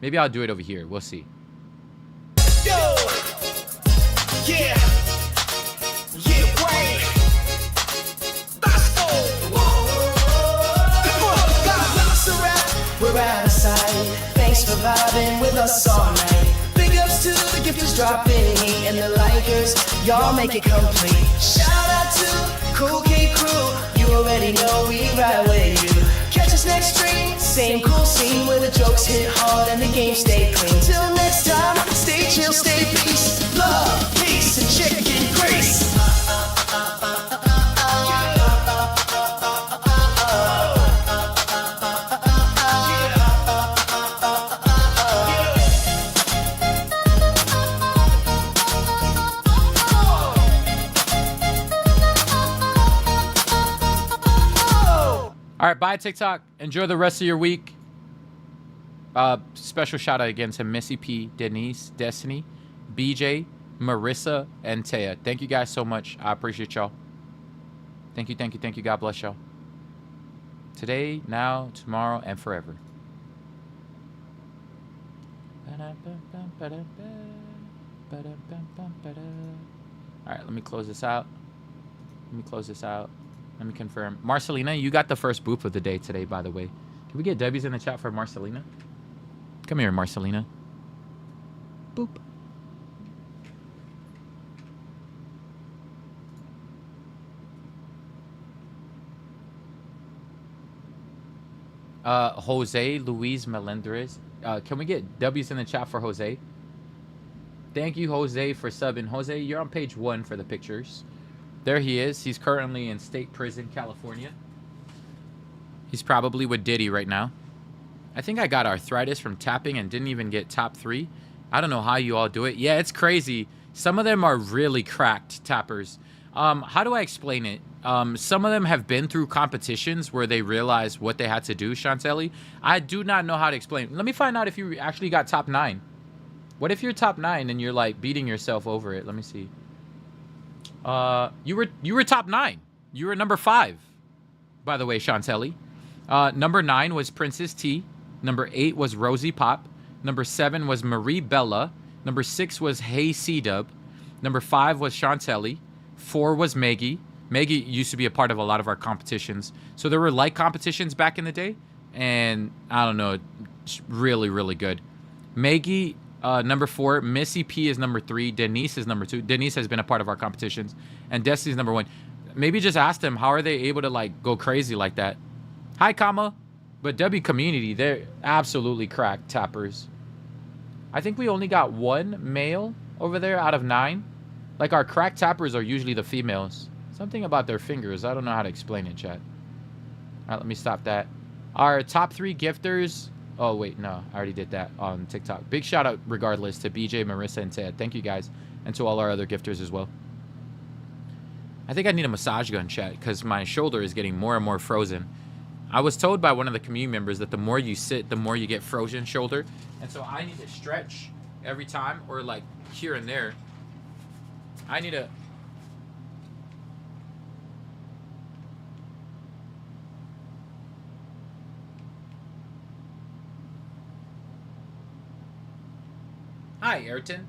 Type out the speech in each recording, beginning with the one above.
Maybe I'll do it over here. We'll see. Yo! Yeah! Yeah, wait! Let's go! We're out of sight. Thanks for vibing with us all night. Big ups to the gifters dropping heat and the likers. Y'all make it complete. Shout out to Cool K Crew. You already know we ride with you. Catch us next stream. Same cool scene where the jokes hit hard and the game stay clean. Till next time, stay chill, stay peace. Love, peace, and chicken grace. All right, bye TikTok. Enjoy the rest of your week. Special shout out again to Missy P, Denise, Destiny, BJ, Marissa, and Taya. Thank you guys so much. I appreciate y'all. Thank you, thank you, thank you. God bless y'all. Today, now, tomorrow, and forever. All right, let me close this out. Let me confirm. Marcelina, you got the first boop of the day today, by the way. Can we get W's in the chat for Marcelina? Come here, Marcelina. Boop. Jose Luis Melendrez. Can we get W's in the chat for Jose? Thank you, Jose, for subbing. Jose, you're on page 1 for the pictures. There he is. He's currently in state prison, California. He's probably with Diddy right now. I think I got arthritis from tapping and didn't even get top 3. I don't know how you all do it. Yeah, it's crazy. Some of them are really cracked tappers. How do I explain it? Some of them have been through competitions where they realized what they had to do, Chantelli. I do not know how to explain. Let me find out if you actually got top 9. What if you're top 9 and you're like beating yourself over it? Let me see. You were top 9. You were number 5, by the way, Chantelli. Number 9 was Princess T. Number 8 was Rosie Pop. Number 7 was Marie Bella. Number 6 was Hey C-Dub. Number 5 was Chantelli. 4 was Maggie. Maggie used to be a part of a lot of our competitions. So there were like competitions back in the day. And I don't know, it's really, really good. Maggie, number 4. Missy P is number 3. Denise is number 2. Denise has been a part of our competitions. And Destiny's number 1. Maybe just ask them, how are they able to like go crazy like that? Hi, comma. But W community, they're absolutely cracked tappers. I think we only got 1 male over there out of 9. Like our cracked tappers are usually the females. Something about their fingers. I don't know how to explain it, chat. All right, let me stop that. Our top 3 gifters. Oh, wait, no. I already did that on TikTok. Big shout out, regardless, to BJ, Marissa, and Ted. Thank you, guys. And to all our other gifters as well. I think I need a massage gun, chat, because my shoulder is getting more and more frozen. I was told by one of the community members that the more you sit, the more you get frozen shoulder. And so I need to stretch every time, or like here and there. I need to... Hi, Ayrton.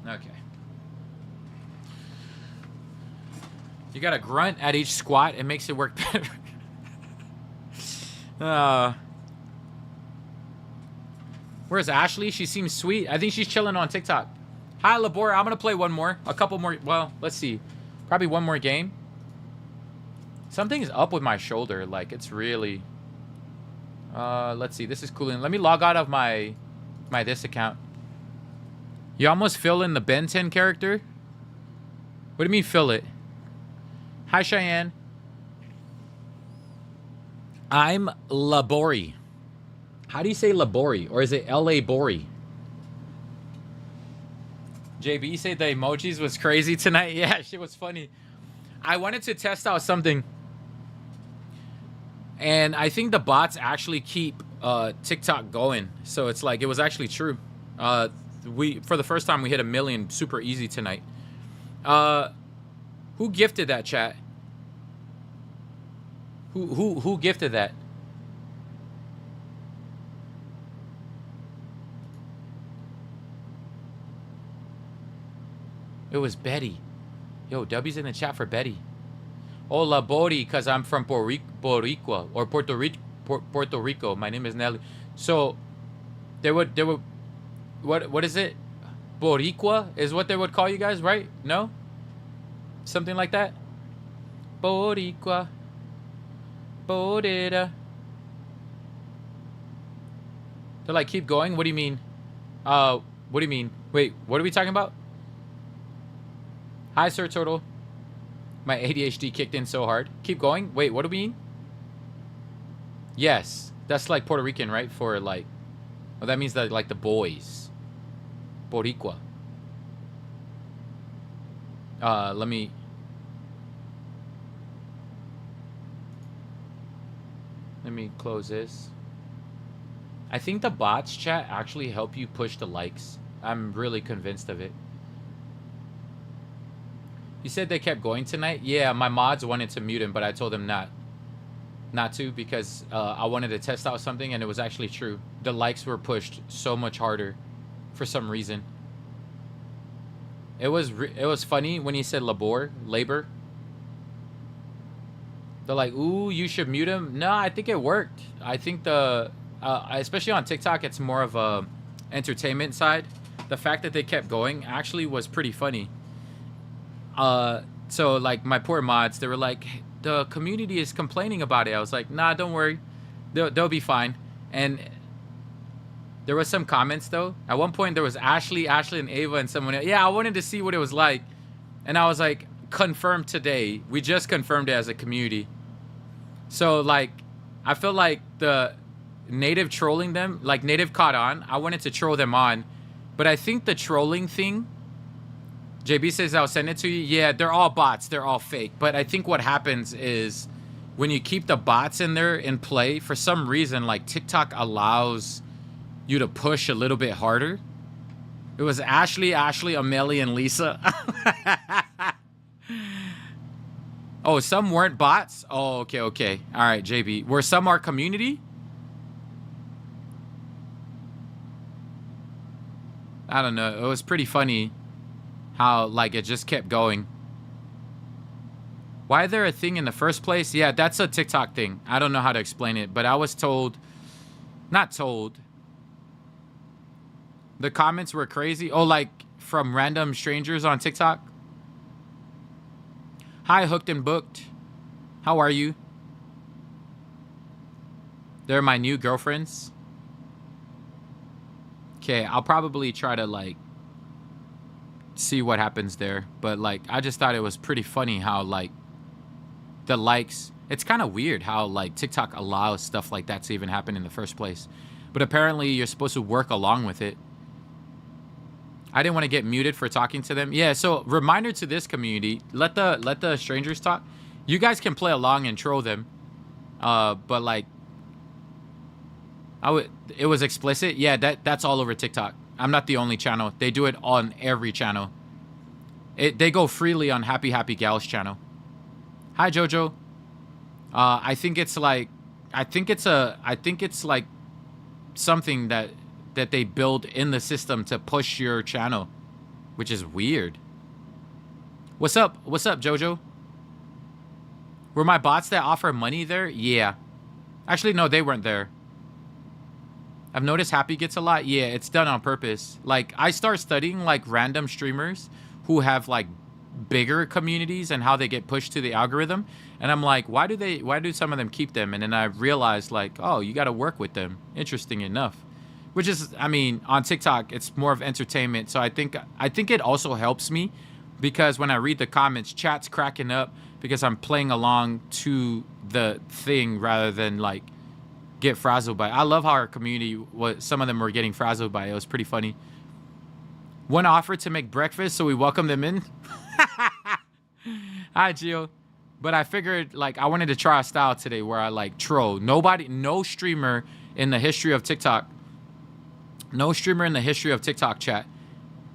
Okay. You got to grunt at each squat. It makes it work better. Where's Ashley? She seems sweet. I think she's chilling on TikTok. Hi, Labora. I'm going to play one more. A couple more. Well, let's see. Probably one more game. Something's up with my shoulder. Like, it's really... let's see. This is cooling. Let me log out of my this account. You almost fill in the Ben 10 character? What do you mean fill it? Hi, Cheyenne. I'm Labori. How do you say Labori? Or is it L.A. Bori? JB said the emojis was crazy tonight. Yeah, shit was funny. I wanted to test out something. And I think the bots actually keep TikTok going. So it's like, it was actually true. For the first time, we hit 1 million super easy tonight. Who gifted that, chat? Who gifted that? It was Betty. Yo, W's in the chat for Betty. Hola, Bori, because I'm from Boricua or Puerto Rico. My name is Nelly. So, there would, what is it? Boricua is what they would call you guys, right? No? Something like that? Boricua. Borida. They're like, keep going? What do you mean? What do you mean? Wait, what are we talking about? Hi, Sir Turtle. My ADHD kicked in so hard. Keep going. Wait, what do we mean? Yes. That's like Puerto Rican, right? For like... Oh, that means that like the boys. Boricua. Let me close this. I think the bots, chat, actually help you push the likes. I'm really convinced of it. You said they kept going tonight? Yeah, my mods wanted to mute him, but I told them not to because I wanted to test out something, and it was actually true. The likes were pushed so much harder for some reason. It was funny when he said labor. They're like, ooh, you should mute him. No, I think it worked. I think especially on TikTok, it's more of a entertainment side. The fact that they kept going actually was pretty funny. So like my poor mods, they were like, the community is complaining about it. I was like, nah, don't worry. They'll be fine. And there was some comments though. At one point there was Ashley and Ava and someone else. Yeah, I wanted to see what it was like. And I was like, confirmed today. We just confirmed it as a community. So like, I feel like the native trolling them, like native caught on. I wanted to troll them on. But I think the trolling thing, JB says I'll send it to you. Yeah, they're all bots. They're all fake. But I think what happens is when you keep the bots in there in play, for some reason, like TikTok allows you to push a little bit harder. It was Ashley, Amelie, and Lisa. Oh, some weren't bots? Oh, okay. All right, JB. Were some our community? I don't know. It was pretty funny how, like, it just kept going. Why is there a thing in the first place? Yeah, that's a TikTok thing. I don't know how to explain it, but I was told... Not told. The comments were crazy. Oh, like, from random strangers on TikTok? Hi, Hooked and Booked. How are you? They're my new girlfriends. Okay, I'll probably try to, like, see what happens there. But, like, I just thought it was pretty funny how, like, the likes... It's kind of weird how, like, TikTok allows stuff like that to even happen in the first place. But apparently you're supposed to work along with it. I didn't want to get muted for talking to them. Yeah, so reminder to this community, let the strangers talk. You guys can play along and troll them. But like it was explicit. Yeah, that's all over TikTok. I'm not the only channel. They do it on every channel. They go freely on Happy Gal's channel. Hi Jojo. I think it's like something that they build in the system to push your channel, which is weird. What's up, Jojo? Were my bots that offer money there? Yeah. Actually, no, they weren't there. I've noticed Happy gets a lot. Yeah, it's done on purpose. Like, I start studying, like, random streamers who have, like, bigger communities and how they get pushed to the algorithm. And I'm like, why do some of them keep them? And then I realized, like, oh, you got to work with them. Interesting enough. Which is, I mean, on TikTok, it's more of entertainment. So I think it also helps me because when I read the comments, chat's cracking up because I'm playing along to the thing rather than, like, get frazzled by it. I love how our community, some of them were getting frazzled by it. It was pretty funny. One offered to make breakfast, so we welcomed them in. Hi, Gio. But I figured, like, I wanted to try a style today where I, like, troll. No streamer in the history of TikTok, chat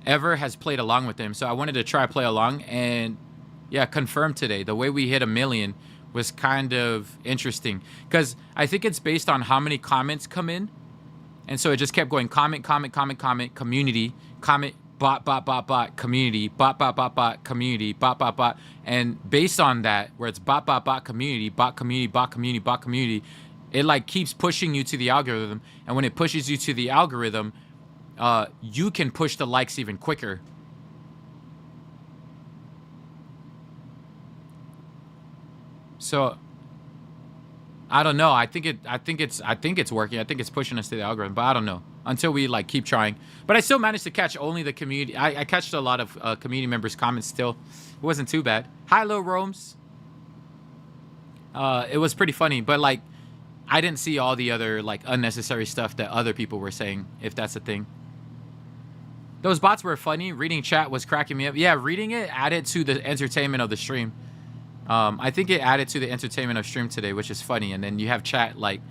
ever has played along with him. So I wanted to try play along, and yeah, confirmed today. The way we hit 1 million was kind of interesting because I think it's based on how many comments come in. And so it just kept going comment, comment, comment, comment, community, comment, bot, bot, bot, bot, community, bot, bot, bot, bot, community, bot, bot, bot. And based on that, where it's bot, bot, bot, community, bot, community, bot, community, bot, community, it like keeps pushing you to the algorithm. And when it pushes you to the algorithm, you can push the likes even quicker. So I don't know. I think it's working. I think it's pushing us to the algorithm, but I don't know until we like keep trying. But I still managed to catch only the community. I catched a lot of community members' comments still. It wasn't too bad. Hi, Lil Roams. It was pretty funny, but like I didn't see all the other like unnecessary stuff that other people were saying, if that's a thing. Those bots were funny. Reading chat was cracking me up. Yeah, reading it added to the entertainment of the stream. I think it added to the entertainment of stream today, which is funny. And then you have chat like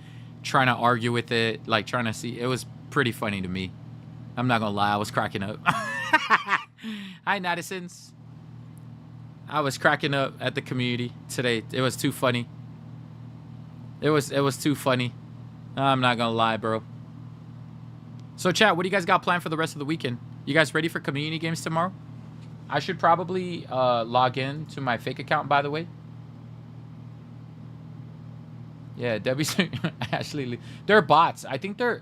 trying to argue with it, like trying to see. It was pretty funny to me. I'm not gonna lie, I was cracking up. Hi, Nattisons. I was cracking up at the community today. It was too funny. It was too funny. I'm not gonna lie, bro. So chat, what do you guys got planned for the rest of the weekend? You guys ready for community games tomorrow? I should probably log in to my fake account, by the way. Yeah, Debbie's Ashley Lee. They're bots. I think they're...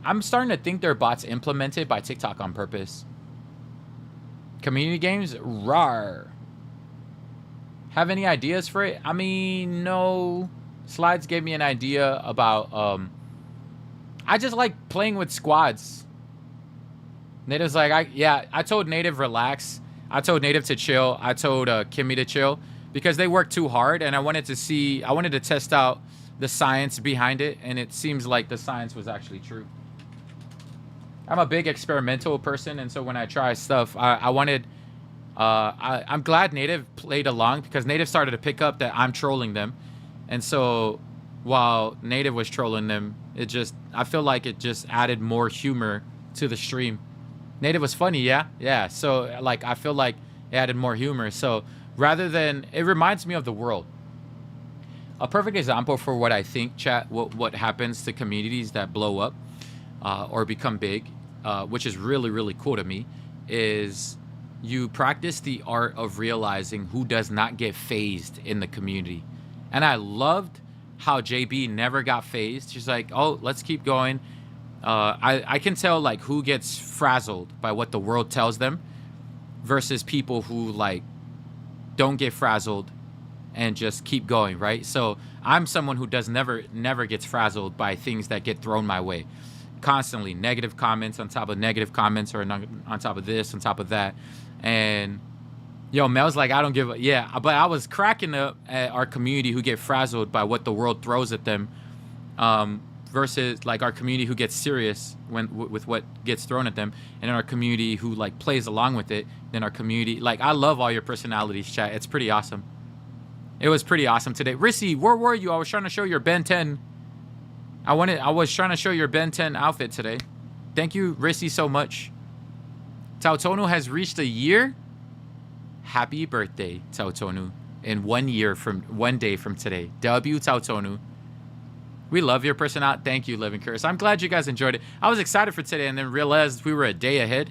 I'm starting to think they're bots implemented by TikTok on purpose. Community games? Rawr. Have any ideas for it? I mean, no. Slides gave me an idea about... I just like playing with squads. Native's like, I told Native relax. I told Native to chill. I told Kimmy to chill because they work too hard, and I wanted to test out the science behind it, and it seems like the science was actually true. I'm a big experimental person, and so when I try stuff, I'm glad Native played along because Native started to pick up that I'm trolling them, and so while Native was trolling them, I feel like it just added more humor to the stream. Native was funny, yeah. So like I feel like it added more humor. So rather than, it reminds me of the world. A perfect example for what I think, chat, what happens to communities that blow up or become big, which is really, really cool to me, is you practice the art of realizing who does not get phased in the community. And I loved how JB never got phased. She's like, oh, let's keep going. I can tell like who gets frazzled by what the world tells them versus people who like don't get frazzled and just keep going, right? So I'm someone who never gets frazzled by things that get thrown my way. Constantly negative comments on top of negative comments, or on top of this, on top of that. And yo, Mel's like, I don't give a, yeah, but I was cracking up at our community who get frazzled by what the world throws at them. Versus like our community who gets serious with what gets thrown at them, and then our community who like plays along with it. Then our community, like, I love all your personalities, chat. It's pretty awesome. It was pretty awesome today. Rissy, where were you? I was trying to show your Ben 10. I was trying to show your Ben 10 outfit today. Thank you, Rissy, so much. Tautonu has reached a year. Happy birthday, Tautonu. In 1 year from 1 day from today. W Tautonu. We love your personality. Thank you, Living Curse. I'm glad you guys enjoyed it. I was excited for today and then realized we were a day ahead.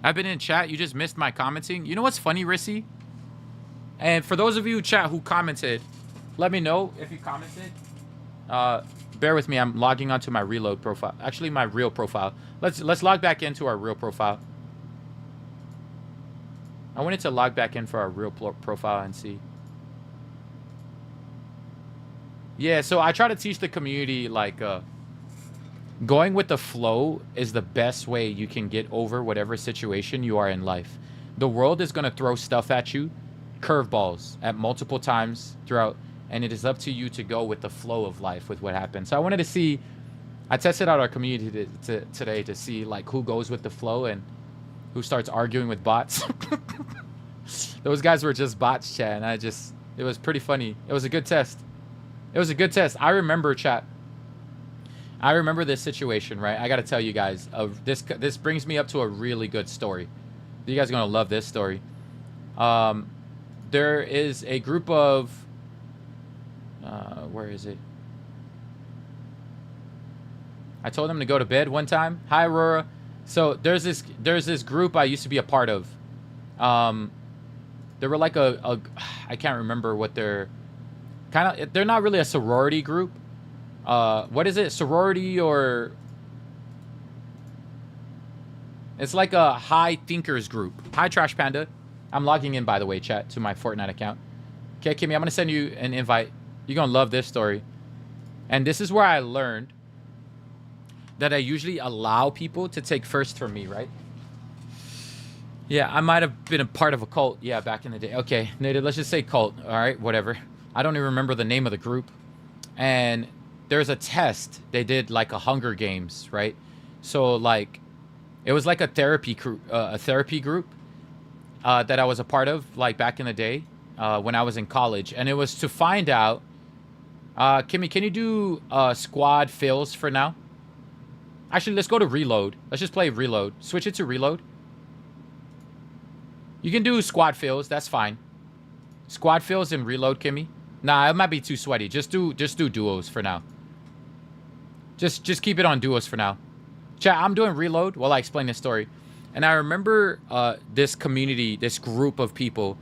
I've been in chat. You just missed my commenting. You know what's funny, Rissy? And for those of you chat who commented, let me know if you commented. Bear with me. I'm logging onto my reload profile. Actually, my real profile. Let's log back into our real profile. I wanted to log back in for our real profile and see. Yeah, so I try to teach the community, like, going with the flow is the best way you can get over whatever situation you are in life. The world is going to throw stuff at you, curveballs, at multiple times throughout, and it is up to you to go with the flow of life with what happens. So I wanted to see, I tested out our community today to see, like, who goes with the flow and who starts arguing with bots. Those guys were just bots, chat, and it was pretty funny. It was a good test. It was a good test. I remember, chat. I remember this situation, right? I got to tell you guys, this brings me up to a really good story. You guys are going to love this story. There is a group of where is it? I told them to go to bed one time. Hi, Aurora. So there's this group I used to be a part of. They were like a I can't remember what they're kind of. They're not really a sorority group. What is it? Sorority or it's like a high thinkers group. Hi, Trash Panda. I'm logging in, by the way, chat, to my Fortnite account. Okay, Kimmy, I'm gonna send you an invite. You're gonna love this story. And this is where I learned that I usually allow people to take first from me, right? Yeah, I might have been a part of a cult. Yeah, back in the day. Okay, Native, let's just say cult. All right, whatever. I don't even remember the name of the group. And there's a test. They did like a Hunger Games, right? So like, it was like a therapy group that I was a part of, like back in the day when I was in college. And it was to find out, Kimmy, can you do squad fails for now? Actually, let's go to reload. Let's just play reload. Switch it to reload. You can do squad fills. That's fine. Squad fills and reload, Kimmy. Nah, it might be too sweaty. Just do duos for now. Just keep it on duos for now. Chat, I'm doing reload while I explain this story. And I remember this community, this group of people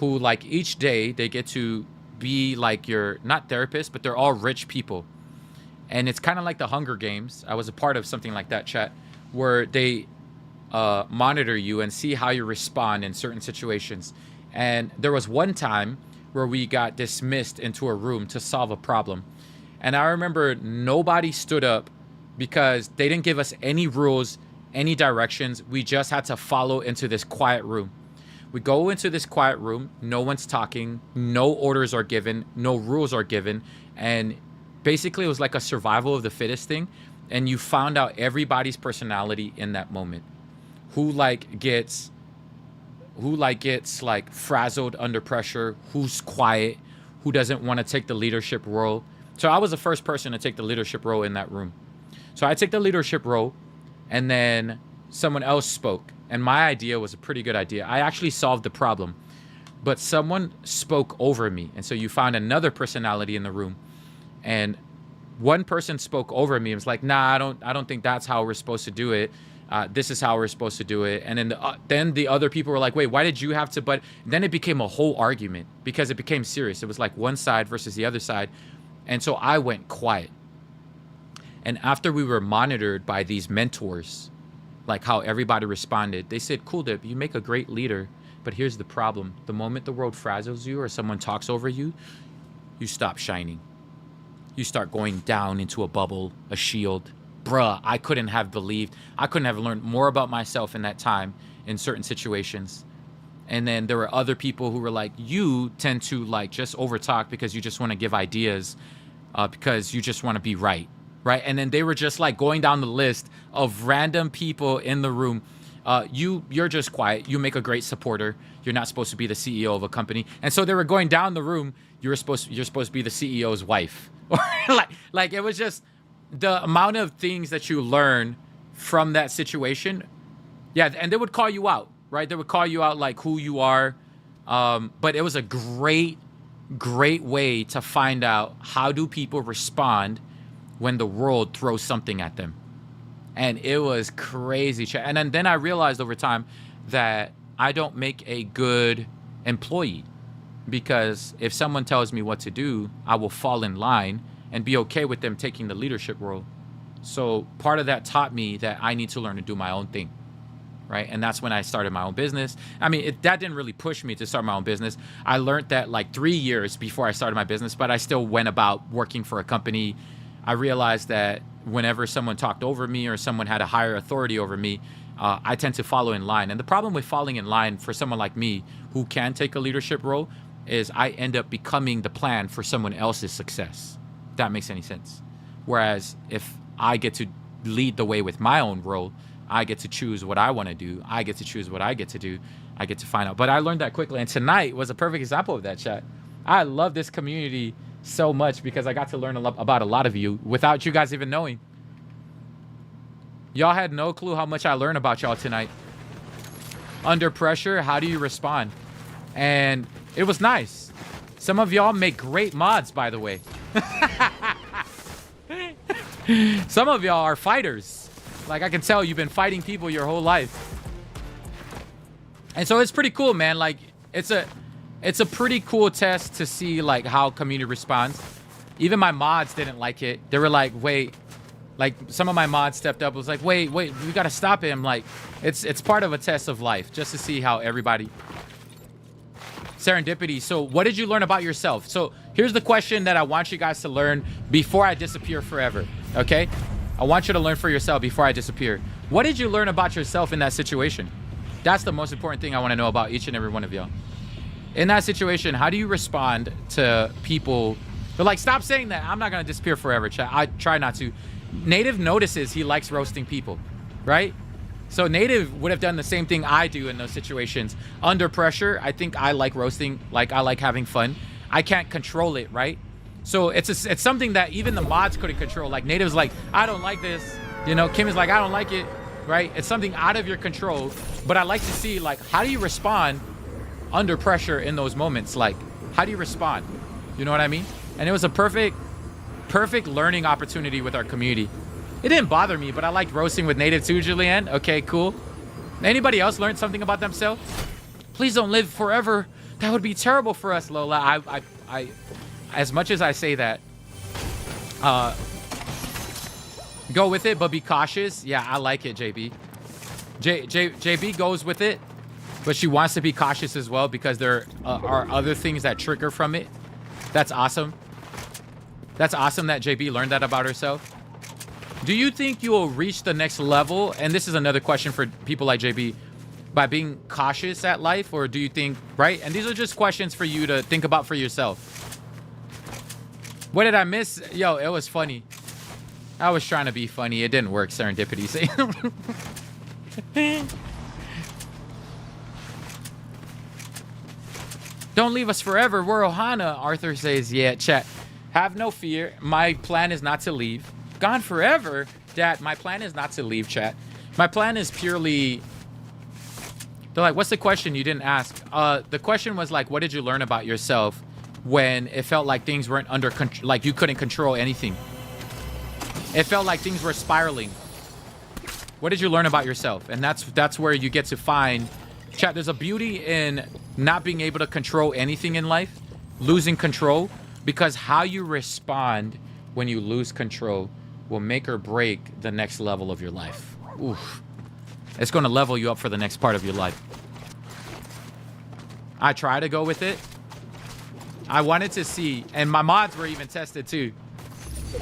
who, like, each day they get to be like your, not therapists, but they're all rich people. And it's kind of like the Hunger Games. I was a part of something like that, chat, where they monitor you and see how you respond in certain situations. And there was one time where we got dismissed into a room to solve a problem. And I remember nobody stood up because they didn't give us any rules, any directions. We just had to follow into this quiet room. We go into this quiet room. No one's talking. No orders are given. No rules are given. And basically, it was like a survival of the fittest thing. And you found out everybody's personality in that moment. Who gets like frazzled under pressure, who's quiet, who doesn't want to take the leadership role. So I was the first person to take the leadership role in that room. So I take the leadership role, and then someone else spoke. And my idea was a pretty good idea. I actually solved the problem, but someone spoke over me. And so you found another personality in the room, and one person spoke over me and was like, nah, I don't think that's how we're supposed to do it. This is how we're supposed to do it. And then the other people were like, wait, why did you have to? But then it became a whole argument because it became serious. It was like one side versus the other side. And so I went quiet. And after we were monitored by these mentors, like how everybody responded, they said, cool, Dip, you make a great leader. But here's the problem. The moment the world frazzles you or someone talks over you, you stop shining. You start going down into a bubble, a shield. Bruh, I couldn't have learned more about myself in that time in certain situations. And then there were other people who were like, you tend to like just overtalk because you just want to give ideas because you just want to be right. Right. And then they were just like going down the list of random people in the room. You're just quiet. You make a great supporter. You're not supposed to be the CEO of a company. And so they were going down the room. You're supposed to be the CEO's wife. Or like it was just the amount of things that you learn from that situation. Yeah. And they would call you out, right? They would call you out like who you are. But it was a great way to find out how do people respond when the world throws something at them. And it was crazy. And then I realized over time that I don't make a good employee, because if someone tells me what to do, I will fall in line and be okay with them taking the leadership role. So part of that taught me that I need to learn to do my own thing, right? And that's when I started my own business. I mean, that didn't really push me to start my own business. I learned that like 3 years before I started my business, but I still went about working for a company. I realized that whenever someone talked over me or someone had a higher authority over me, I tend to follow in line. And the problem with falling in line for someone like me who can take a leadership role is I end up becoming the plan for someone else's success. If that makes any sense. Whereas if I get to lead the way with my own role, I get to choose what I want to do. I get to choose what I get to do. I get to find out. But I learned that quickly. And tonight was a perfect example of that, chat. I love this community so much because I got to learn about a lot of you without you guys even knowing. Y'all had no clue how much I learned about y'all tonight. Under pressure, how do you respond? And it was nice. Some of y'all make great mods, by the way. Some of y'all are fighters. Like, I can tell you've been fighting people your whole life. And so it's pretty cool, man. Like, it's a pretty cool test to see, like, how community responds. Even my mods didn't like it. They were like, wait. Like, some of my mods stepped up, was like, wait, we gotta stop him. Like, it's part of a test of life, just to see how everybody... Serendipity. So what did you learn about yourself? So here's the question that I want you guys to learn before I disappear forever, okay? I want you to learn for yourself before I disappear. What did you learn about yourself in that situation? That's the most important thing I want to know about each and every one of y'all. In that situation, how do you respond to people? They're like, stop saying that. I'm not going to disappear forever, chat. I try not to. Native notices he likes roasting people, right? So Native would have done the same thing I do in those situations. Under pressure, I think I like roasting, like I like having fun. I can't control it, right? So it's something that even the mods couldn't control. Like Native's like, I don't like this. You know, Kim is like, I don't like it, right? It's something out of your control. But I like to see, like, how do you respond under pressure in those moments? Like, how do you respond? You know what I mean? And it was a perfect learning opportunity with our community. It didn't bother me, but I liked roasting with Native too, Julianne. Okay, cool. Anybody else learn something about themselves? Please don't live forever. That would be terrible for us, Lola. I as much as I say that, go with it, but be cautious. Yeah, I like it, JB. JB goes with it, but she wants to be cautious as well because there are other things that trigger from it. That's awesome. That's awesome that JB learned that about herself. Do you think you will reach the next level? And this is another question for people like JB, by being cautious at life, or do you think, right? And these are just questions for you to think about for yourself. What did I miss? Yo, it was funny. I was trying to be funny. It didn't work, serendipity. Don't leave us forever. We're Ohana. Arthur says, yeah, chat. Have no fear. My plan is not to leave. Gone forever? Dad, my plan is not to leave, chat. My plan is purely... They're like, what's the question you didn't ask? The question was like, what did you learn about yourself when it felt like things weren't under control, like you couldn't control anything? It felt like things were spiraling. What did you learn about yourself? And that's where you get to find... Chat, there's a beauty in not being able to control anything in life, losing control, because how you respond when you lose control will make or break the next level of your life. Oof. It's going to level you up for the next part of your life. I try to go with it. I wanted to see, and my mods were even tested too.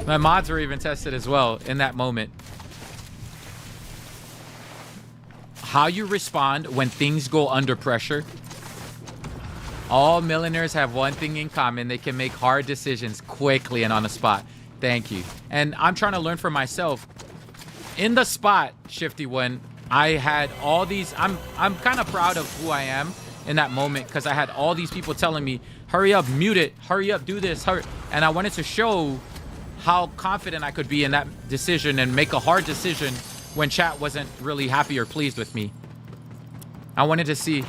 My mods were even tested as well in that moment. How you respond when things go under pressure. All millionaires have one thing in common. They can make hard decisions quickly and on the spot. Thank you. And I'm trying to learn for myself. In the spot, Shifty One, I had all these... I'm kind of proud of who I am in that moment because I had all these people telling me, hurry up, mute it, hurry up, do this, hurry. And I wanted to show how confident I could be in that decision and make a hard decision when chat wasn't really happy or pleased with me. I wanted to see...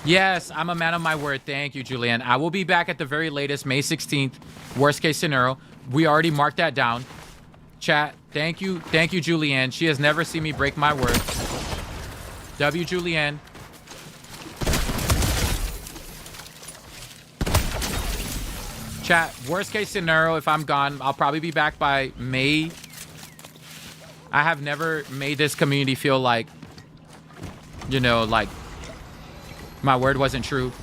Yes, I'm a man of my word. Thank you, Julianne. I will be back at the very latest, May 16th. Worst case scenario. We already marked that down. Chat, thank you. Thank you, Julianne. She has never seen me break my word. W, Julianne. Chat, worst case scenario, if I'm gone, I'll probably be back by May. I have never made this community feel like, you know, like, my word wasn't true.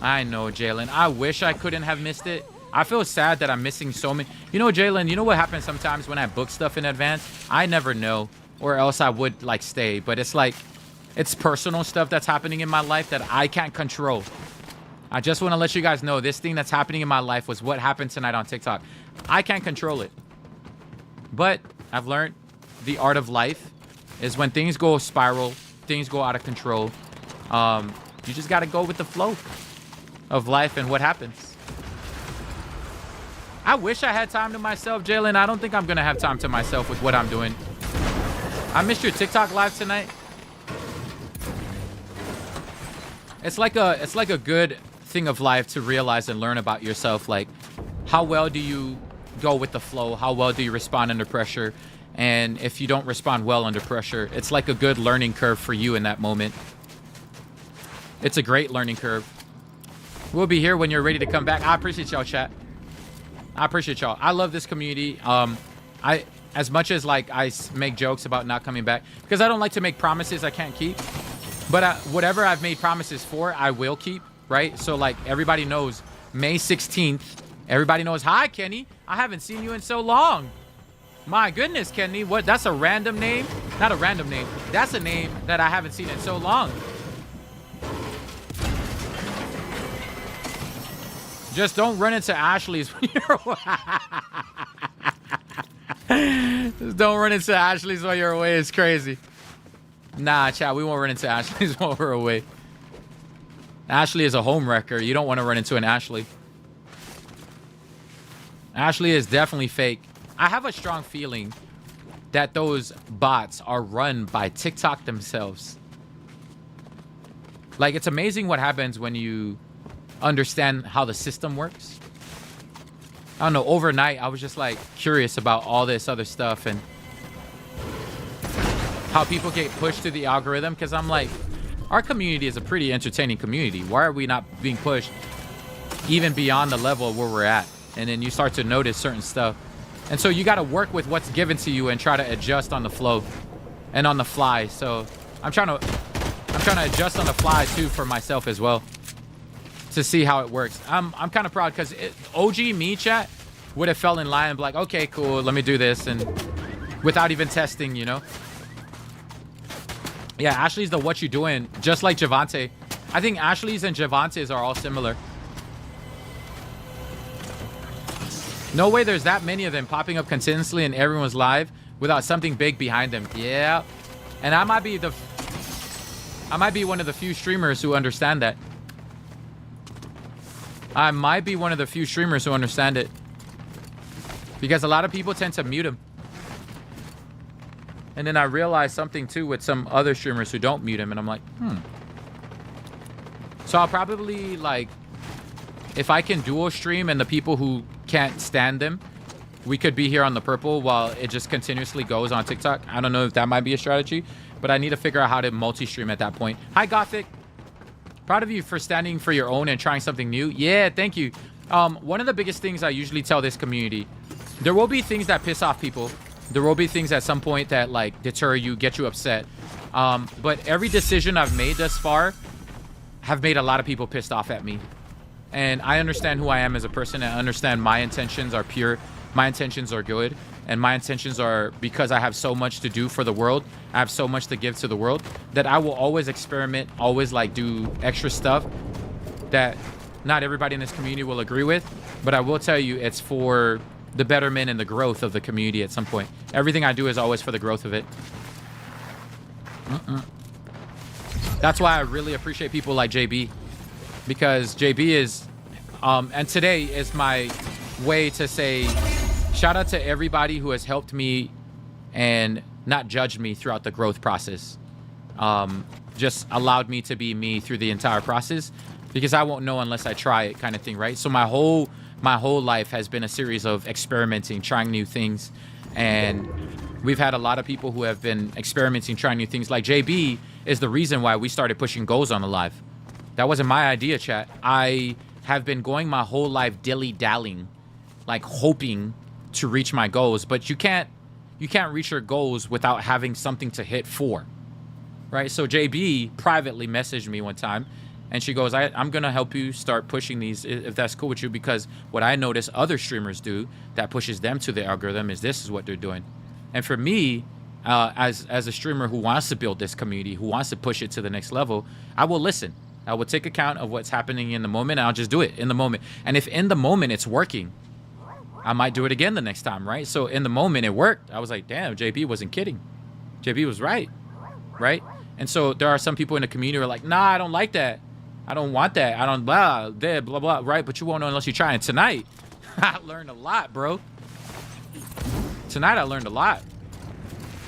I know, Jalen. I wish I couldn't have missed it. I feel sad that I'm missing so many. You know, Jalen, you know what happens sometimes when I book stuff in advance? I never know, or else I would, like, stay. But it's like, it's personal stuff that's happening in my life that I can't control. I just want to let you guys know this thing that's happening in my life was what happened tonight on TikTok. I can't control it. But I've learned the art of life is when things go spiral, things go out of control. You just got to go with the flow of life and what happens. I wish I had time to myself, Jalen. I don't think I'm gonna have time to myself with what I'm doing. I missed your TikTok live tonight. It's like a good thing of life to realize and learn about yourself. Like, how well do you go with the flow? How well do you respond under pressure? And if you don't respond well under pressure, it's like a good learning curve for you in that moment. It's a great learning curve. We'll be here when you're ready to come back. I appreciate y'all, chat. I appreciate y'all. I love this community. As much as like I make jokes about not coming back, because I don't like to make promises I can't keep. But whatever I've made promises for, I will keep, right? So like everybody knows May 16th. Everybody knows, hi, Kenny. I haven't seen you in so long. My goodness, Kenny. What? That's a random name? Not a random name. That's a name that I haven't seen in so long. Just don't run into Ashley's when you're Just don't run into Ashley's while you're away. It's crazy. Nah, chat, we won't run into Ashley's while we're away. Ashley is a home wrecker. You don't want to run into an Ashley. Ashley is definitely fake. I have a strong feeling that those bots are run by TikTok themselves. Like, it's amazing what happens when you understand how the system works. I don't know, overnight I was just like curious about all this other stuff and how people get pushed to the algorithm, because I'm like, our community is a pretty entertaining community. Why are we not being pushed even beyond the level where we're at? And then you start to notice certain stuff. And so you got to work with what's given to you and try to adjust on the flow and on the fly. So I'm trying to adjust on the fly too for myself as well, to see how it works. I'm kind of proud because OG me, chat, would have fell in line and be like, okay, cool, let me do this, and without even testing, you know. Yeah, Ashley's the what you doing, just like Javante. I think Ashley's and Javante's are all similar. No way there's that many of them popping up consistently in everyone's live without something big behind them. Yeah. And I might be one of the few streamers who understand that. I might be one of the few streamers who understand it. Because a lot of people tend to mute him. And then I realized something too with some other streamers who don't mute him, and I'm like, So I'll probably, like, if I can dual stream and the people who can't stand them, we could be here on the purple while it just continuously goes on TikTok. I don't know if that might be a strategy, but I need to figure out how to multi-stream at that point. Hi, Gothic. Proud of you for standing for your own and trying something new. Yeah, thank you. One of the biggest things I usually tell this community, there will be things that piss off people. There will be things at some point that like deter you, get you upset. But every decision I've made thus far have made a lot of people pissed off at me. And I understand who I am as a person. I understand my intentions are pure. My intentions are good. And my intentions are because I have so much to do for the world. I have so much to give to the world that I will always experiment, always like do extra stuff that not everybody in this community will agree with. But I will tell you, it's for the betterment and the growth of the community at some point. Everything I do is always for the growth of it. That's why I really appreciate people like JB. Because JB is, and today is my way to say, shout out to everybody who has helped me and not judged me throughout the growth process. Just allowed me to be me through the entire process, because I won't know unless I try it, kind of thing, right? So my whole life has been a series of experimenting, trying new things. And we've had a lot of people who have been experimenting, trying new things. Like JB is the reason why we started pushing goals on the live. That wasn't my idea, chat. I have been going my whole life dilly-dallying, like hoping to reach my goals. But you can't reach your goals without having something to hit for, right? So JB privately messaged me one time, and she goes, I'm going to help you start pushing these, if that's cool with you, because what I notice other streamers do that pushes them to the algorithm is this is what they're doing. And for me, as a streamer who wants to build this community, who wants to push it to the next level, I will listen. I will take account of what's happening in the moment, and I'll just do it in the moment. And if in the moment it's working, I might do it again the next time, right? So in the moment it worked. I was like, damn, JB wasn't kidding. JB was right? And so there are some people in the community who are like, nah, I don't like that. I don't want that. I don't blah, blah, blah, blah, right? But you won't know unless you try. And tonight, I learned a lot, bro. Tonight I learned a lot.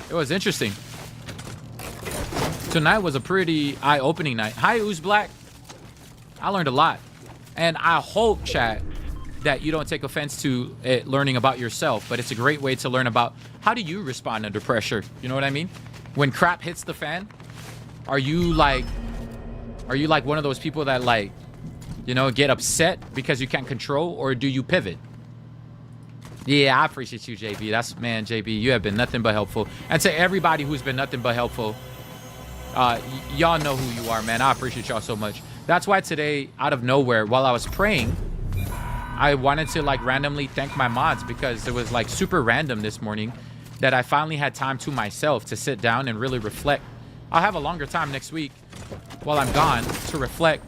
It was interesting. Tonight was a pretty eye-opening night. Hi, Ooze Black. I learned a lot. And I hope, chat, that you don't take offense to it learning about yourself, but it's a great way to learn about how do you respond under pressure. You know what I mean? When crap hits the fan, are you like one of those people that like, you know, get upset because you can't control, or do you pivot? Yeah, I appreciate you, JB. That's, man, JB, you have been nothing but helpful. And to everybody who's been nothing but helpful, y'all know who you are, man. I appreciate y'all so much. That's why today, out of nowhere, while I was praying, I wanted to like randomly thank my mods, because it was like super random this morning that I finally had time to myself to sit down and really reflect. I'll have a longer time next week while I'm gone to reflect.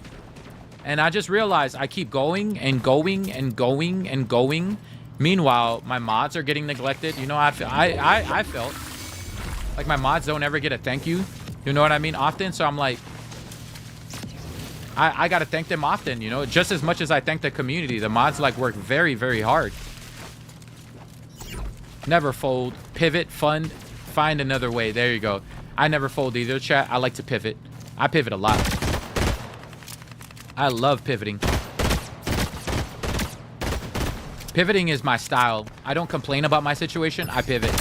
And I just realized I keep going and going and going and going. Meanwhile, my mods are getting neglected. You know, I felt like my mods don't ever get a thank you. You know what I mean? Often. So I'm like, I got to thank them often, you know, just as much as I thank the community. The mods like work very, very hard. Never fold, pivot, fund, find another way. There you go. I never fold either, chat. I like to pivot. I pivot a lot. I love pivoting. Pivoting is my style. I don't complain about my situation. I pivot.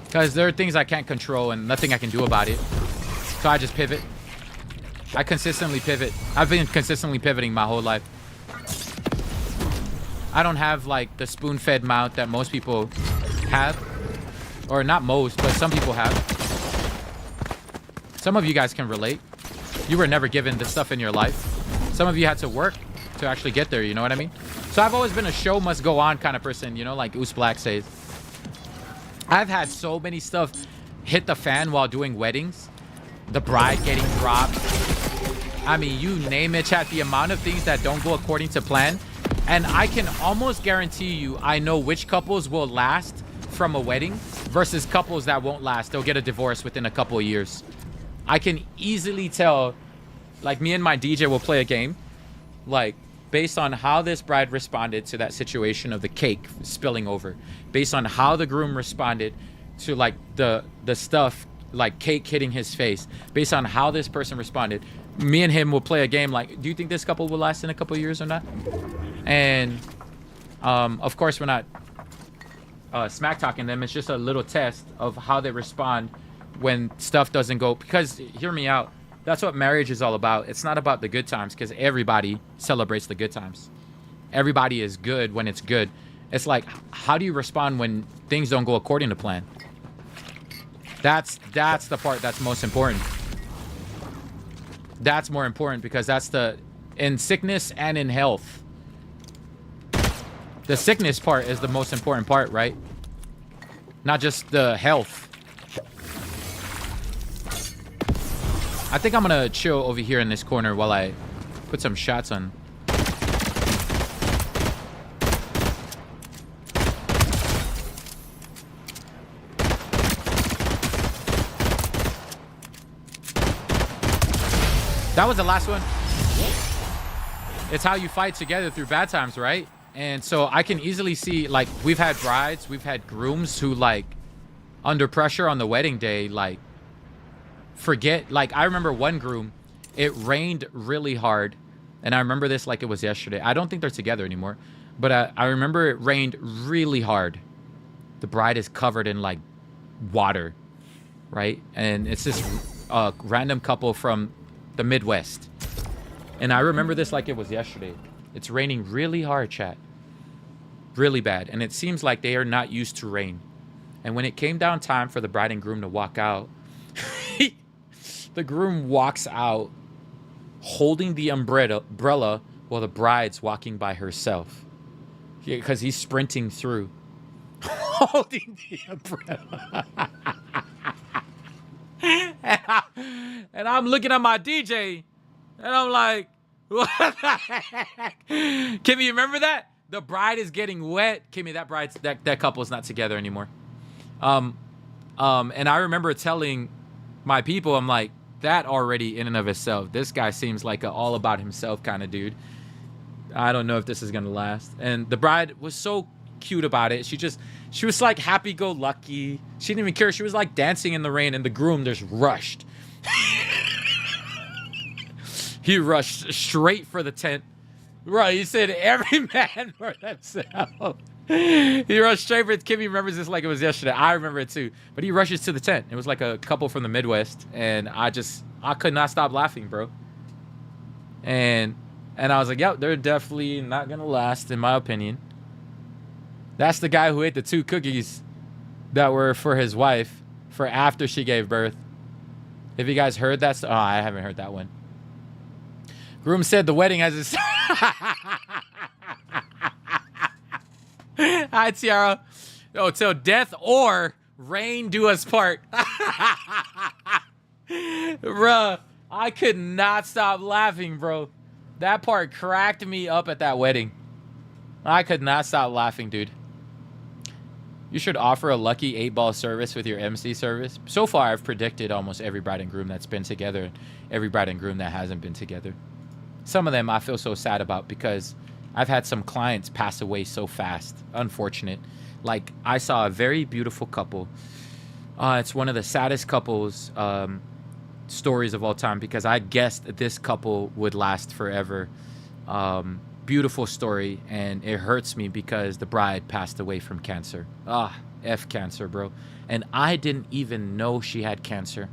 Because there are things I can't control and nothing I can do about it. So I just pivot. I consistently pivot. I've been consistently pivoting my whole life. I don't have like the spoon-fed mouth that most people have. Or not most, but some people have. Some of you guys can relate. You were never given this stuff in your life. Some of you had to work to actually get there, you know what I mean? So I've always been a show must go on kind of person, you know, like Oos Black says. I've had so many stuff hit the fan while doing weddings. The bride getting dropped. I mean, you name it, chat. The amount of things that don't go according to plan. And I can almost guarantee you, I know which couples will last from a wedding versus couples that won't last. They'll get a divorce within a couple of years. I can easily tell, like me and my DJ will play a game, like based on how this bride responded to that situation of the cake spilling over, based on how the groom responded to like the stuff, like cake hitting his face, based on how this person responded. Me and him will play a game like, do you think this couple will last in a couple of years or not? And of course we're not smack talking them. It's just a little test of how they respond when stuff doesn't go. Because hear me out, that's what marriage is all about. It's not about the good times, because everybody celebrates the good times. Everybody is good when it's good. It's like, how do you respond when things don't go according to plan? That's the part that's most important. That's more important, because that's the, in sickness and in health. The sickness part is the most important part, right? Not just the health. I think I'm gonna chill over here in this corner while I put some shots on. That was the last one. It's how you fight together through bad times, right? And so I can easily see, like, we've had brides, we've had grooms who, like, under pressure on the wedding day, like, forget. Like, I remember one groom, it rained really hard. And I remember this like it was yesterday. I don't think they're together anymore. But I remember it rained really hard. The bride is covered in, like, water, right? And it's this random couple from the Midwest. And I remember this like it was yesterday. It's raining really hard, chat. Really bad. And it seems like they are not used to rain. And when it came down time for the bride and groom to walk out, the groom walks out holding the umbrella while the bride's walking by herself. Because he's sprinting through. Holding the umbrella. And I'm looking at my DJ, and I'm like, what the heck? Kimmy, you remember that? The bride is getting wet. Kimmy, that couple's not together anymore. And I remember telling my people, I'm like, that already in and of itself. This guy seems like a all about himself kind of dude. I don't know if this is gonna last. And the bride was so cute about it. She was like happy-go-lucky. She didn't even care. She was like dancing in the rain, and the groom just rushed. He rushed straight for the tent. Right, he said every man for themselves. He rushed straight for it. Kimmy remembers this like it was yesterday. I remember it too. But he rushes to the tent. It was like a couple from the Midwest, and I could not stop laughing, bro. And I was like, yep, they're definitely not gonna last, in my opinion. That's the guy who ate the 2 cookies that were for his wife for after she gave birth. If you guys heard that, oh, I haven't heard that one. Groom said the wedding has its. Hi, Tiara. Oh, till death or rain do us part. Bruh, I could not stop laughing, bro. That part cracked me up at that wedding. I could not stop laughing, dude. You should offer a lucky 8-ball service with your MC service. So far, I've predicted almost every bride and groom that's been together, every bride and groom that hasn't been together. Some of them I feel so sad about because I've had some clients pass away so fast. Unfortunate. Like, I saw a very beautiful couple. It's one of the saddest couples stories of all time because I guessed that this couple would last forever. Beautiful story, and it hurts me because the bride passed away from cancer. F cancer, bro. And I didn't even know she had cancer.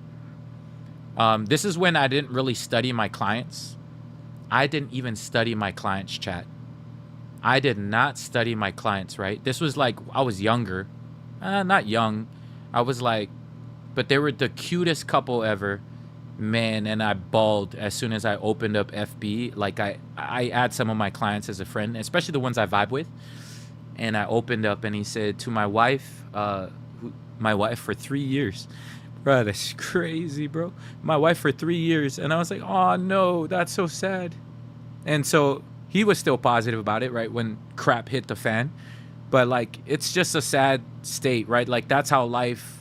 This is when I didn't really study my clients. I didn't even study my clients' chat. I did not study my clients, right? This was like, I was younger. Not young. I was like, but they were the cutest couple ever. Man, and I bawled as soon as I opened up FB. Like, I add some of my clients as a friend, especially the ones I vibe with. And I opened up and he said, to my wife, my wife for 3 years. Bro, that's crazy, bro. My wife for 3 years. And I was like, oh, no, that's so sad. And so he was still positive about it, right, when crap hit the fan. But, like, it's just a sad state, right? Like, that's how life...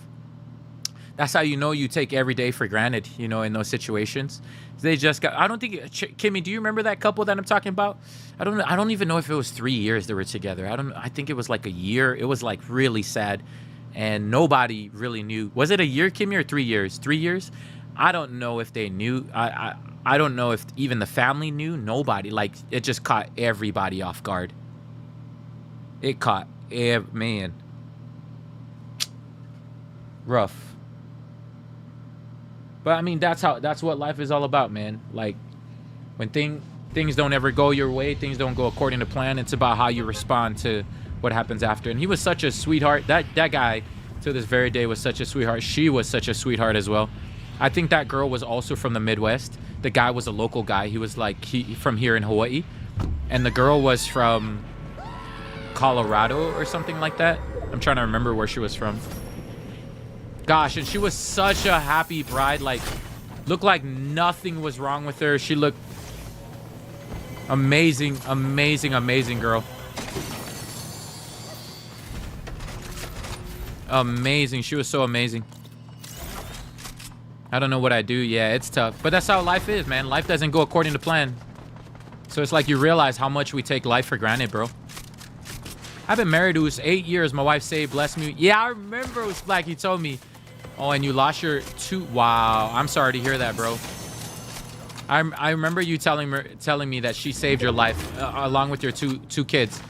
That's how you know you take every day for granted, you know, in those situations. They just got... I don't think... Kimmy, do you remember that couple that I'm talking about? I don't even know if it was 3 years they were together. I think it was like a year. It was, like, really sad. And nobody really knew. Was it a year, Kimmy, or 3 years? 3 years? I don't know if they knew. I don't know if even the family knew. Nobody. Like, it just caught everybody off guard. It caught... Man. Rough. But I mean, that's what life is all about, man. Like, when things don't ever go your way, things don't go according to plan, it's about how you respond to what happens after. And he was such a sweetheart. That guy to this very day was such a sweetheart. She was such a sweetheart as well. I think that girl was also from the Midwest. The guy was a local guy. He was like from here in Hawaii. And the girl was from Colorado or something like that. I'm trying to remember where she was from. Gosh, and she was such a happy bride. Like, looked like nothing was wrong with her. She looked amazing, amazing, amazing girl. Amazing. She was so amazing. I don't know what I do. Yeah, it's tough. But that's how life is, man. Life doesn't go according to plan. So it's like you realize how much we take life for granted, bro. I've been married to 8 years. My wife saved, bless me. Yeah, I remember it was Black. He told me. Oh, and you lost your 2. Wow, I'm sorry to hear that, bro. I remember you telling me that she saved your life along with your two kids.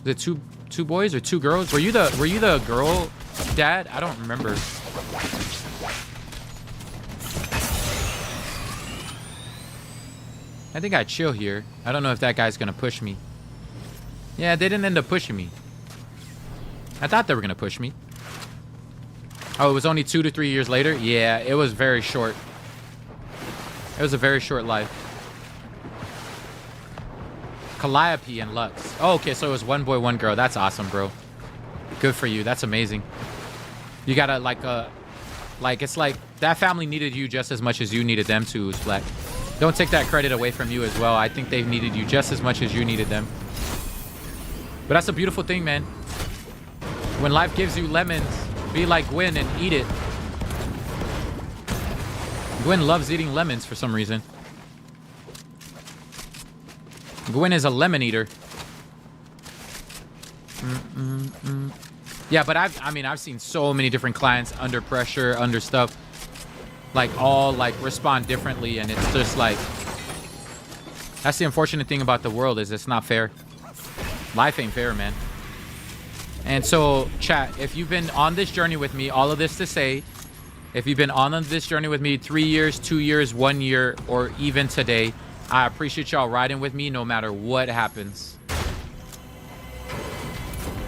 The two boys or 2 girls? Were you the girl dad? I don't remember. I think I chill here. I don't know if that guy's gonna push me. Yeah, they didn't end up pushing me. I thought they were gonna push me. Oh, it was only 2 to 3 years later? Yeah, it was very short. It was a very short life. Calliope and Lux. Oh, okay, so it was 1 boy, 1 girl. That's awesome, bro. Good for you. That's amazing. You gotta, like, it's like that family needed you just as much as you needed them to, Black. Don't take that credit away from you as well. I think they needed you just as much as you needed them. But that's a beautiful thing, man. When life gives you lemons, be like Gwen and eat it. Gwen loves eating lemons for some reason. Gwen is a lemon eater. Yeah, but I've seen so many different clients under pressure, under stuff, like all like respond differently, and it's just like, that's the unfortunate thing about the world, is it's not fair. Life ain't fair, man. And so, chat, if you've been on this journey with me, all of this to say, if you've been on this journey with me 3 years, 2 years, 1 year, or even today, I appreciate y'all riding with me no matter what happens.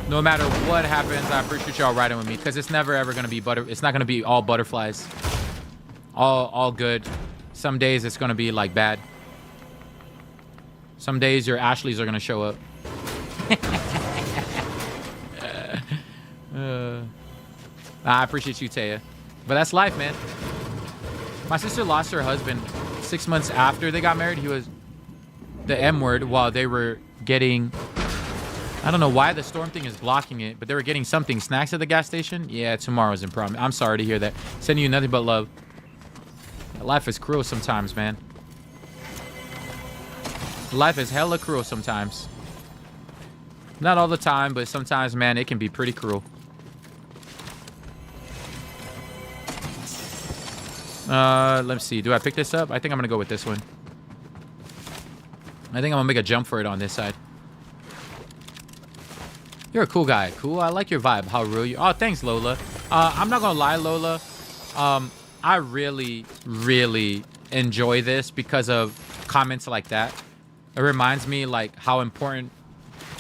No matter what happens, I appreciate y'all riding with me, because it's never ever gonna be it's not gonna be all butterflies, all good. Some days it's gonna be like bad. Some days your Ashleys are gonna show up. I appreciate you, Taya, but that's life, man. My sister lost her husband 6 months after they got married. He was the M word while they were getting, I don't know why the storm thing is blocking it, but they were getting something, snacks at the gas station. Yeah, tomorrow's in prom. I'm sorry to hear that. Sending you nothing but love. Life is cruel sometimes, man. Life is hella cruel sometimes. Not all the time, but sometimes, man, it can be pretty cruel. Let's see. Do I pick this up? I think I'm gonna go with this one. I think I'm gonna make a jump for it on this side. You're a cool guy. Cool. I like your vibe. How real you. Oh, thanks, Lola. I'm not gonna lie, Lola. I really, really enjoy this because of comments like that. It reminds me like how important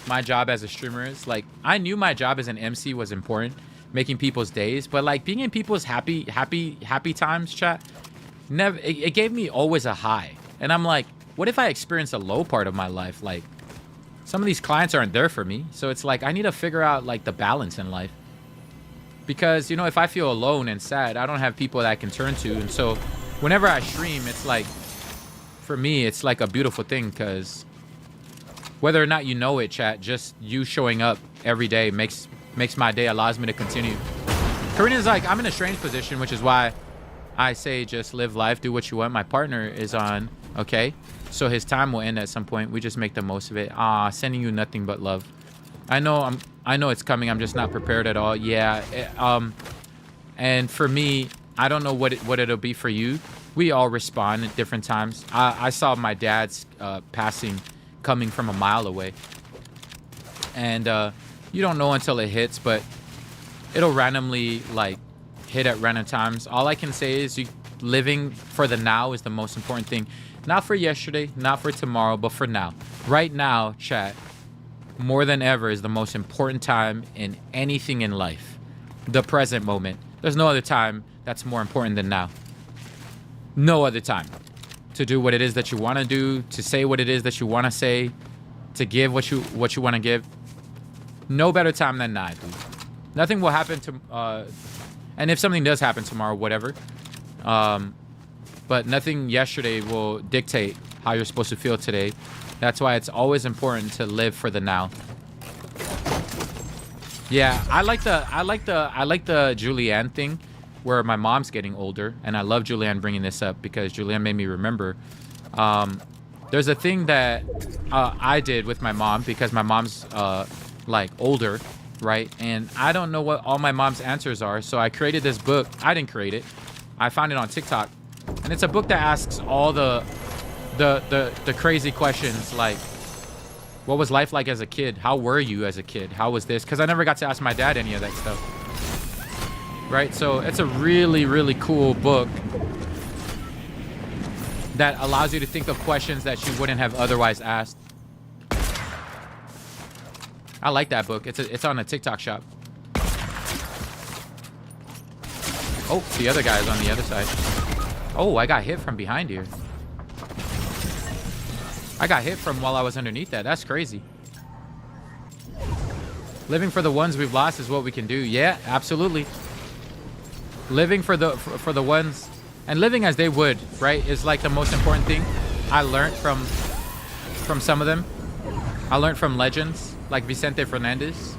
my job as a streamer is. Like, I knew my job as an MC was important, making people's days, but like being in people's happy times, chat, never, it gave me always a high. And I'm like, what if I experience a low part of my life? Like, some of these clients aren't there for me, so it's like I need to figure out like the balance in life, because you know, if I feel alone and sad, I don't have people that I can turn to. And so whenever I stream, it's like, for me, it's like a beautiful thing, because whether or not you know it, chat, just you showing up every day makes my day, allows me to continue. Karina's like, I'm in a strange position, which is why I say just live life, do what you want. My partner is on, okay? So his time will end at some point. We just make the most of it. Sending you nothing but love. I know it's coming. I'm just not prepared at all. Yeah. And for me, I don't know what it'll be for you. We all respond at different times. I saw my dad's passing coming from a mile away. And you don't know until it hits, but it'll randomly like hit at random times. All I can say is living for the now is the most important thing. Not for yesterday, not for tomorrow, but for now. Right now, chat, more than ever is the most important time in anything in life. The present moment. There's no other time that's more important than now. No other time to do what it is that you want to do, to say what it is that you want to say, to give what you want to give. No better time than now, dude. Nothing will happen to, and if something does happen tomorrow, whatever. But nothing yesterday will dictate how you're supposed to feel today. That's why it's always important to live for the now. Yeah, I like the Julianne thing, where my mom's getting older, and I love Julianne bringing this up because Julianne made me remember. There's a thing that I did with my mom, because my mom's like older, right? And I don't know what all my mom's answers are, so I created this book. I didn't create it. I found it on TikTok, and it's a book that asks all the crazy questions, like, what was life like as a kid? How were you as a kid? How was this? Because I never got to ask my dad any of that stuff. Right? So it's a really, really cool book that allows you to think of questions that you wouldn't have otherwise asked. I like that book. It's on a TikTok shop. Oh, the other guy is on the other side. Oh, I got hit from behind here. I got hit from while I was underneath that. That's crazy. Living for the ones we've lost is what we can do. Yeah, absolutely. Living for the ones, and living as they would, right, is like the most important thing. I learned from some of them. I learned from legends like Vicente Fernandez.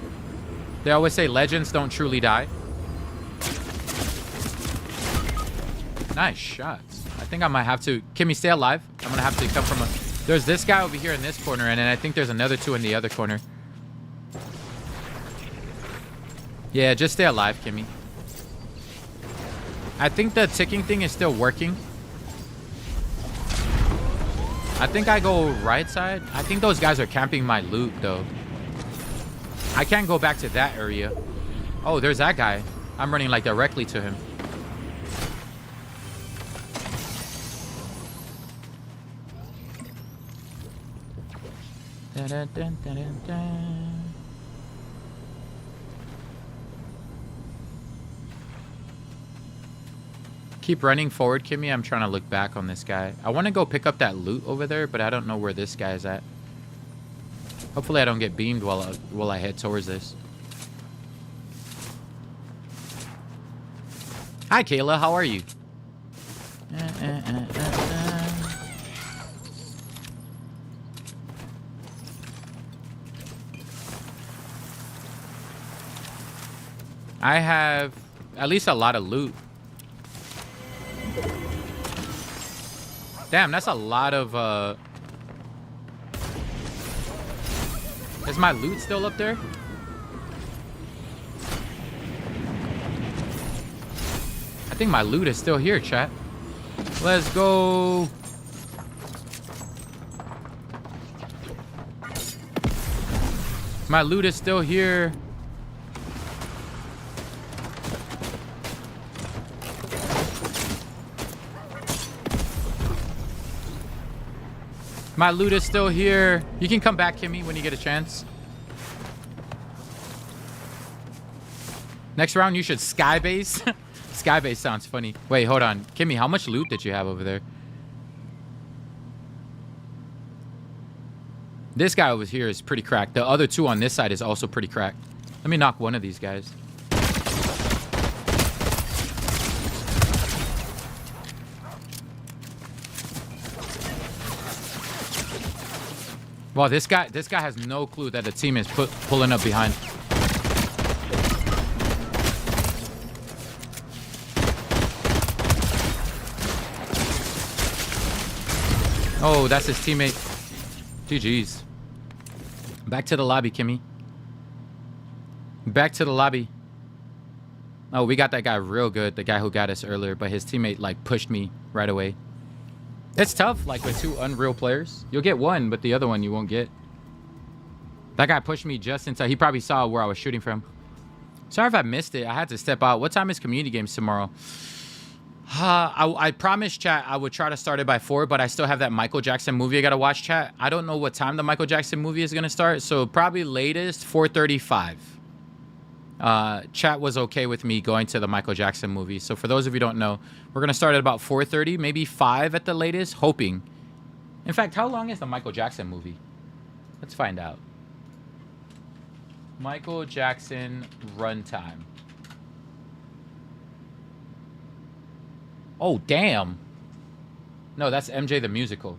They always say legends don't truly die. Nice shots. I think I might have to... Kimmy, stay alive. I'm going to have to come from a... There's this guy over here in this corner, and then I think there's another two in the other corner. Yeah, just stay alive, Kimmy. I think the ticking thing is still working. I think I go right side. I think those guys are camping my loot, though. I can't go back to that area. Oh, there's that guy. I'm running, like, directly to him. Dun, dun, dun, dun, dun, dun. Keep running forward, Kimmy. I'm trying to look back on this guy. I want to go pick up that loot over there, but I don't know where this guy is at. Hopefully I don't get beamed while I head towards this. Hi, Kayla. How are you? I have at least a lot of loot. Damn, that's a lot of, Is my loot still up there? I think my loot is still here, chat. Let's go. My loot is still here. My loot is still here. You can come back, Kimmy, when you get a chance. Next round, you should skybase. Skybase sounds funny. Wait, hold on. Kimmy, how much loot did you have over there? This guy over here is pretty cracked. The other two on this side is also pretty cracked. Let me knock one of these guys. Wow, this guy has no clue that the team is pulling up behind. Oh, that's his teammate. GG's. Back to the lobby, Kimmy. Back to the lobby. Oh, we got that guy real good. The guy who got us earlier, but his teammate like pushed me right away. It's tough, like with two unreal players. You'll get one, but the other one you won't get. That guy pushed me just inside. He probably saw where I was shooting from. Sorry if I missed it. I had to step out. What time is community games tomorrow? I promised chat I would try to start it by 4, but I still have that Michael Jackson movie I gotta watch, chat. I don't know what time the Michael Jackson movie is gonna start, so probably latest 4:35. Chat was okay with me going to the Michael Jackson movie. So for those of you who don't know, we're gonna start at about 4:30, maybe 5 at the latest, hoping. In fact, how long is the Michael Jackson movie? Let's find out. Michael Jackson runtime. Oh, damn. No, that's MJ the Musical.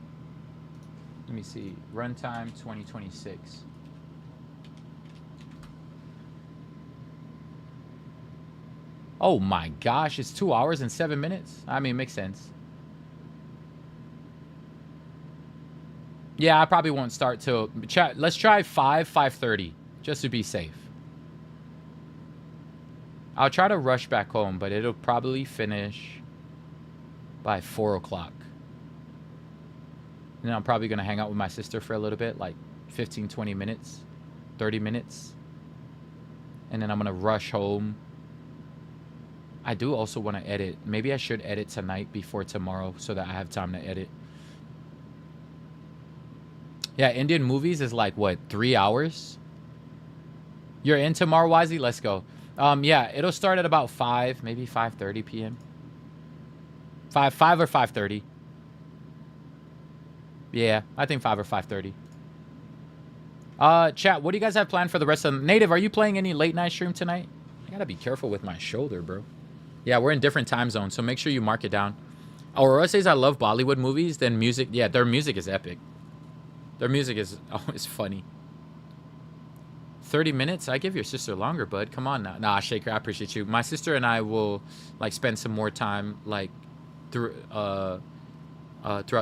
Let me see. Runtime 2026. Oh my gosh, it's 2 hours and 7 minutes. I mean, it makes sense. Yeah, I probably won't start till... Chat, let's try 5:30, just to be safe. I'll try to rush back home, but it'll probably finish by 4 o'clock. And then I'm probably going to hang out with my sister for a little bit, like 15, 20 minutes, 30 minutes. And then I'm going to rush home. I do also want to edit. Maybe I should edit tonight before tomorrow so that I have time to edit. Yeah, Indian movies is like, what, 3 hours? You're in tomorrow, Wisey? Let's go. Yeah, it'll start at about 5, maybe 5:30 p.m. 5 or 5:30. Yeah, I think 5 or 5:30. Chat, what do you guys have planned for the rest of the... Native, are you playing any late night stream tonight? I gotta be careful with my shoulder, bro. Yeah, we're in different time zones, so make sure you mark it down. Aurora says I love Bollywood movies, then music... Yeah, their music is epic. Their music is always funny. 30 minutes? I give your sister longer, bud. Come on now. Nah, Shaker, I appreciate you. My sister and I will, like, spend some more time, like, throughout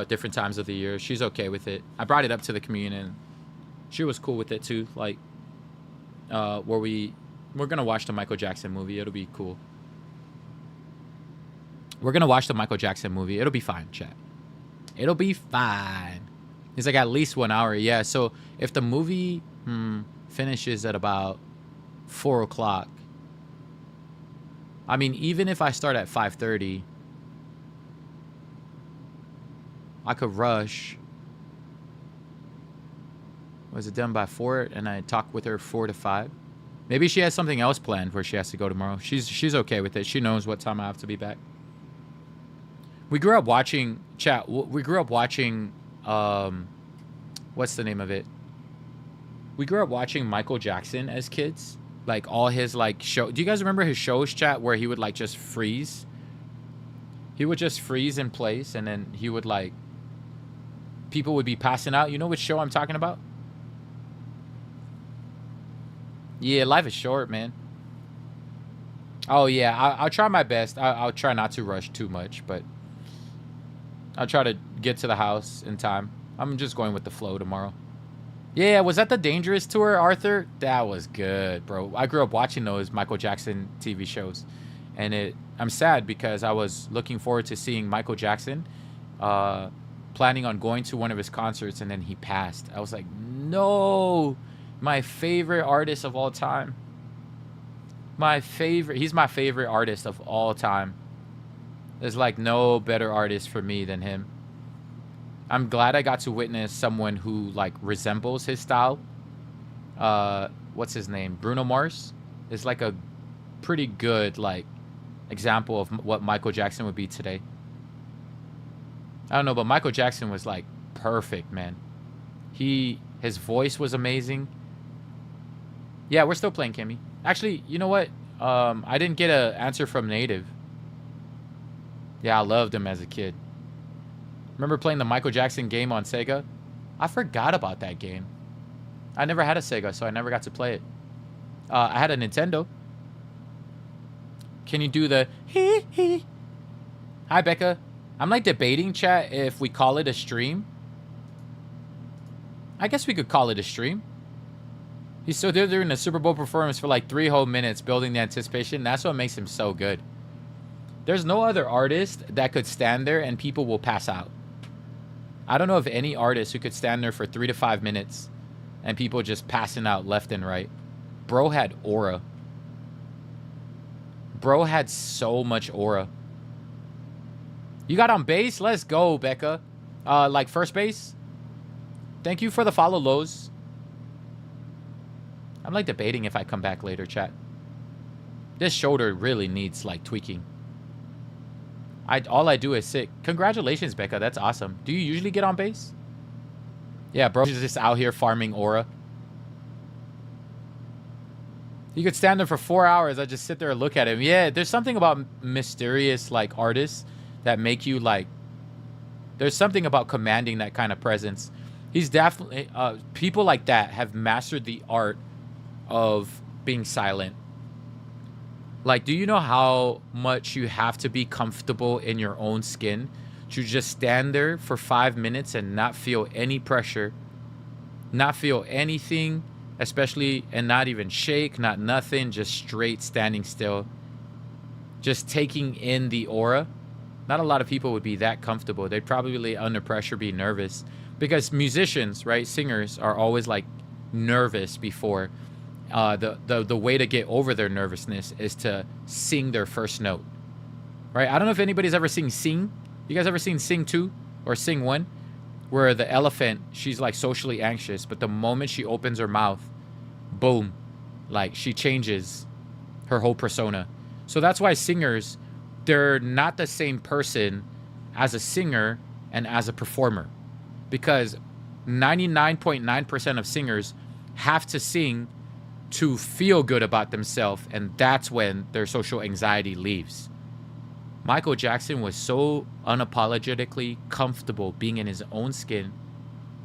different times of the year. She's okay with it. I brought it up to the community, and she was cool with it too. Like, we're gonna watch the Michael Jackson movie. It'll be cool. We're gonna watch the Michael Jackson movie. It'll be fine, chat. It'll be fine. It's like at least 1 hour. Yeah. So if the movie finishes at about 4 o'clock, I mean, even if I start at 5:30, I could rush. Was it done by 4? And I talk with her 4 to 5. Maybe she has something else planned where she has to go tomorrow. She's okay with it. She knows what time I have to be back. We grew up watching chat. We grew up watching what's the name of it? We grew up watching Michael Jackson as kids. Like all his like show. Do you guys remember his shows, chat, where he would like just freeze? He would just freeze in place, and then he would like, people would be passing out. You know which show I'm talking about? Yeah, life is short, man. Oh yeah, I'll try my best. I'll try not to rush too much, but I'll try to get to the house in time. I'm just going with the flow tomorrow. Yeah, was that the Dangerous tour, Arthur? That was good, bro. I grew up watching those Michael Jackson TV shows, and I'm sad because I was looking forward to seeing Michael Jackson, planning on going to one of his concerts, and then he passed. I was like, no, my favorite artist of all time. He's my favorite artist of all time. There's like no better artist for me than him. I'm glad I got to witness someone who like resembles his style. What's his name? Bruno Mars is like a pretty good like example of what Michael Jackson would be today. I don't know, but Michael Jackson was like perfect, man. His voice was amazing. Yeah, we're still playing, Kimmy. Actually, you know what? I didn't get an answer from Native. Yeah, I loved him as a kid. Remember playing the Michael Jackson game on Sega? I forgot about that game. I never had a Sega, so I never got to play it. I had a Nintendo. Can you do the hee hee? Hi, Becca. I'm like debating, chat, if we call it a stream. I guess we could call it a stream. He's so there doing a Super Bowl performance for like 3 whole minutes, building the anticipation. That's what makes him so good. There's no other artist that could stand there and people will pass out. I don't know of any artist who could stand there for 3 to 5 minutes and people just passing out left and right. Bro had aura. Bro had so much aura. You got on base? Let's go, Becca. Like first base? Thank you for the follow, Lowe's. I'm like debating if I come back later, chat. This shoulder really needs like tweaking. All I do is sit. Congratulations, Becca. That's awesome. Do you usually get on base? Yeah, bro. He's just out here farming aura. You could stand there for 4 hours. I just sit there and look at him. Yeah, there's something about mysterious like artists that make you like. There's something about commanding that kind of presence. He's definitely people like that have mastered the art of being silent. Like, do you know how much you have to be comfortable in your own skin to just stand there for 5 minutes and not feel any pressure, not feel anything, especially, and not even shake, not nothing, just straight standing still, just taking in the aura? Not a lot of people would be that comfortable. They'd probably under pressure be nervous, because musicians, right, singers are always like nervous before. The way to get over their nervousness is to sing their first note, right? I don't know if anybody's ever seen Sing. You guys ever seen Sing 2 or Sing 1? Where the elephant, she's like socially anxious, but the moment she opens her mouth, boom, like she changes her whole persona. So that's why singers, they're not the same person as a singer and as a performer, because 99.9% of singers have to sing to feel good about themselves, and that's when their social anxiety leaves. Michael Jackson was so unapologetically comfortable being in his own skin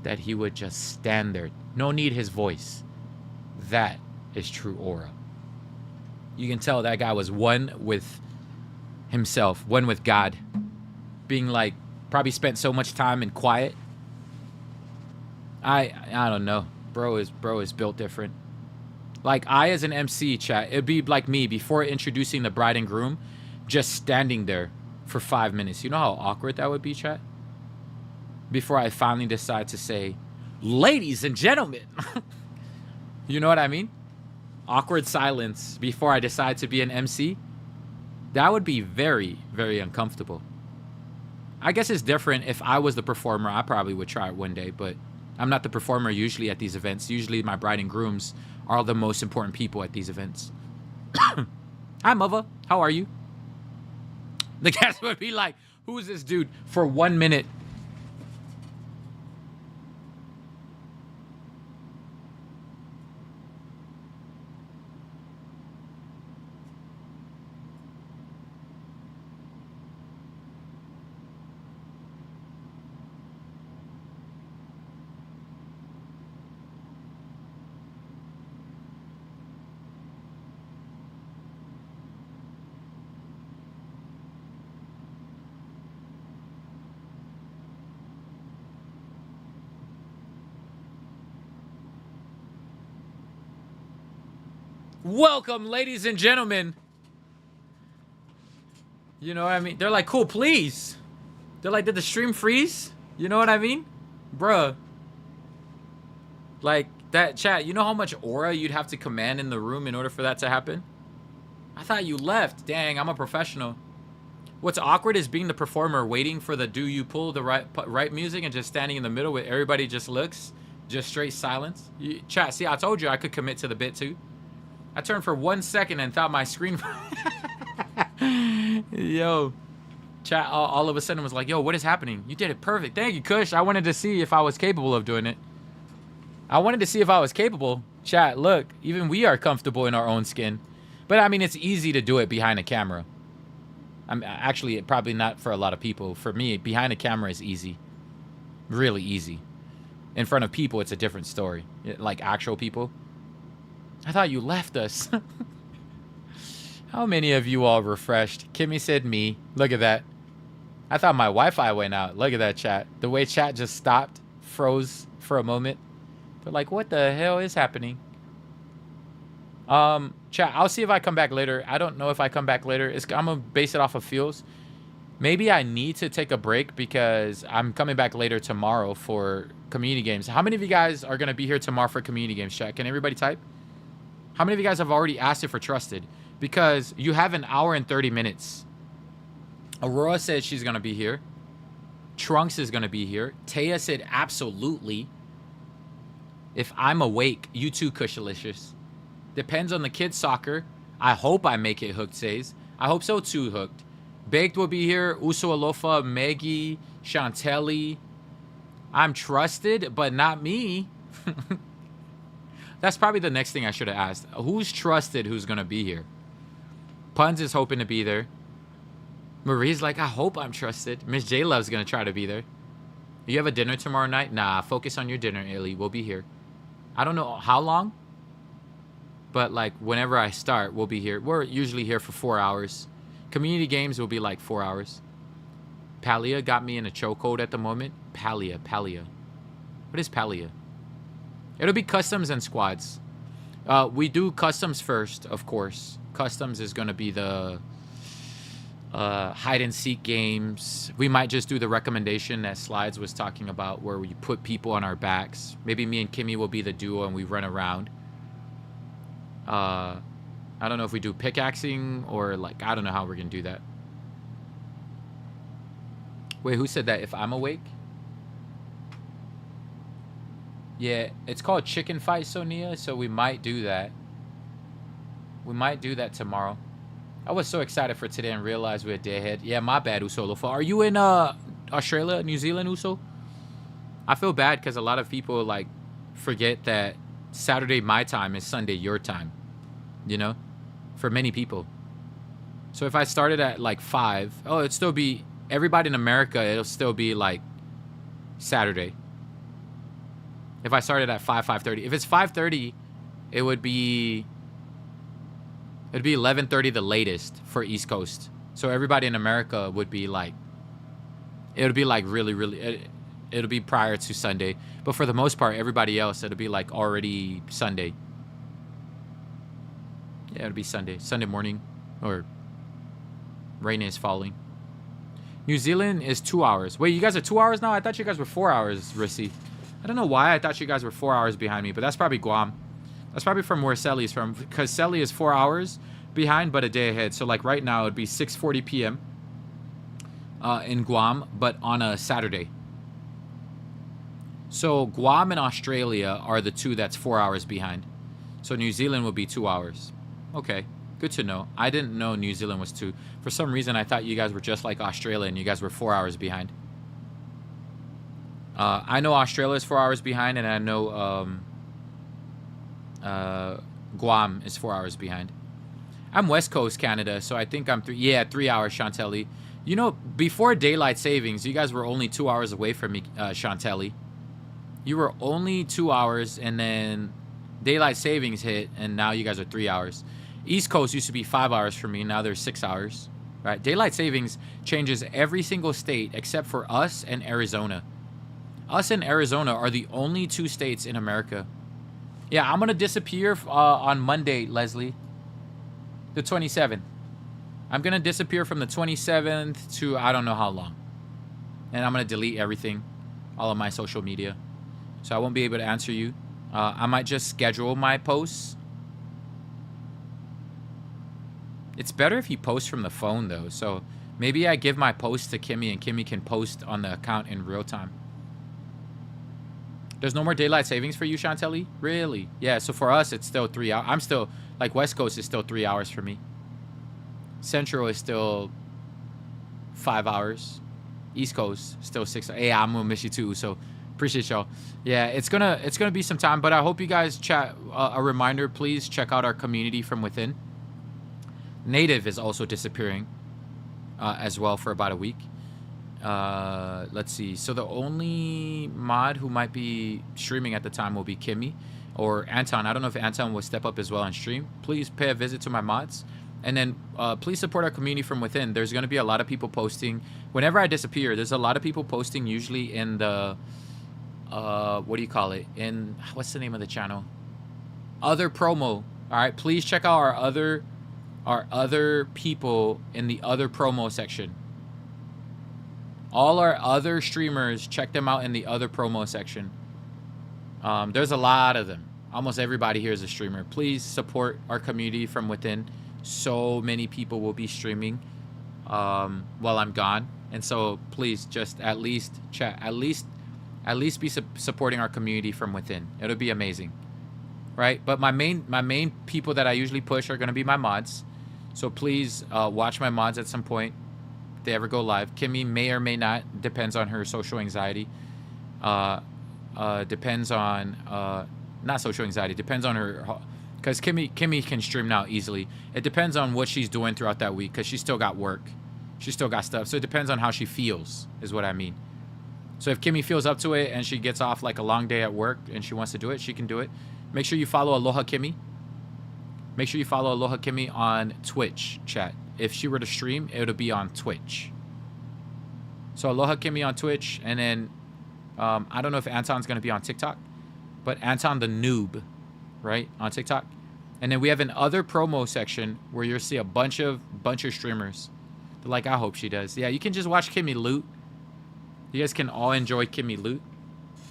that he would just stand there. No need his voice. That is true aura. You can tell that guy was one with himself, one with God. being like probably spent so much time in quiet. I don't know. Bro is built different. Like I as an MC, chat, it'd be like me before introducing the bride and groom, just standing there for 5 minutes. You know how awkward that would be, chat? Before I finally decide to say, ladies and gentlemen. You know what I mean? Awkward silence before I decide to be an MC. That would be very, very uncomfortable. I guess it's different if I was the performer. I probably would try it one day, but I'm not the performer usually at these events. Usually my bride and grooms are the most important people at these events. Hi, mother. How are you? The guest would be like, who is this dude for 1 minute? Welcome, ladies and gentlemen. You know what I mean? They're like, cool, please. They're like, did the stream freeze? You know what I mean? Bruh. Like, that chat, you know how much aura you'd have to command in the room in order for that to happen? I thought you left. Dang, I'm a professional. What's awkward is being the performer, waiting for the do you pull the right music and just standing in the middle where everybody just looks. Just straight silence. Chat, see, I told you I could commit to the bit too. I turned for 1 second and thought my screen... Yo. Chat all of a sudden was like, yo, what is happening? You did it perfect. Thank you, Kush. I wanted to see if I was capable of doing it. I wanted to see if I was capable. Chat, look, even we are comfortable in our own skin. But I mean, it's easy to do it behind a camera. I'm actually probably not for a lot of people. For me, behind a camera is easy. Really easy. In front of people, it's a different story. Like actual people. I thought you left us. How many of you all refreshed? Kimmy said me. Look at that. I thought my Wi-Fi went out. Look at that, chat. The way chat just stopped, froze for a moment. They're like, what the hell is happening? Chat, I'll see if I come back later. I don't know if I come back later. I'm going to base it off of feels. Maybe I need to take a break because I'm coming back later tomorrow for community games. How many of you guys are going to be here tomorrow for community games, chat? Can everybody type? How many of you guys have already asked it for Trusted? Because you have an hour and 30 minutes. Aurora said she's going to be here. Trunks is going to be here. Taya said absolutely. If I'm awake, you too, Cushalicious. Depends on the kids' soccer. I hope I make it, Hooked says. I hope so too, Hooked. Baked will be here. Uso Alofa, Maggie, Chantelli. I'm trusted, but not me. That's probably the next thing I should have asked. Who's trusted who's going to be here? Puns is hoping to be there. Marie's like, I hope I'm trusted. Miss J Love's going to try to be there. You have a dinner tomorrow night? Nah, focus on your dinner, Illy. We'll be here. I don't know how long, but like whenever I start, we'll be here. We're usually here for 4 hours. Community games will be like 4 hours. Palia got me in a chokehold at the moment. Palia. What is Palia? It'll be customs and squads. We do customs first, of course. Customs is going to be the hide and seek games. We might just do the recommendation that Slides was talking about where we put people on our backs. Maybe me and Kimmy will be the duo and we run around. I don't know if we do pickaxing or like, I don't know how we're going to do that. Wait, who said that? If I'm awake? Yeah, it's called Chicken Fight, Sonia, so we might do that. We might do that tomorrow. I was so excited for today and realized we're a day ahead. Yeah, my bad, Uso Lofa. Are you in Australia, New Zealand, Uso? I feel bad because a lot of people like forget that Saturday my time is Sunday your time. You know? For many people. So if I started at like 5, oh, it'd still be, everybody in America, it'll still be like Saturday. If I started at 5:30. If it's 5:30, it'd be 11:30 the latest for East Coast. So everybody in America would be like It'll be like really, it'll be prior to Sunday. But for the most part, everybody else, it'll be like already Sunday. Yeah, it'll be Sunday morning, or rain is falling. New Zealand is 2 hours. Wait, you guys are 2 hours now? I thought you guys were 4 hours, Rissy. I don't know why I thought you guys were 4 hours behind me, but that's probably Guam. That's probably from where Selly's from, because Selly is 4 hours behind, but a day ahead. So like right now, it'd be 6:40 p.m. In Guam, but on a Saturday. So Guam and Australia are the two that's 4 hours behind. So New Zealand will be 2 hours. Okay, good to know. I didn't know New Zealand was 2. For some reason, I thought you guys were just like Australia and you guys were 4 hours behind. I know Australia is 4 hours behind, and I know Guam is 4 hours behind. I'm West Coast Canada, so I think I'm 3 hours, Chantelli. You know, before daylight savings, you guys were only 2 hours away from me, Chantelli. You were only 2 hours, and then daylight savings hit, and now you guys are 3 hours. East Coast used to be 5 hours for me. Now there's 6 hours. Right? Daylight savings changes every single state except for us and Arizona. Us and Arizona are the only 2 states in America. Yeah, I'm gonna disappear on Monday, Leslie. The 27th. I'm gonna disappear from the 27th to I don't know how long. And I'm gonna delete everything, all of my social media. So I won't be able to answer you. I might just schedule my posts. It's better if you post from the phone, though. So maybe I give my post to Kimmy, and Kimmy can post on the account in real time. There's no more daylight savings for you, Chantelli? Really? Yeah, so for us, it's still 3 hours. I'm still, like, West Coast is still 3 hours for me. Central is still 5 hours. East Coast, still 6. Hey, I'm going to miss you, too, so... Appreciate y'all. Yeah, it's gonna be some time, but I hope you guys chat. A reminder, please check out our community from within. Native is also disappearing as well for about a week. Let's see. So the only mod who might be streaming at the time will be Kimmy or Anton. I don't know if Anton will step up as well and stream. Please pay a visit to my mods. And then please support our community from within. There's going to be a lot of people posting. Whenever I disappear, there's a lot of people posting, usually in the... what do you call it? In what's the name of the channel? Other promo. All right, please check out our other people in the other promo section. All our other streamers, check them out in the other promo section. There's a lot of them. Almost everybody here is a streamer. Please support our community from within. So many people will be streaming while I'm gone, and so please just at least chat. At least be supporting our community from within. It'll be amazing, right? But my main people that I usually push are going to be my mods. So please watch my mods at some point if they ever go live. Kimmy may or may not. Depends on her social anxiety. Depends on not social anxiety. Depends on her, because Kimmy can stream now easily. It depends on what she's doing throughout that week, because she's still got work. She's still got stuff. So it depends on how she feels, is what I mean. So if Kimmy feels up to it and she gets off like a long day at work and she wants to do it, she can do it. Make sure you follow Aloha Kimmy. Make sure you follow Aloha Kimmy on Twitch, chat. If she were to stream, it'll be on Twitch. So Aloha Kimmy on Twitch, and then I don't know if Anton's going to be on TikTok, but Anton the Noob, right, on TikTok. And then we have an other promo section where you'll see a bunch of streamers. Like, I hope she does. Yeah, you can just watch Kimmy loot. You guys can all enjoy Kimmy loot.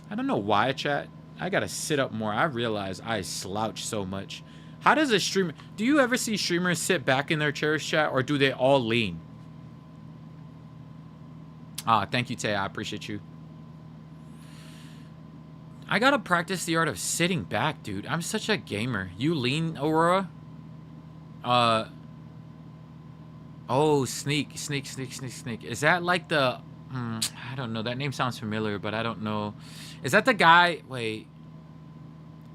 I don't know why, chat. I gotta sit up more. I realize I slouch so much. How does a streamer... Do you ever see streamers sit back in their chairs, chat, or do they all lean? Thank you, Tay. I appreciate you. I gotta practice the art of sitting back, dude. I'm such a gamer. You lean, Aurora? Oh, sneak. Is that like the... I don't know. That name sounds familiar, but I don't know. Is that the guy? Wait.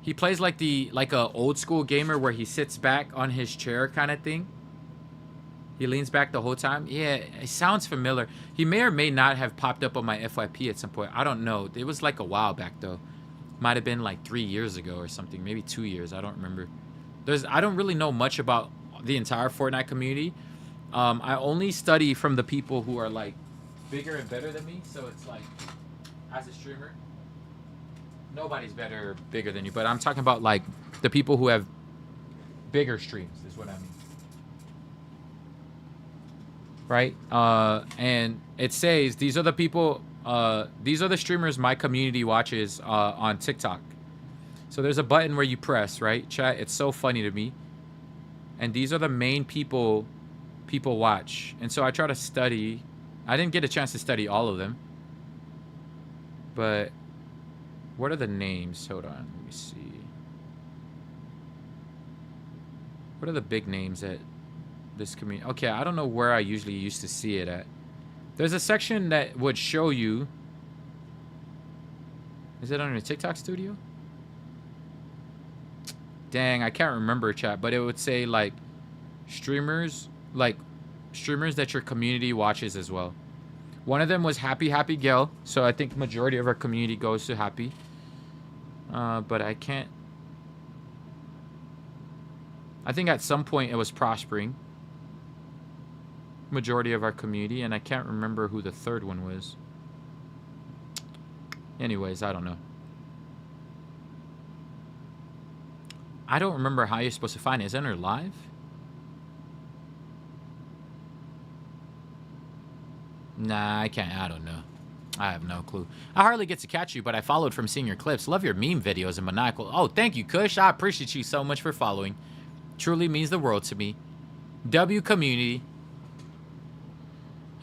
He plays like a old school gamer where he sits back on his chair kind of thing. He leans back the whole time. Yeah, it sounds familiar. He may or may not have popped up on my FYP at some point. I don't know. It was like a while back though. Might have been like 3 years ago or something. Maybe 2 years. I don't remember. I don't really know much about the entire Fortnite community. I only study from the people who are like bigger and better than me. So it's like, as a streamer, nobody's better or bigger than you. But I'm talking about like the people who have bigger streams is what I mean. Right? And it says these are the people, these are the streamers my community watches on TikTok. So there's a button where you press, right? Chat, it's so funny to me. And these are the main people watch. And so I try to study. I didn't get a chance to study all of them. But what are the names? Hold on, let me see. What are the big names at this community? Okay, I don't know where I usually used to see it at. There's a section that would show you. Is it under TikTok Studio? Dang, I can't remember, chat, but it would say like streamers that your community watches as well. One of them was Happy Gal, so I think majority of our community goes to Happy. But I can't. I think at some point it was Prospering. Majority of our community, and I can't remember who the third one was. Anyways, I don't know. I don't remember how you're supposed to find it. Is it under live? Nah, I can't. I don't know. I have no clue. I hardly get to catch you, but I followed from seeing your clips. Love your meme videos and maniacal. Oh, thank you, Kush. I appreciate you so much for following. Truly means the world to me. W community.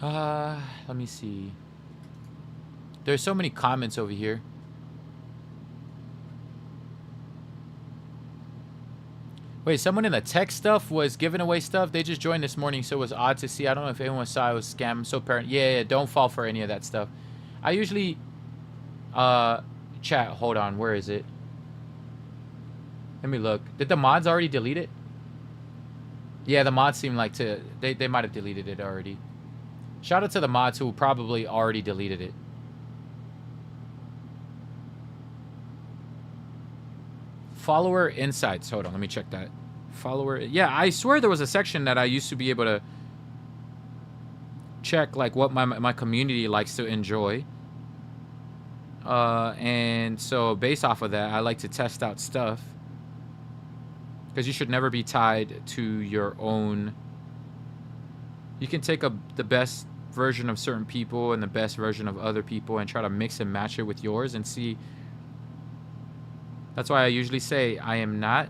Let me see. There's so many comments over here. Wait, someone in the tech stuff was giving away stuff. They just joined this morning, so it was odd to see. I don't know if anyone saw it was scam. I'm so parent. Yeah, don't fall for any of that stuff. I usually, chat. Hold on, where is it? Let me look. Did the mods already delete it? Yeah, the mods seem like to. They might have deleted it already. Shout out to the mods who probably already deleted it. Follower insights. Hold on, let me check that. Follower. Yeah, I swear there was a section that I used to be able to check like what my community likes to enjoy. And so based off of that, I like to test out stuff. Because you should never be tied to your own. You can take the best version of certain people and the best version of other people and try to mix and match it with yours and see. That's why I usually say I am not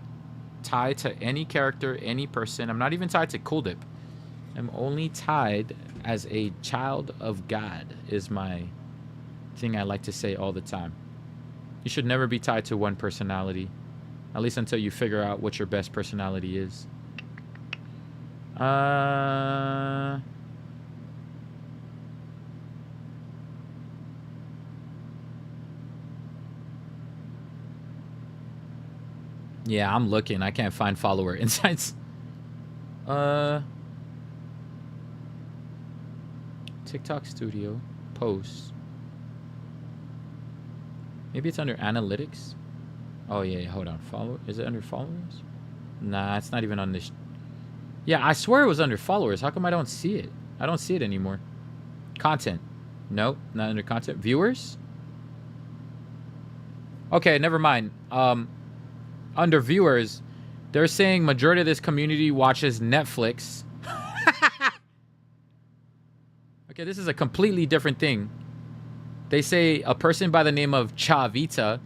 tied to any character, any person. I'm not even tied to Cool Dip. I'm only tied as a child of God is my thing I like to say all the time. You should never be tied to one personality. At least until you figure out what your best personality is. Yeah, I'm looking. I can't find follower insights. TikTok Studio posts. Maybe it's under analytics. Oh yeah, hold on. Follow. Is it under followers? Nah, it's not even on this. Yeah, I swear it was under followers. How come I don't see it? I don't see it anymore. Content. Nope, not under content. Viewers. Okay, never mind. Under viewers, they're saying majority of this community watches Netflix. Okay, this is a completely different thing. They say a person by the name of Chavita.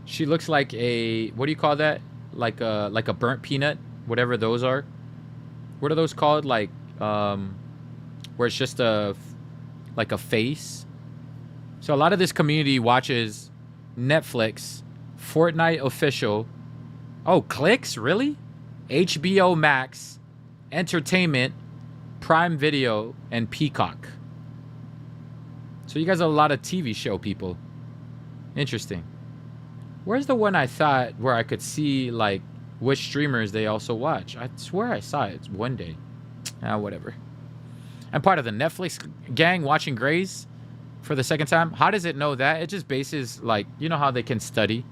She looks like a, what do you call that? Like a burnt peanut, whatever those are. What are those called? Like where it's just like a face. So a lot of this community watches Netflix, Fortnite official. Oh, clicks? Really? HBO Max, Entertainment, Prime Video, and Peacock. So you guys are a lot of TV show people. Interesting. Where's the one I thought where I could see like which streamers they also watch? I swear I saw it one day. Whatever. I'm part of the Netflix gang watching Grays for the second time. How does it know that? It just bases like, you know how they can study.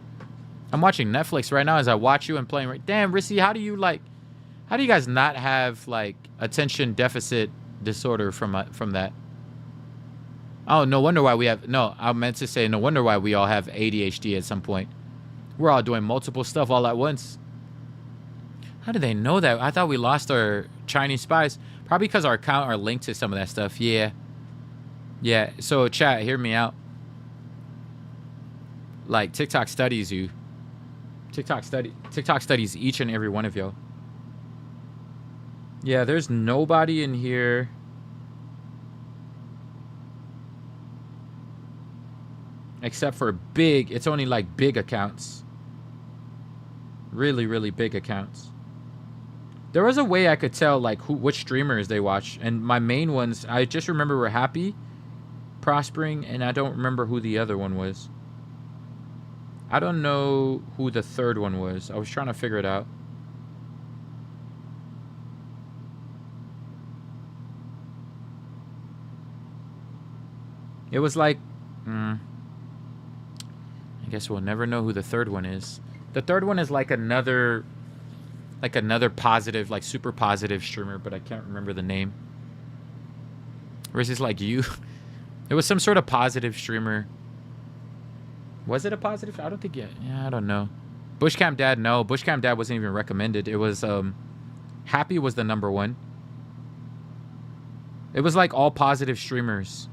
I'm watching Netflix right now as I watch you and playing. Damn, Rissy, how do you guys not have like attention deficit disorder from that? Oh, no wonder why we have... No, I meant to say no wonder why we all have ADHD at some point. We're all doing multiple stuff all at once. How did they know that? I thought we lost our Chinese spies. Probably because our account are linked to some of that stuff. Yeah. Yeah, so chat, hear me out. Like, TikTok studies you. TikTok studies each and every one of y'all. Yeah, there's nobody in here. Except for big, it's only like big accounts. Really, really big accounts. There was a way I could tell like which streamers they watch. And my main ones, I just remember were Happy, Prospering, and I don't remember who the other one was. I don't know who the third one was. I was trying to figure it out. It was like... I guess we'll never know who the third one is. The third one is like another positive, like super positive streamer, but I can't remember the name. Or is this like you? It was some sort of positive streamer. Was it a positive? I don't think yet. Yeah, I don't know. Bushcamp Dad, no. Bushcamp Dad wasn't even recommended. It was Happy was the number one. It was like all positive streamers.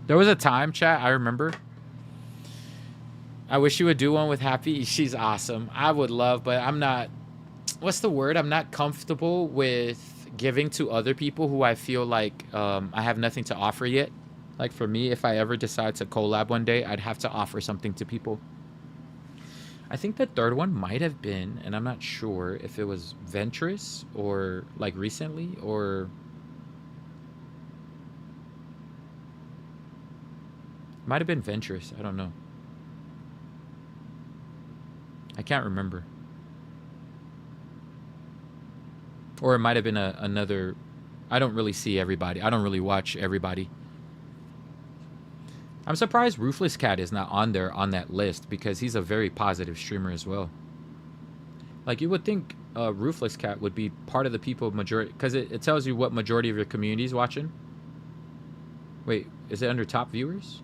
There was a time, chat, I remember. I wish you would do one with Happy. She's awesome. I would love, but I'm not... What's the word? I'm not comfortable with giving to other people who I feel like I have nothing to offer yet. Like for me, if I ever decide to collab one day, I'd have to offer something to people. I think the third one might have been, and I'm not sure if it was Ventress or like recently or... Might have been Ventress. I don't know. I can't remember. Or it might have been another... I don't really see everybody. I don't really watch everybody. I'm surprised Ruthless Cat is not on there on that list because he's a very positive streamer as well. Like you would think Ruthless Cat would be part of the people majority... Because it tells you what majority of your community is watching. Wait, is it under top viewers?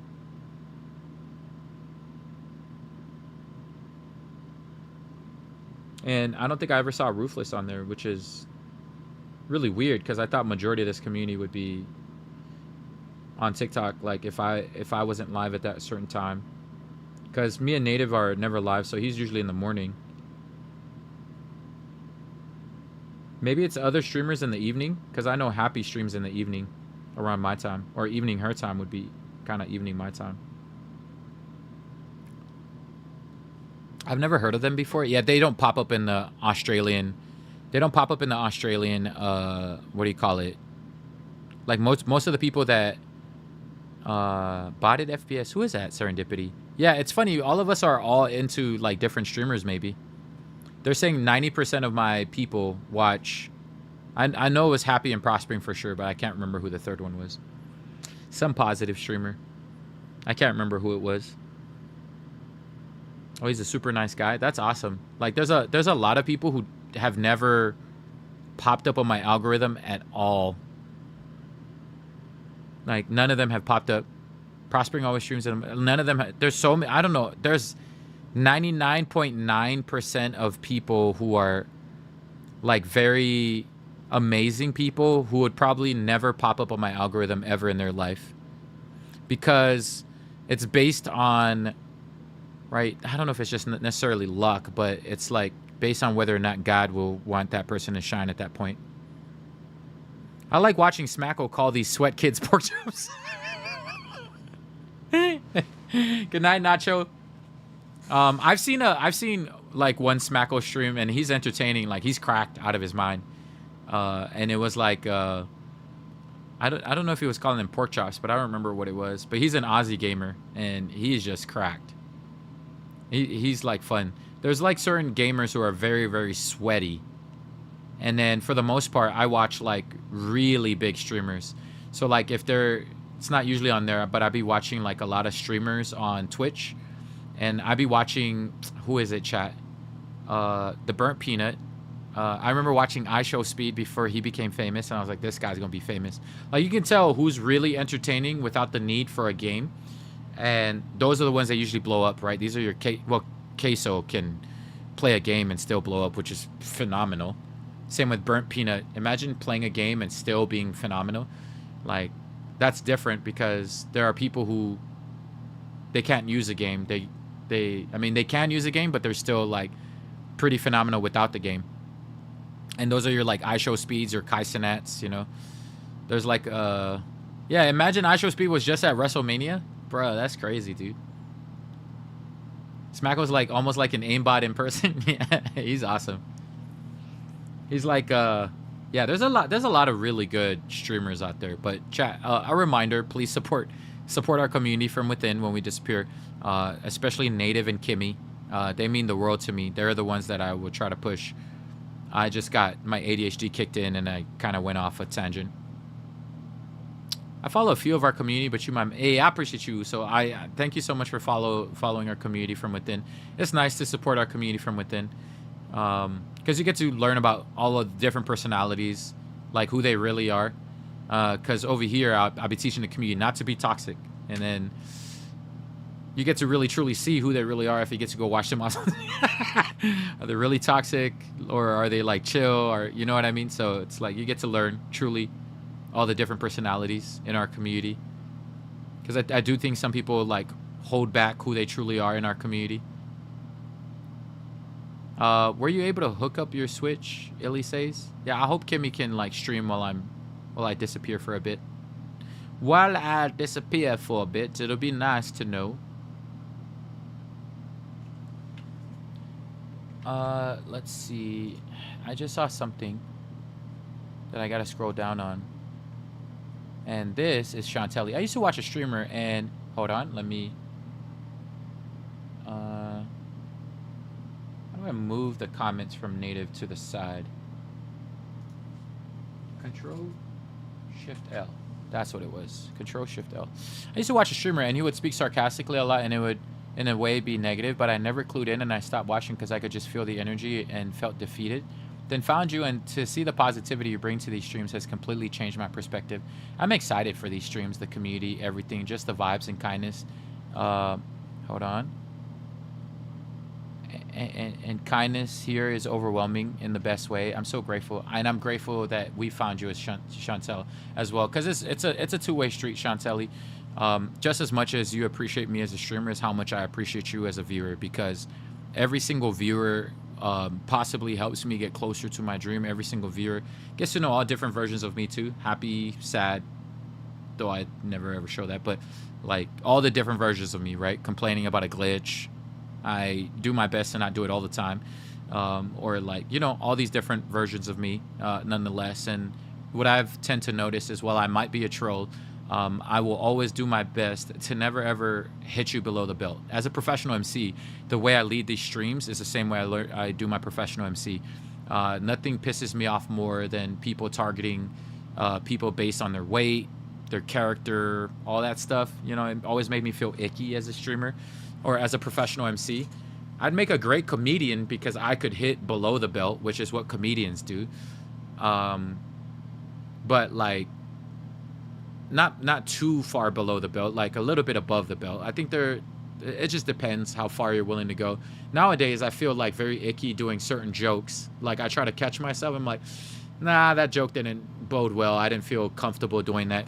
And I don't think I ever saw Ruthless on there, which is really weird because I thought majority of this community would be on TikTok. Like if I wasn't live at that certain time, because me and Native are never live, so he's usually in the morning. Maybe it's other streamers in the evening because I know Happy streams in the evening around my time, or evening her time would be kind of evening my time. I've never heard of them before. Yeah, they don't pop up in the Australian. They don't pop up in the Australian. What do you call it? Like most of the people that botted FPS. Who is that? Serendipity. Yeah, it's funny. All of us are all into like different streamers. Maybe they're saying 90% of my people watch. I know it was Happy and Prospering for sure, but I can't remember who the third one was. Some positive streamer. I can't remember who it was. Oh, he's a super nice guy. That's awesome. Like, there's a lot of people who have never popped up on my algorithm at all. Like, none of them have popped up. Prospering always streams them. None of them. There's so many. I don't know. There's 99.9% of people who are, like, very amazing people who would probably never pop up on my algorithm ever in their life. Because it's based on... Right, I don't know if it's just necessarily luck, but it's like based on whether or not God will want that person to shine at that point. I like watching Smacko call these sweat kids pork chops. Good night, Nacho. I've seen like one Smacko stream and he's entertaining, like he's cracked out of his mind. And it was like I don't know if he was calling them pork chops, but I don't remember what it was. But he's an Aussie gamer and he's just cracked. He's like fun. There's like certain gamers who are very, very sweaty. And then for the most part, I watch like really big streamers. So like if it's not usually on there, but I'd be watching like a lot of streamers on Twitch. And I'd be watching, who is it, chat? The Burnt Peanut. I remember watching iShowSpeed before he became famous, and I was like, this guy's gonna be famous. Like, you can tell who's really entertaining without the need for a game, and those are the ones that usually blow up, right? These are your Queso can play a game and still blow up, which is phenomenal. Same with Burnt Peanut. Imagine playing a game and still being phenomenal. Like, that's different because there are people who they can't use a game. I mean, they can use a game, but they're still like pretty phenomenal without the game. And those are your like iShowSpeeds or Kaisenats, you know. There's like yeah, imagine iShowSpeed was just at WrestleMania. Bro, that's crazy, dude. Smack was like almost like an aimbot in person. Yeah, he's awesome. He's like yeah, there's a lot of really good streamers out there. But chat, a reminder, please support our community from within when we disappear. Especially Native and Kimmy. They mean the world to me. They're the ones that I will try to push. I just got my ADHD kicked in and I kind of went off a tangent. I follow a few of our community, but I appreciate you. So I thank you so much for following our community from within. It's nice to support our community from within, because you get to learn about all of the different personalities, like who they really are. Because over here, I'll be teaching the community not to be toxic, and then you get to really truly see who they really are if you get to go watch them. Are they really toxic, or are they like chill, or you know what I mean? So it's like you get to learn truly all the different personalities in our community, because I do think some people like hold back who they truly are in our community. Were you able to hook up your Switch? Illy says. Yeah, I hope Kimmy can like stream while I disappear for a bit. While I disappear for a bit, it'll be nice to know. Let's see. I just saw something that I gotta scroll down on. And this is Chantelli. I used to watch a streamer and... Hold on, let me... How do I move the comments from Native to the side? Control Shift L. That's what it was. Control Shift L. I used to watch a streamer and he would speak sarcastically a lot and it would, in a way, be negative, but I never clued in and I stopped watching because I could just feel the energy and felt defeated. Then found you, and to see the positivity you bring to these streams has completely changed my perspective. I'm excited for these streams, the community, everything, just the vibes and kindness. Hold on. And kindness here is overwhelming in the best way. I'm so grateful, and I'm grateful that we found you as Chantel as well, because it's a two-way street, Chantelli. Just as much as you appreciate me as a streamer is how much I appreciate you as a viewer, because every single viewer possibly helps me get closer to my dream. Every single viewer gets to know all different versions of me too. Happy, sad, though I never ever show that, but like all the different versions of me, right? Complaining about a glitch. I do my best to not do it all the time. Or like, you know, all these different versions of me, nonetheless. And what I've tend to notice is, while I might be a troll, I will always do my best to never ever hit you below the belt. As a professional MC, the way I lead these streams is the same way I do my professional MC. Nothing pisses me off more than people targeting people based on their weight, their character, all that stuff. You know, it always made me feel icky as a streamer or as a professional MC. I'd make a great comedian because I could hit below the belt, which is what comedians do. But like, not too far below the belt, like a little bit above the belt. I think it just depends how far you're willing to go. Nowadays, I feel like very icky doing certain jokes. Like I try to catch myself. I'm like, nah, that joke didn't bode well. I didn't feel comfortable doing that.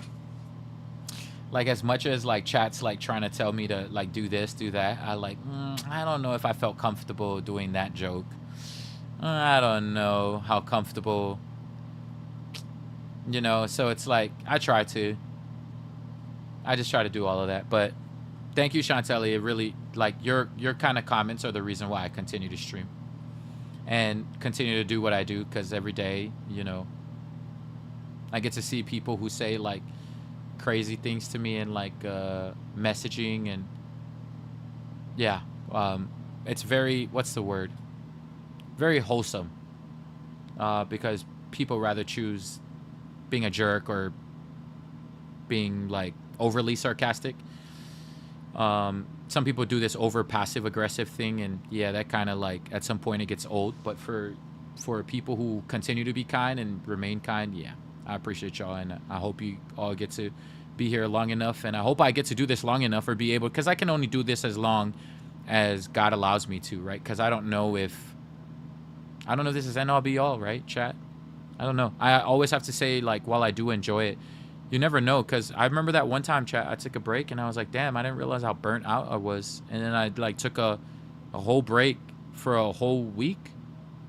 Like, as much as like chat's like trying to tell me to like do this, do that, I like, I don't know if I felt comfortable doing that joke. I don't know how comfortable, you know. So it's like I just try to do all of that. But thank you, Chantelli. It really, like, your kind of comments are the reason why I continue to stream and continue to do what I do, because every day, you know, I get to see people who say like crazy things to me and like messaging, and yeah, it's very, what's the word, very wholesome, because people rather choose being a jerk or being like overly sarcastic. Some people do this over passive aggressive thing, and yeah, that kind of like at some point it gets old. But for for people who continue to be kind and remain kind, yeah, I appreciate y'all, and I hope you all get to be here long enough, and I hope I get to do this long enough or be able, because I can only do this as long as God allows me to, right? Because I don't know if this is end all be all, right, chat? I don't know. I always have to say, like, while I do enjoy it, you never know, because I remember that one time, chat, I took a break, and I was like, damn, I didn't realize how burnt out I was, and then I, like, took a whole break for a whole week,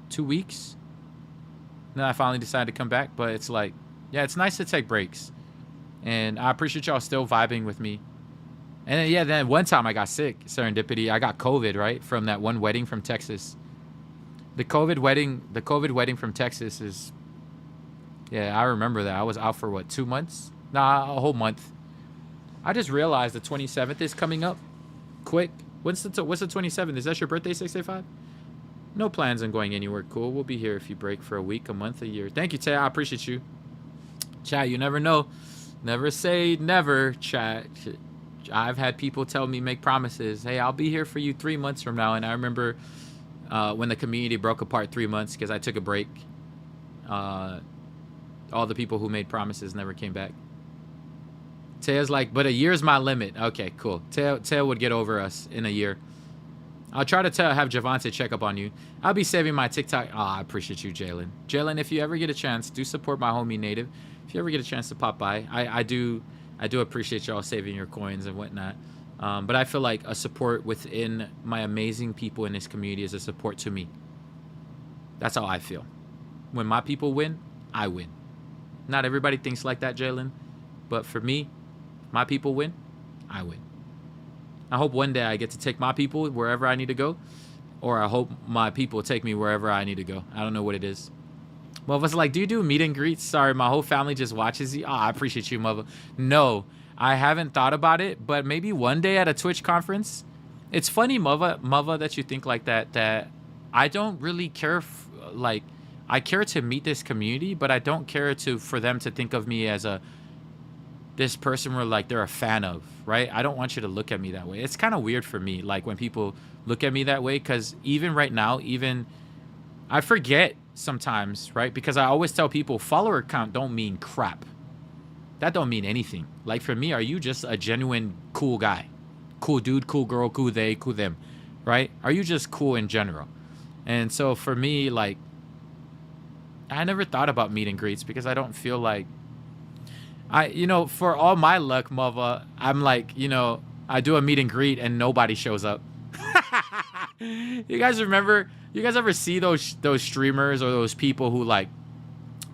2 weeks, and then I finally decided to come back, but it's like, yeah, it's nice to take breaks, and I appreciate y'all still vibing with me. And then, yeah, then one time I got sick, serendipity, I got COVID, right, from that one wedding from Texas. The COVID wedding from Texas is, yeah, I remember that. I was out for what, 2 months? Nah, a whole month. I just realized the 27th is coming up quick. What's the 27th? Is that your birthday, 685? No plans on going anywhere cool. We'll be here if you break for a week, a month, a year. Thank you, Tay. I appreciate you. Chat, you never know. Never say never, chat. I've had people tell me, make promises. Hey, I'll be here for you 3 months from now. And I remember when the community broke apart 3 months because I took a break. All the people who made promises never came back. Taya's like, but a year's my limit. Okay, cool. Taya would get over us in a year. I'll try to have Javante check up on you. I'll be saving my TikTok. Oh, I appreciate you, Jalen. Jalen, if you ever get a chance, do support my homie Native. If you ever get a chance to pop by, I do appreciate y'all saving your coins and whatnot. But I feel like a support within my amazing people in this community is a support to me. That's how I feel. When my people win, I win. Not everybody thinks like that, Jalen. But for me, my people win, I win. I hope one day I get to take my people wherever I need to go, or I hope my people take me wherever I need to go. I don't know what it is. Mother's like, do you do meet and greets? Sorry, my whole family just watches you. Oh, I appreciate you, mother. No, I haven't thought about it, but maybe one day at a Twitch conference. It's funny, mother, that you think like that, that I don't really care, like, I care to meet this community, but I don't care for them to think of me as this person where, like, they're a fan of, right? I don't want you to look at me that way. It's kind of weird for me, like, when people look at me that way, because even right now, I forget sometimes, right? Because I always tell people follower count don't mean crap. That don't mean anything. Like, for me, are you just a genuine cool guy? Cool dude, cool girl, cool they, cool them, right? Are you just cool in general? And so for me, like, I never thought about meet and greets because I don't feel like for all my luck, mother, I'm like, I do a meet and greet and nobody shows up. You guys ever see those streamers or those people who, like,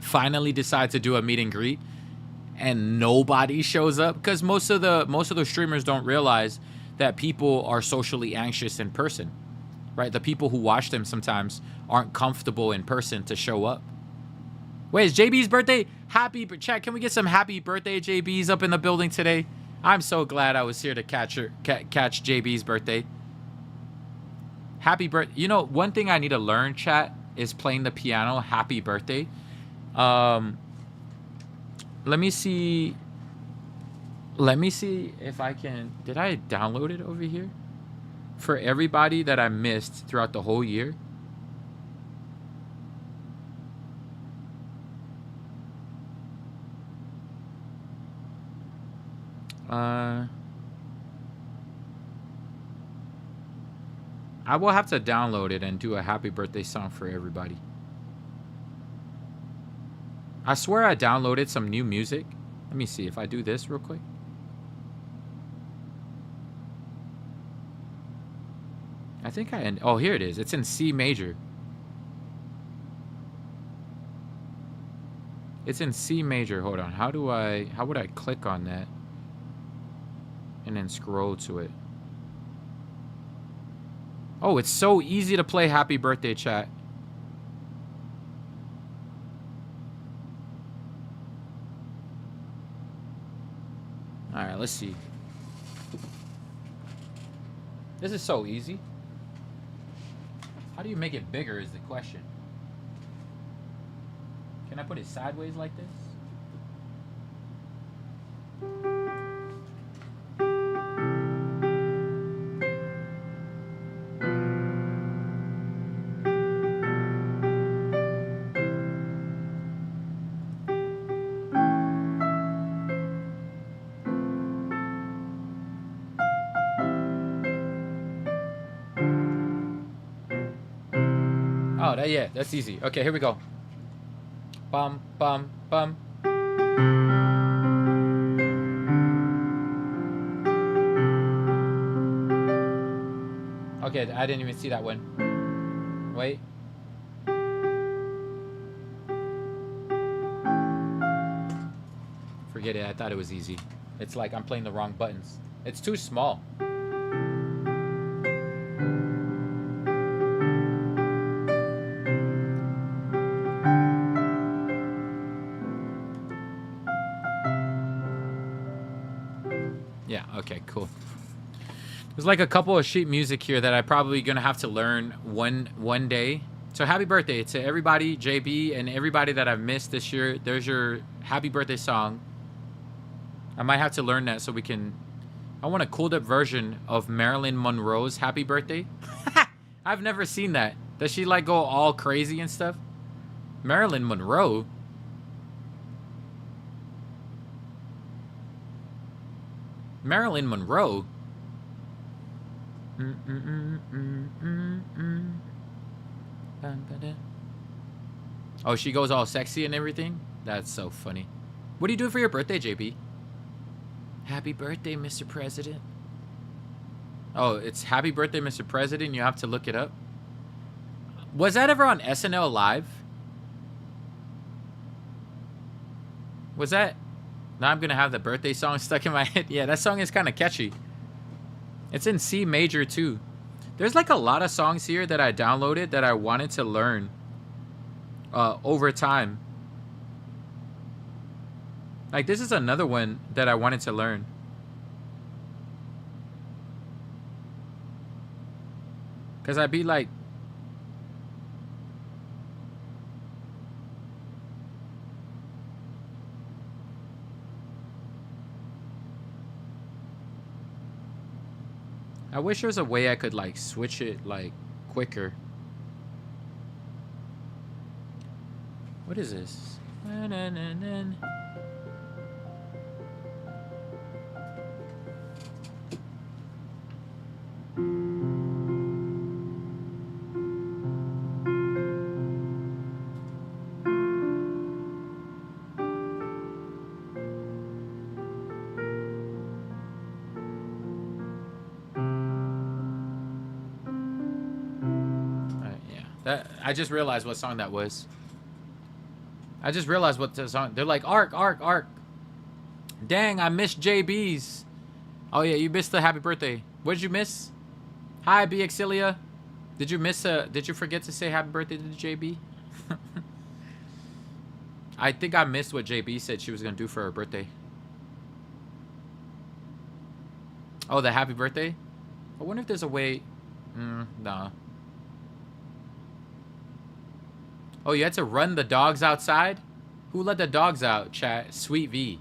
finally decide to do a meet and greet and nobody shows up? Because most of the streamers don't realize that people are socially anxious in person, right? The people who watch them sometimes aren't comfortable in person to show up. Wait, is JB's birthday? Chat, can we get some happy birthday JB's up in the building today? I'm so glad I was here to catch JB's birthday. Happy birthday. One thing I need to learn, chat, is playing the piano. Happy birthday. Let me see if I can. Did I download it over here? For everybody that I missed throughout the whole year. I will have to download it and do a happy birthday song for everybody. I swear I downloaded some new music. Let me see if I do this real quick. I think oh, here it is. It's in C major. It's in C major. Hold on. How would I click on that? And then scroll to it. Oh, it's so easy to play happy birthday, chat. All right, let's see. This is so easy. How do you make it bigger is the question. Can I put it sideways like this? Oh, yeah, that's easy. Okay, here we go. Bum, bum, bum. Okay, I didn't even see that one. Wait. Forget it, I thought it was easy. It's like I'm playing the wrong buttons. It's too small. Yeah, okay, cool. There's like a couple of sheet music here that I'm probably gonna have to learn one day. So happy birthday to everybody, JB, and everybody that I've missed this year. There's your happy birthday song. I might have to learn that so we can... I want a cooled up version of Marilyn Monroe's happy birthday. I've never seen that. Does she like go all crazy and stuff? Marilyn Monroe? Marilyn Monroe? Oh, she goes all sexy and everything? That's so funny. What do you do for your birthday, JB? Happy birthday, Mr. President. Oh, it's happy birthday, Mr. President. You have to look it up. Was that ever on SNL Live? Was that? Now I'm going to have the birthday song stuck in my head. Yeah, that song is kind of catchy. It's in C major, too. There's like a lot of songs here that I downloaded that I wanted to learn over time. Like, this is another one that I wanted to learn. Because I'd be like... I wish there was a way I could, like, switch it, like, quicker. What is this? I just realized what song that was. I just realized what the song... They're like, Ark, Ark, Ark. Dang, I missed JB's. Oh, yeah, you missed the happy birthday. What did you miss? Hi, BXilia. Did you miss... Did you forget to say happy birthday to JB? I think I missed what JB said she was going to do for her birthday. Oh, the happy birthday? I wonder if there's a way... nah. Oh, you had to run the dogs outside? Who let the dogs out, chat? Sweet V.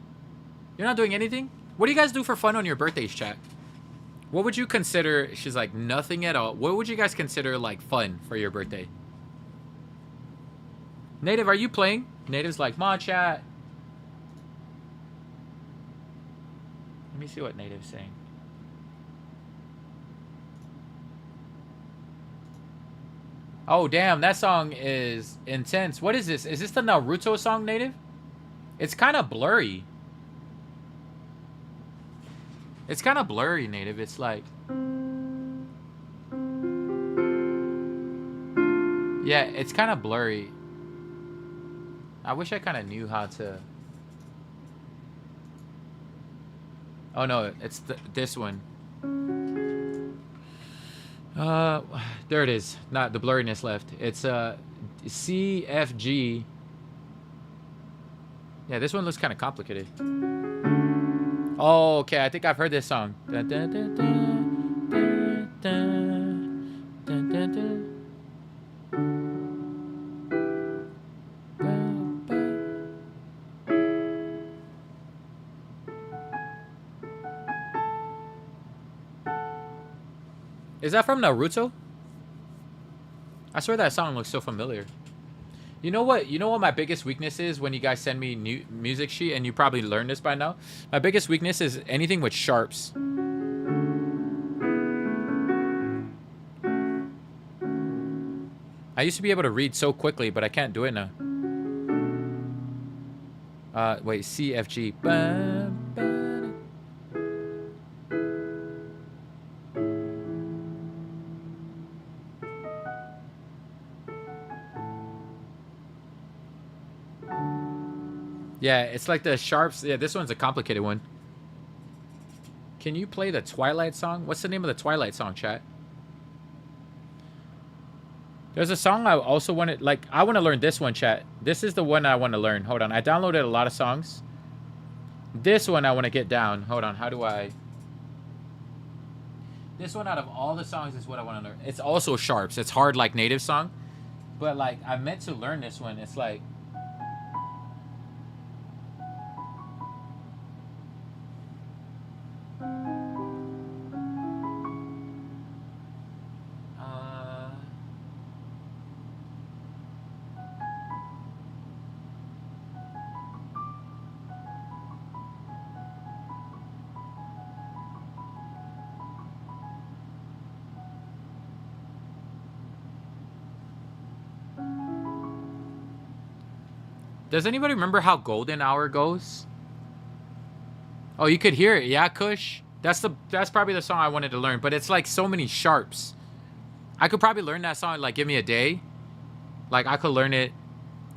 You're not doing anything? What do you guys do for fun on your birthdays, chat? What would you consider... She's like, nothing at all. What would you guys consider, like, fun for your birthday? Native, are you playing? Native's like, ma, chat. Let me see what Native's saying. Oh, damn, that song is intense. What is this? Is this the Naruto song, Native? It's kind of blurry. It's kind of blurry, Native. It's like... Yeah, it's kind of blurry. I wish I kind of knew how to... Oh, no, it's this one. There it is. Not the blurriness left. It's CFG. Yeah, this one looks kind of complicated. Oh, okay. I think I've heard this song. Dun, dun, dun, dun, dun, dun, dun, dun. Is that from Naruto? I swear that song looks so familiar. You know what? You know what my biggest weakness is when you guys send me new music sheet, and you probably learned this by now. My biggest weakness is anything with sharps. I used to be able to read so quickly, but I can't do it now. Wait, C, F, G. Ba, ba. Yeah, it's like the sharps. Yeah, this one's a complicated one. Can you play the Twilight song? What's the name of the Twilight song, chat? There's a song I also wanted, like, I want to learn this one, chat. This is the one I want to learn. Hold on. I downloaded a lot of songs. This one I want to get down. Hold on. How do I... This one out of all the songs is what I want to learn. It's also sharps. It's hard like native song. But, like, I meant to learn this one. It's like... Does anybody remember how Golden Hour goes? Oh, you could hear it. Yeah, Kush. That's probably the song I wanted to learn, but it's like so many sharps. I could probably learn that song, like, give me a day. Like, I could learn it.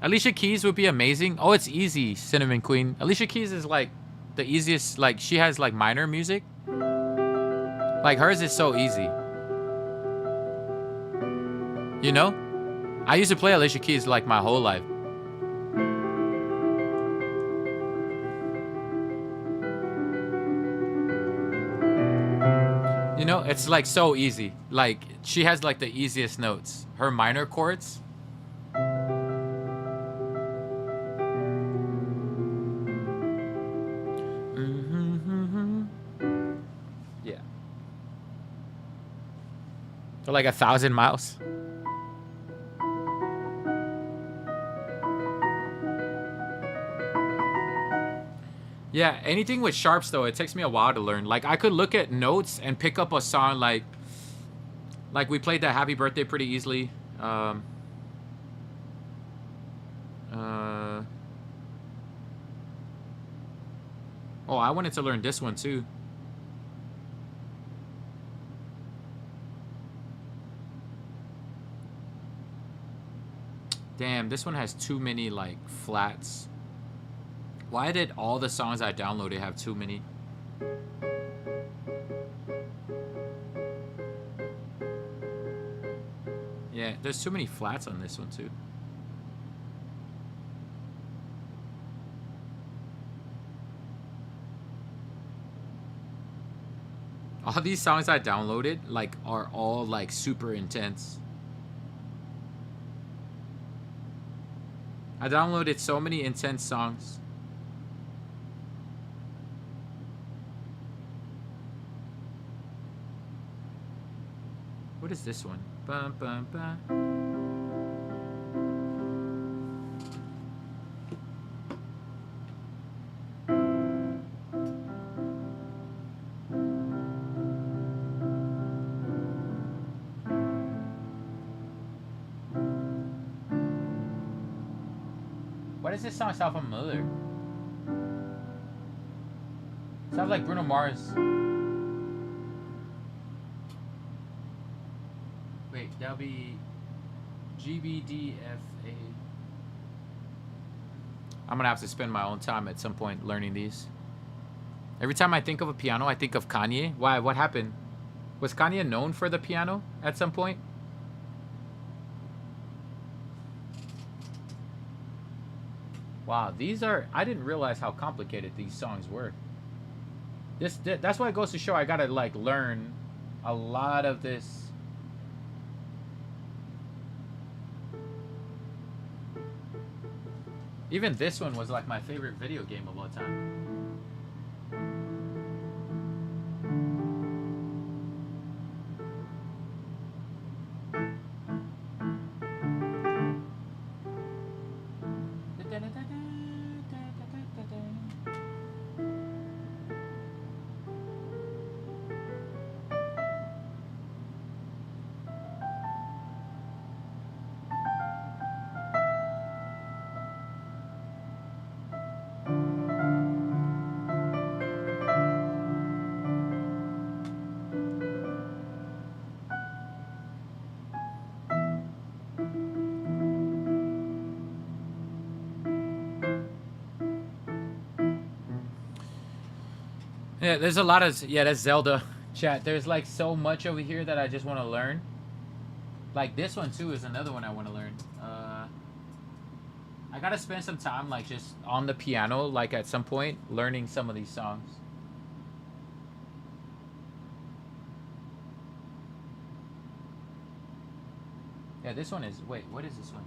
Alicia Keys would be amazing. Oh, it's easy, Cinnamon Queen. Alicia Keys is like the easiest, like, she has like minor music. Like, hers is so easy. You know? I used to play Alicia Keys like my whole life. You know, it's like so easy. Like, she has like the easiest notes. Her minor chords. Yeah. For like 1,000 miles. Yeah, anything with sharps though, it takes me a while to learn. Like, I could look at notes and pick up a song like we played that Happy Birthday pretty easily. Oh, I wanted to learn this one too. Damn, this one has too many like flats. Why did all the songs I downloaded have too many? Yeah, there's too many flats on this one too. All these songs I downloaded like are all like super intense. I downloaded so many intense songs. What is this one? Bum, bum, bum. Why does this song sound familiar? Sounds like Bruno Mars. Wait, that'll be GBDFA. I'm gonna have to spend my own time at some point learning these. Every time I think of a piano, I think of Kanye. Why? What happened? Was Kanye known for the piano at some point? Wow, these are... I didn't realize how complicated these songs were. That's why it goes to show I gotta, like, learn a lot of this. Even this one was, like, my favorite video game of all time. Yeah, there's a lot of that's Zelda. Chat. There's like so much over here that I just want to learn. Like this one too is another one I want to learn. I gotta spend some time like just on the piano, like at some point, learning some of these songs. Yeah, this one is. Wait, what is this one?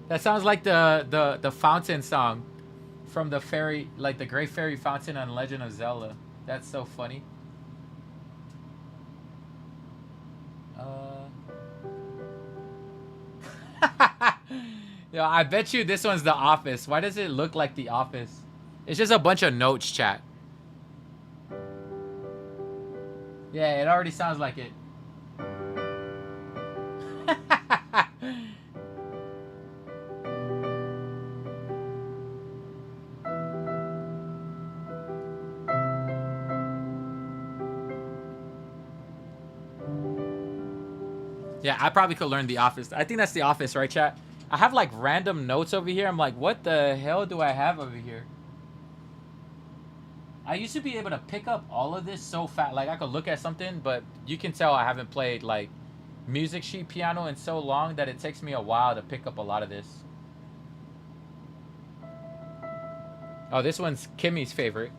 That sounds like the fountain song from the fairy, like the Great Fairy Fountain on Legend of Zelda. That's so funny. Yo, I bet you this one's The Office. Why does it look like The Office? It's just a bunch of notes, chat. Yeah, it already sounds like it. Yeah, I probably could learn The Office. I think that's The Office, right, chat? I have like random notes over here. I'm like, what the hell do I have over here? I used to be able to pick up all of this so fast. Like I could look at something, but you can tell I haven't played like music sheet piano in so long that it takes me a while to pick up a lot of this. Oh, this one's Kimmy's favorite.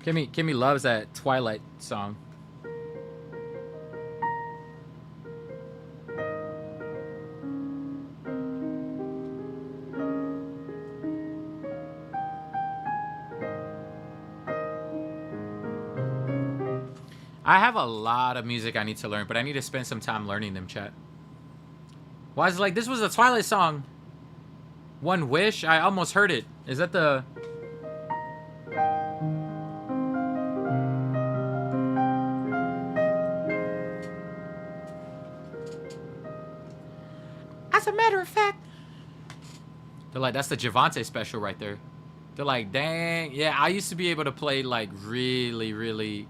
Kimmy loves that Twilight song. I have a lot of music I need to learn, but I need to spend some time learning them, chat. Why is it like, this was a Twilight song? One Wish? I almost heard it. Is that the... As a matter of fact... They're like, that's the Javante special right there. They're like, dang. Yeah, I used to be able to play like really...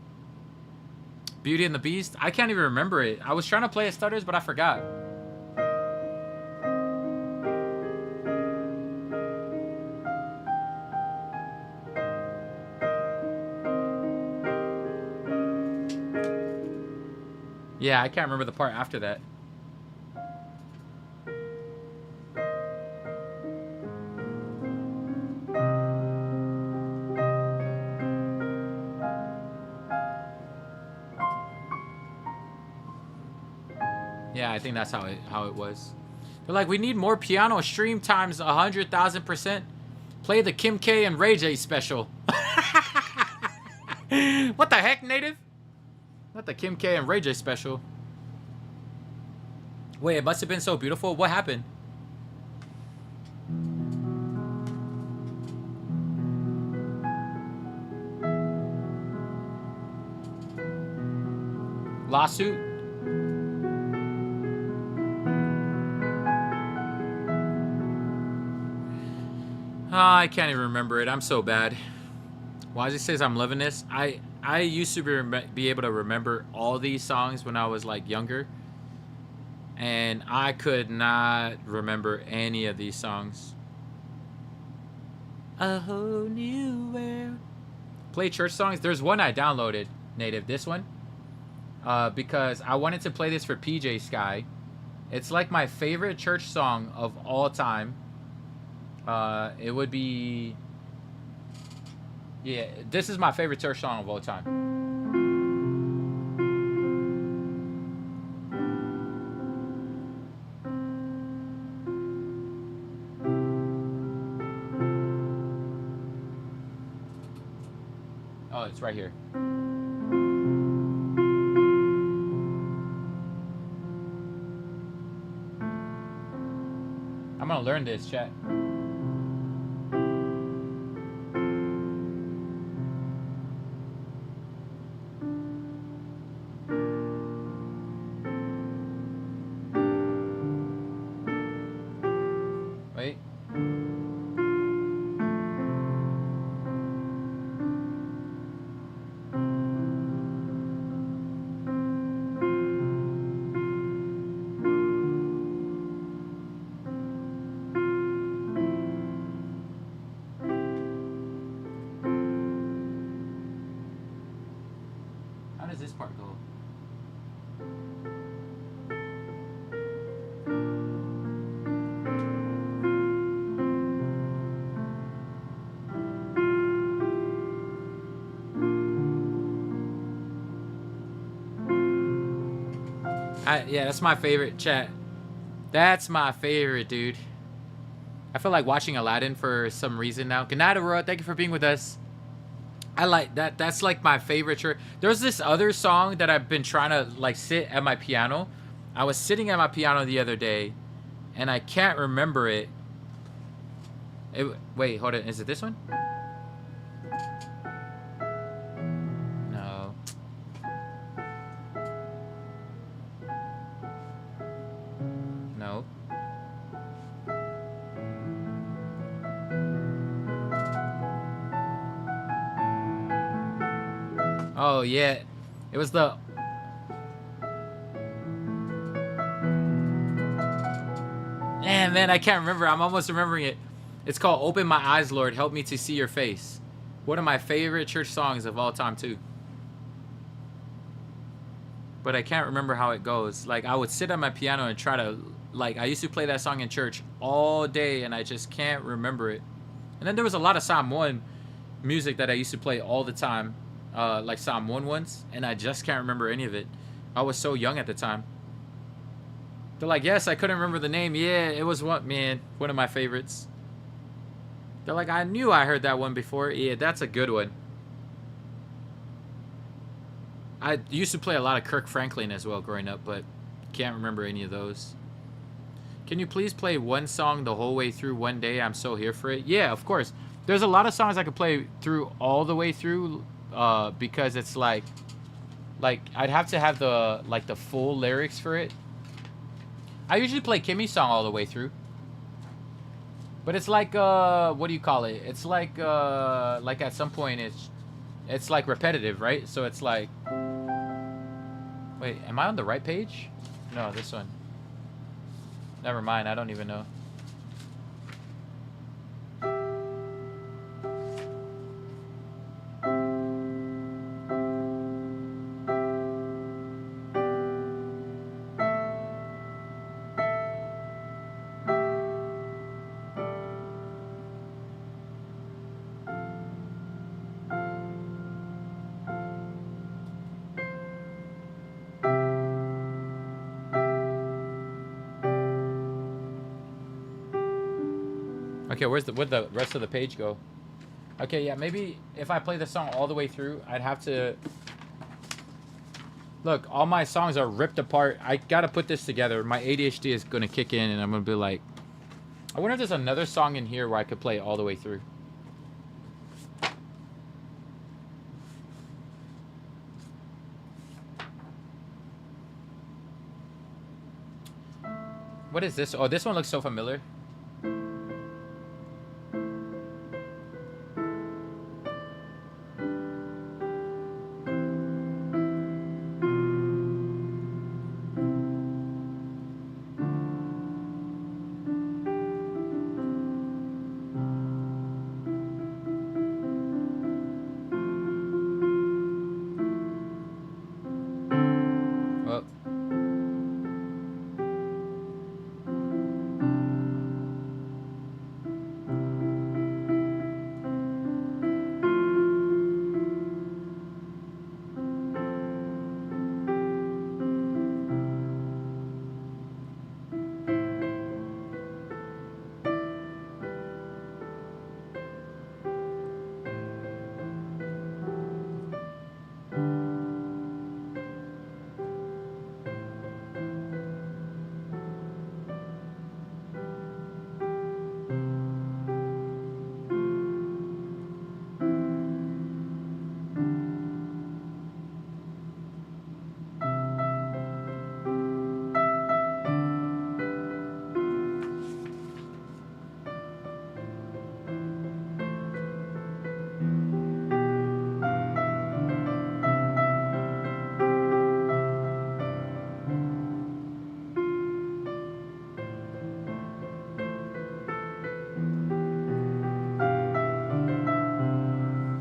Beauty and the Beast? I can't even remember it. I was trying to play it Stutters, but I forgot. Yeah, I can't remember the part after that. Yeah, I think that's how it was. They're like, we need more piano stream times 100,000%. Play the Kim K and Ray J special. What the heck, native? Not the Kim K and Ray J special. Wait, it must have been so beautiful. What happened? Lawsuit? Oh, I can't even remember it. I'm so bad. Why does it says I'm loving this? I used to be able to remember all these songs when I was like younger, and I could not remember any of these songs. A whole new world. Play church songs. There's one I downloaded, native. This one, because I wanted to play this for PJ Sky. It's like my favorite church song of all time. It would be... Yeah, this is my favorite church song of all time. Oh, it's right here. I'm gonna learn this, chat. Wait. How does this part go? Yeah, that's my favorite, chat. That's my favorite, dude. I feel like watching Aladdin for some reason now. Good night, Aurora. Thank you for being with us. I like that. That's like my favorite church. There's this other song that I've been trying to like sit at my piano. I was sitting at my piano the other day, and I can't remember it. Wait, hold on. Is it this one? No. No. Oh yeah, it was the. Man, I can't remember. I'm almost remembering it. It's called "Open My Eyes, Lord, Help Me to See Your Face." One of my favorite church songs of all time too. But I can't remember how it goes. Like I would sit at my piano and try to, like I used to play that song in church all day, and I just can't remember it. And then there was a lot of Psalm 1 music that I used to play all the time. Like Psalm 1 ones, and I just can't remember any of it. I was so young at the time. They're like, yes, I couldn't remember the name. Yeah, it was one of my favorites. They're like, I knew I heard that one before. Yeah, that's a good one. I used to play a lot of Kirk Franklin as well growing up, but can't remember any of those. Can you please play one song the whole way through one day? I'm so here for it. Yeah, of course. There's a lot of songs I could play through all the way through, because it's like I'd have to have the full lyrics for it. I usually play Kimmy's song all the way through, but it's like what do you call it? It's like at some point it's like repetitive, right? So it's like, wait, am I on the right page? No, this one. Never mind, I don't even know. Okay, where'd the rest of the page go? Okay, yeah, maybe if I play the song all the way through, I'd have to... Look, all my songs are ripped apart. I gotta put this together. My ADHD is gonna kick in, and I'm gonna be like... I wonder if there's another song in here where I could play all the way through. What is this? Oh, this one looks so familiar.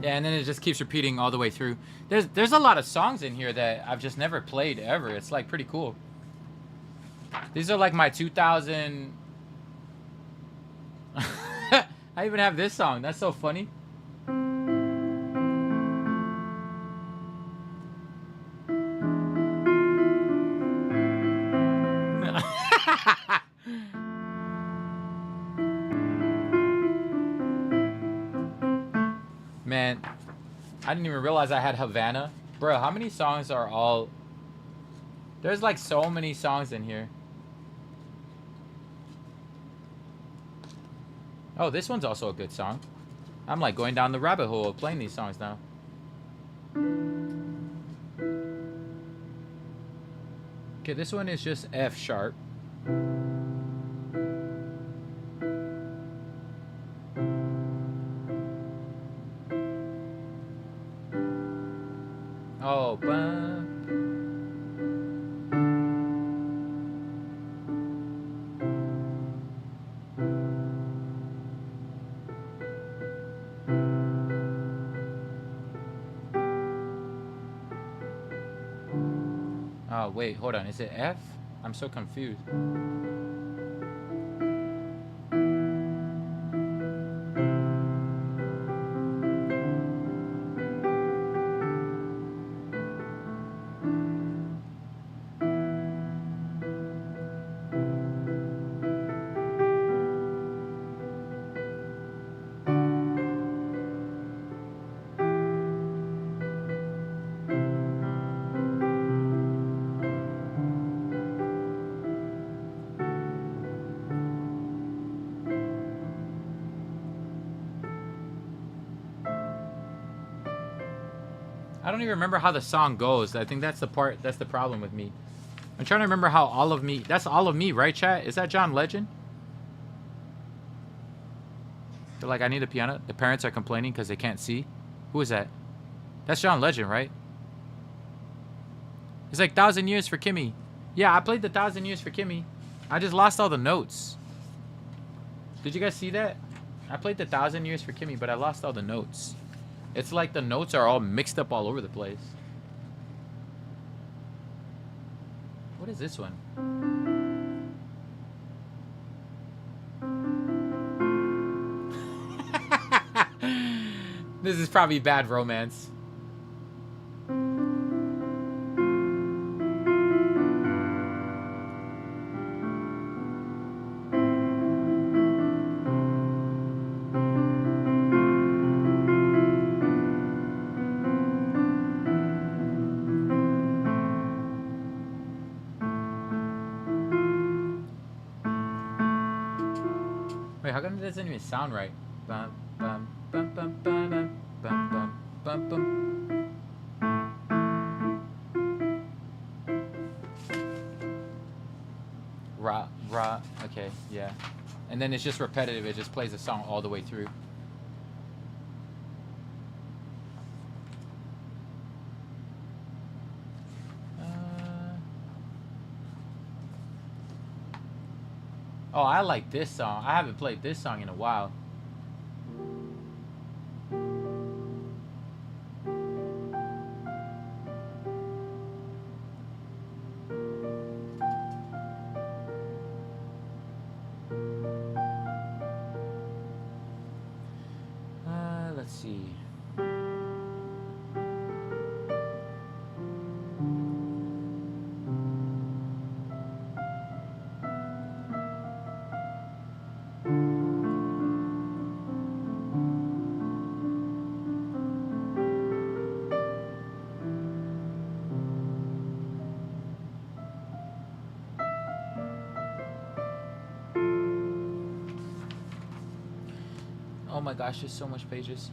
Yeah, and then it just keeps repeating all the way through. There's a lot of songs in here that I've just never played ever. It's like pretty cool. These are like my 2000. I even have this song. That's so funny. Man, I didn't even realize I had Havana. Bro, how many songs are all... There's like so many songs in here. Oh, this one's also a good song. I'm like going down the rabbit hole of playing these songs now. Okay, this one is just F sharp. Oh, oh, wait, hold on. Is it F? I'm so confused. I don't even remember how the song goes. I think that's the problem with me. I'm trying to remember how All of Me... That's All of Me, right, chat? Is that John Legend? They're like, I need a piano. The parents are complaining because they can't see. Who is that? That's John Legend, right? It's like 1,000 Years for Kimmy. Yeah, I played the 1,000 Years for Kimmy. I just lost all the notes. Did you guys see that? I played the 1,000 Years for Kimmy, but I lost all the notes. It's like the notes are all mixed up all over the place. What is this one? This is probably Bad Romance. Wait, how come it doesn't even sound right? Bum, bum, bum, bum, bum, bum, bum, bum, bum. Ra, okay, yeah. And then it's just repetitive, it just plays the song all the way through. Oh, I like this song. I haven't played this song in a while. Let's see. Oh my gosh, there's so much pages.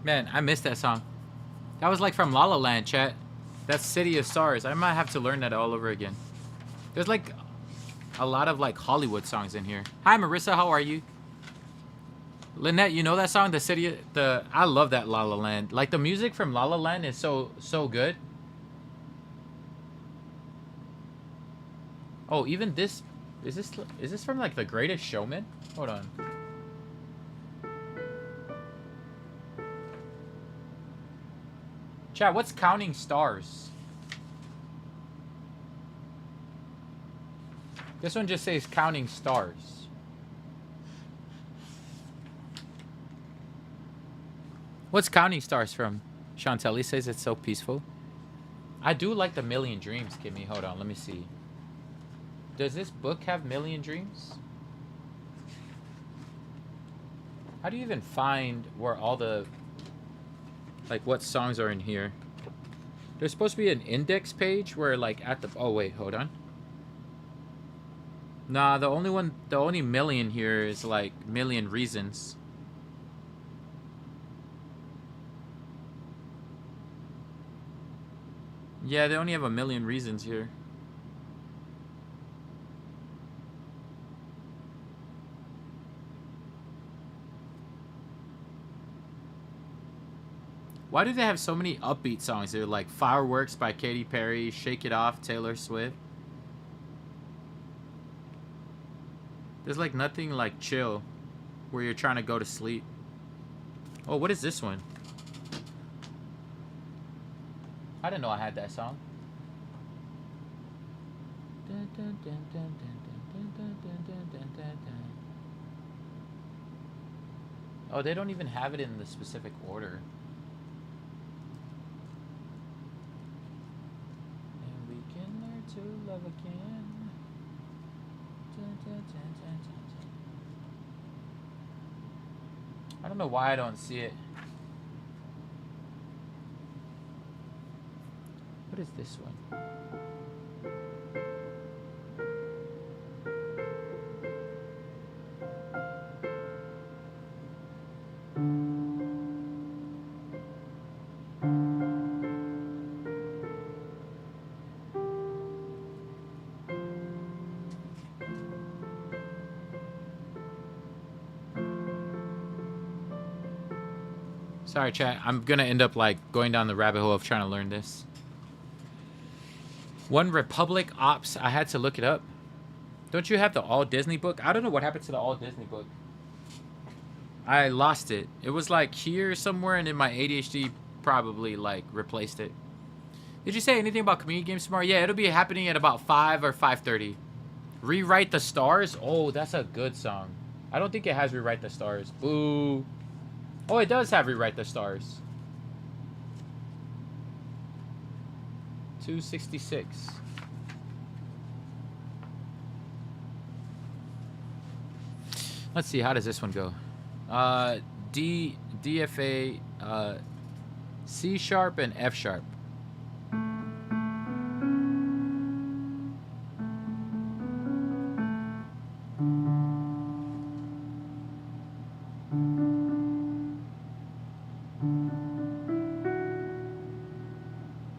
Man, I missed that song. That was like from La La Land, chat. That's City of Stars. I might have to learn that all over again. There's like a lot of like Hollywood songs in here. Hi Marissa, how are you? Lynette, you know that song, I love that La La Land. Like the music from La La Land is so good. Oh, even this is this from like The Greatest Showman? Hold on. Chat, what's Counting Stars? This one just says Counting Stars. What's Counting Stars from? Chantelli says it's so peaceful. I do like the Million Dreams, Kimmy. Hold on, let me see. Does this book have Million Dreams? How do you even find where all the... like, what songs are in here? There's supposed to be an index page where, like, at the... oh, wait, hold on. Nah, the only million here is, like, Million Reasons. Yeah, they only have a Million Reasons here. Why do they have so many upbeat songs? They're like Fireworks by Katy Perry, Shake It Off, Taylor Swift. There's like nothing like chill where you're trying to go to sleep. Oh, what is this one? I didn't know I had that song. Oh, they don't even have it in the specific order. And we can learn to love again. I don't know why I don't see it. What is this one? Sorry, chat. I'm gonna end up like going down the rabbit hole of trying to learn this. One Republic Ops. I had to look it up. Don't you have the All Disney book? I don't know what happened to the All Disney book. I lost it. It was like here somewhere, and then my ADHD probably like replaced it. Did you say anything about community games tomorrow? Yeah, it'll be happening at about 5 or 5:30. Rewrite the Stars. Oh, that's a good song. I don't think it has Rewrite the Stars. Boo. Oh, it does have Rewrite the Stars. 266. Let's see, how does this one go? DFA, C sharp and F sharp.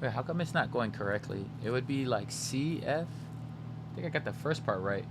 Wait, how come it's not going correctly? It would be like C, F? I think I got the first part right.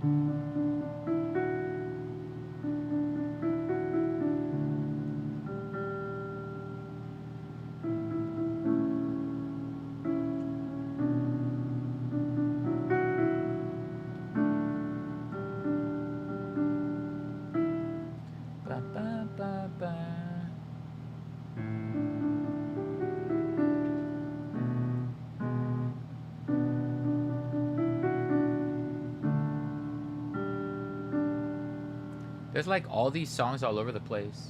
There's like all these songs all over the place.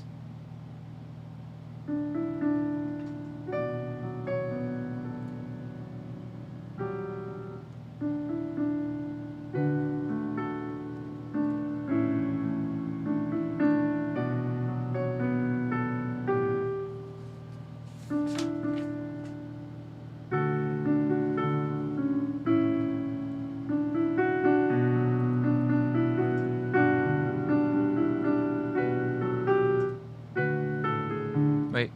Wait.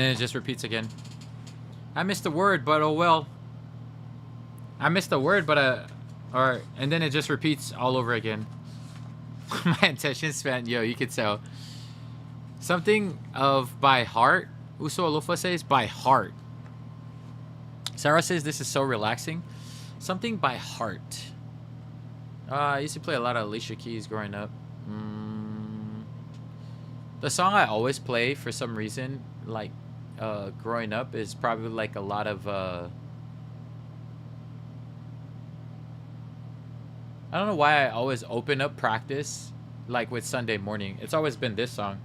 then it just repeats again. I missed the word, but oh well. I missed the word, but and then it just repeats all over again. My attention span, yo, you could tell. Something of by heart. Uso Alofa says by heart. Sarah says this is so relaxing. Something by heart. I used to play a lot of Alicia Keys growing up. The song I always play for some reason, like growing up, is probably like a lot of I don't know why I always open up practice like with Sunday morning. It's always been this song.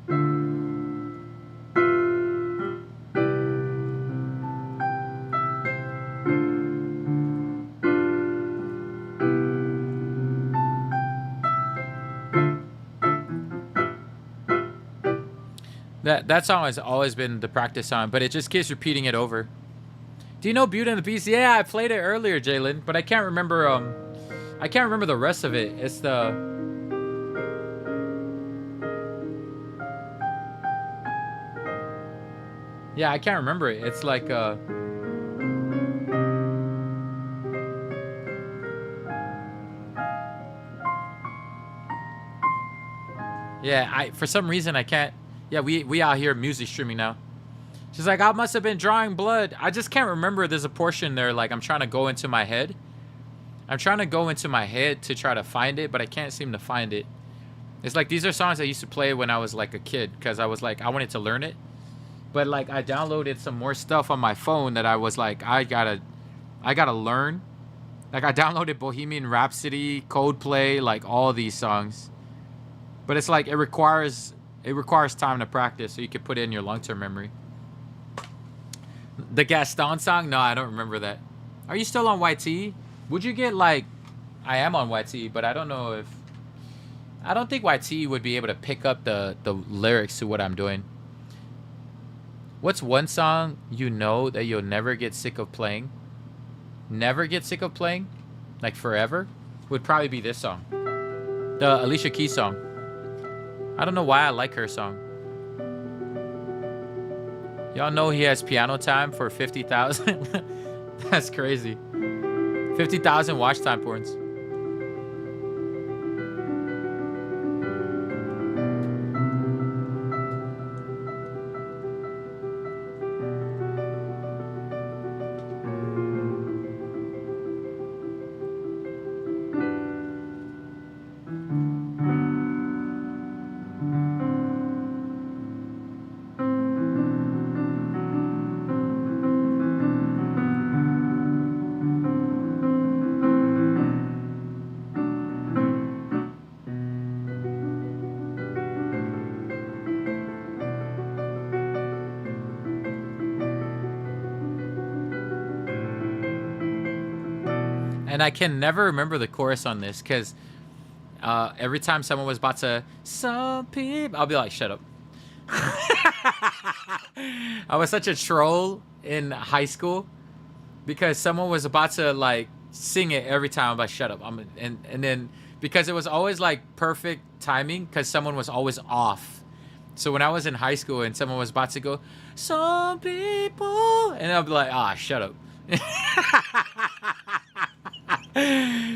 That song has always been the practice song, but it just keeps repeating it over. Do you know Beauty and the Beast? Yeah, I played it earlier, Jalen, but I can't remember the rest of it. It's the Yeah, I can't remember it. It's like yeah, for some reason I can't. Yeah, we out here music streaming now. She's like, I must have been drawing blood. I just can't remember. There's a portion there, like I'm trying to go into my head. I'm trying to go into my head to try to find it, but I can't seem to find it. It's like these are songs I used to play when I was like a kid, because I was like, I wanted to learn it. But like I downloaded some more stuff on my phone that I was like, I gotta learn. Like I downloaded Bohemian Rhapsody, Coldplay, like all these songs. But it's like it requires time to practice, so you can put it in your long-term memory. The Gaston song? No, I don't remember that. Are you still on YT? Would you get like... I am on YT, but I don't know if... I don't think YT would be able to pick up the lyrics to what I'm doing. What's one song you know that you'll never get sick of playing? Never get sick of playing? Like forever? Would probably be this song. The Alicia Keys song. I don't know why I like her song. Y'all know he has piano time for 50,000? That's crazy. 50,000 watch time points. And I can never remember the chorus on this because every time someone was about to, some people, I'll be like, shut up. I was such a troll in high school because someone was about to like sing it every time. I'm like, shut up. And then because it was always like perfect timing because someone was always off. So when I was in high school and someone was about to go, some people, and I'll be like, shut up.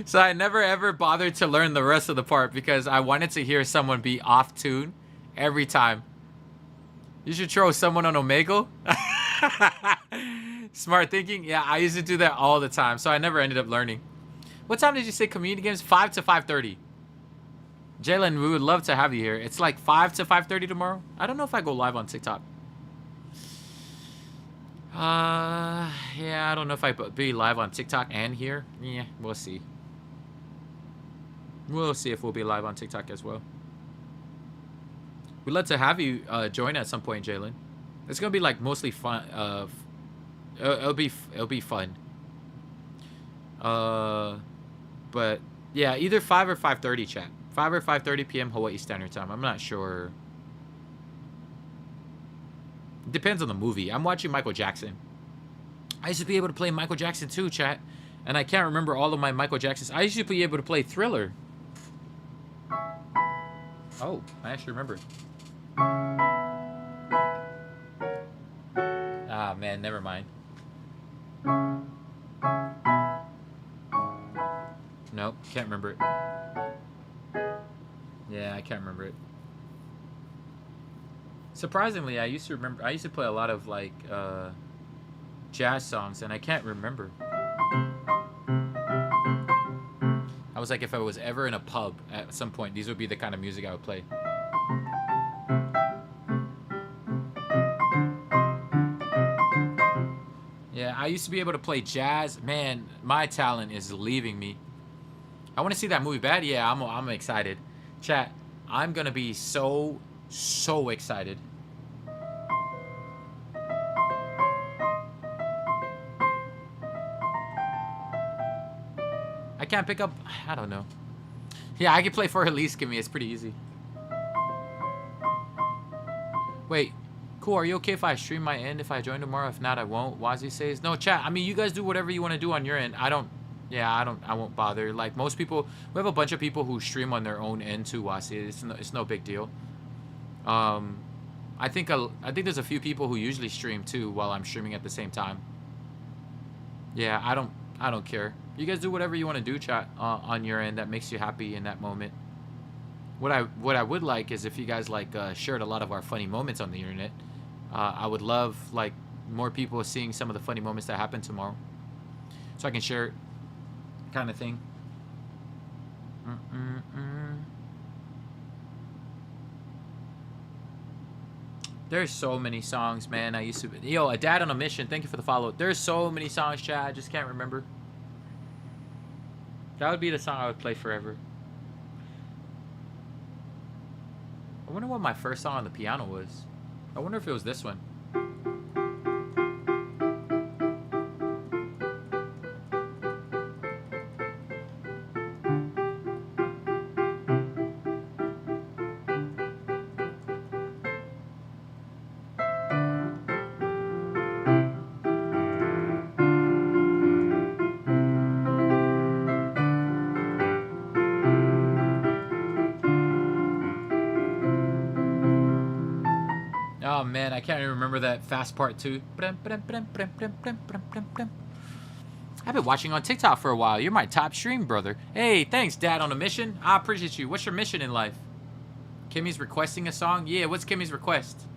So I never ever bothered to learn the rest of the part because I wanted to hear someone be off tune every time. You should throw someone on Omegle. Smart thinking. Yeah, I used to do that all the time, so I never ended up learning. What time did you say community games? 5 to 5:30. Jalen, we would love to have you here. It's like 5 to 5:30 tomorrow. I don't know if I go live on TikTok. Yeah, I don't know if I be live on TikTok and here. Yeah, we'll see. We'll see if we'll be live on TikTok as well. We'd love to have you join at some point, Jalen. It's gonna be like mostly fun. It'll be fun. But yeah, either 5 or 5:30, chat. 5 or 5:30 p.m. Hawaii Standard Time. I'm not sure. It depends on the movie. I'm watching Michael Jackson. I used to be able to play Michael Jackson too, chat. And I can't remember all of my Michael Jacksons. I used to be able to play Thriller. Oh, I actually remember. Ah, man, never mind. Nope, can't remember it. Yeah, I can't remember it. Surprisingly, I used to play a lot of like jazz songs, and I can't remember. I was like, if I was ever in a pub at some point, these would be the kind of music I would play. Yeah, I used to be able to play jazz. Man, my talent is leaving me. I want to see that movie Bad. Yeah, I'm excited. Chat, I'm gonna be so excited. I can't pick up. I don't know. Yeah, I can play For Elise. Give me. It's pretty easy. Wait. Cool. Are you okay if I stream my end? If I join tomorrow? If not, I won't. Wazi says no. Chat. I mean, you guys do whatever you want to do on your end. I don't. Yeah, I won't bother. Like most people, we have a bunch of people who stream on their own end too. Wazi. It's no big deal. I think there's a few people who usually stream too while I'm streaming at the same time. Yeah, I don't care. You guys do whatever you want to do, chat, on your end that makes you happy in that moment. What I would like is if you guys like shared a lot of our funny moments on the internet. I would love like more people seeing some of the funny moments that happen tomorrow, so I can share it, kind of thing. There's so many songs, man. I used to. Yo, A Dad on a Mission. Thank you for the follow. There's so many songs, chat. I just can't remember. That would be the song I would play forever. I wonder what my first song on the piano was. I wonder if it was this one. Oh man, I can't even remember that fast part too. I've been watching on TikTok for a while. You're my top stream, brother. Hey, thanks, Dad on a Mission. I appreciate you. What's your mission in life? Kimmy's requesting a song? Yeah, what's Kimmy's request?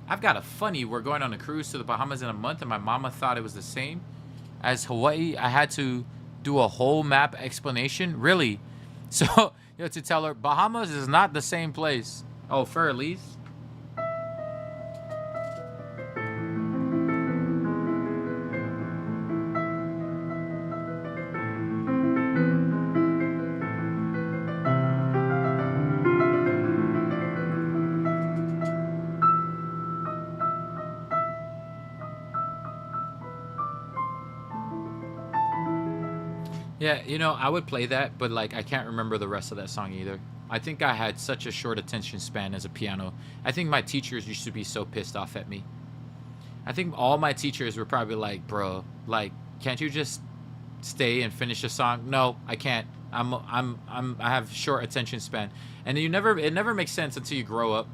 I've got a funny. We're going on a cruise to the Bahamas in a month, and my mama thought it was the same as Hawaii. I had to do a whole map explanation. Really? So, to tell her, Bahamas is not the same place. Oh, for Elise? Yeah, I would play that, but like I can't remember the rest of that song either. I think I had such a short attention span as a piano. I think my teachers used to be so pissed off at me. I think all my teachers were probably like, "Bro, like, can't you just stay and finish a song?" No, I can't. I have short attention span, and it never makes sense until you grow up.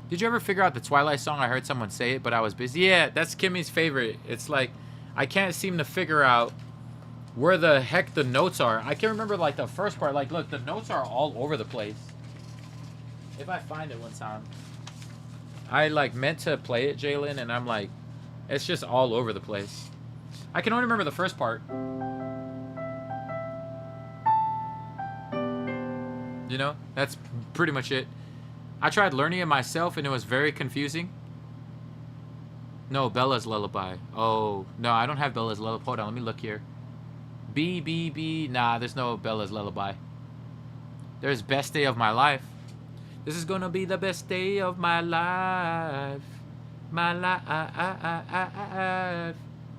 Did you ever figure out the Twilight song? I heard someone say it, but I was busy. Yeah, that's Kimmy's favorite. It's like I can't seem to figure out where the heck the notes are. I can remember like the first part. Like, look, the notes are all over the place. If I find it one time. I like meant to play it, Jalen, and I'm like, it's just all over the place. I can only remember the first part. That's pretty much it. I tried learning it myself, and it was very confusing. No, Bella's Lullaby. Oh, no, I don't have Bella's Lullaby. Hold on, let me look here. B. Nah, there's no Bella's Lullaby. There's Best Day of My Life. This is gonna be the best day of my life. My life.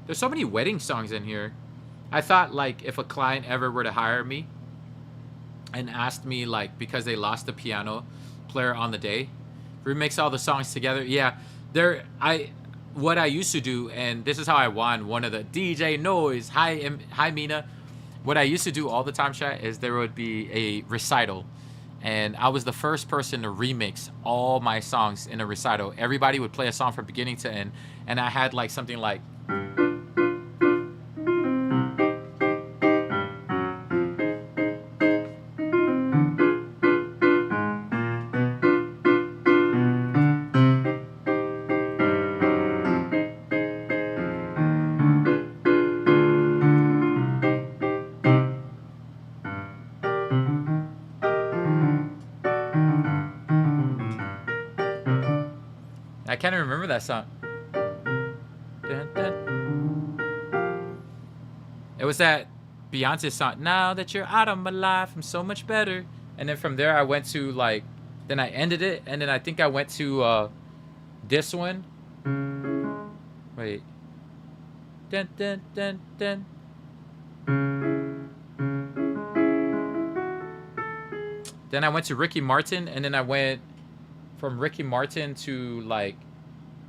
There's so many wedding songs in here. I thought, like, if a client ever were to hire me and asked me, like, because they lost the piano player on the day, remix all the songs together. Yeah, what I used to do, and this is how I won one of the DJ Noise. Hi Mina. What I used to do all the time, chat, is there would be a recital, and I was the first person to remix all my songs in a recital. Everybody would play a song from beginning to end, and I had like something like. I can't even remember that song. Dun, dun. It was that Beyonce song. Now that you're out of my life, I'm so much better. And then from there, I went to like, then I ended it, and then I think I went to this one. Wait. Dun, dun, dun, dun. Then I went to Ricky Martin, and then I went from Ricky Martin to like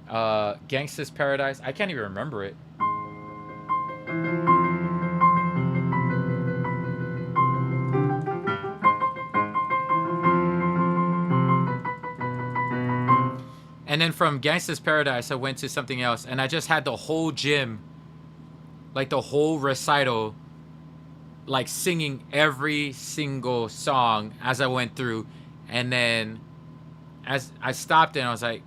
Gangsta's Paradise. I can't even remember it. And then from Gangsta's Paradise, I went to something else, and I just had the whole gym, like the whole recital, like singing every single song as I went through. And then as I stopped and I was like,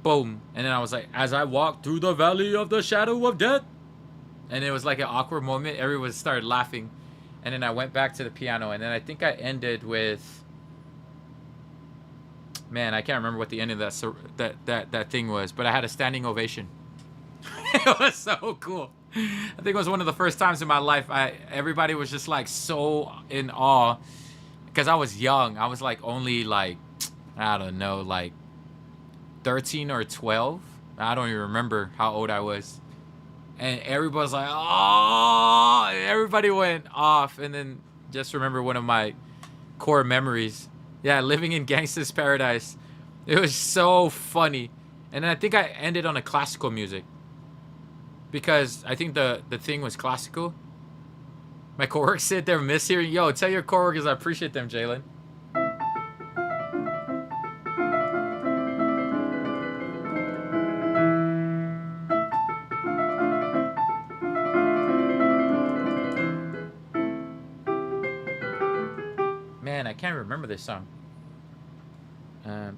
boom. And then I was like, as I walked through the valley of the shadow of death. And it was like an awkward moment. Everyone started laughing. And then I went back to the piano. And then I think I ended with, man, I can't remember what the end of that thing was. But I had a standing ovation. It was so cool. I think it was one of the first times in my life everybody was just like so in awe. Because I was young. I was like only like, I don't know, like 13 or 12. I don't even remember how old I was. And everybody was like, oh, everybody went off. And then just remember one of my core memories. Yeah, living in Gangsta's Paradise. It was so funny. And then I think I ended on a classical music. Because I think the thing was classical. My coworkers sit there miss hearing. Yo, tell your coworkers I appreciate them, Jalen. Man, I can't remember this song. Man,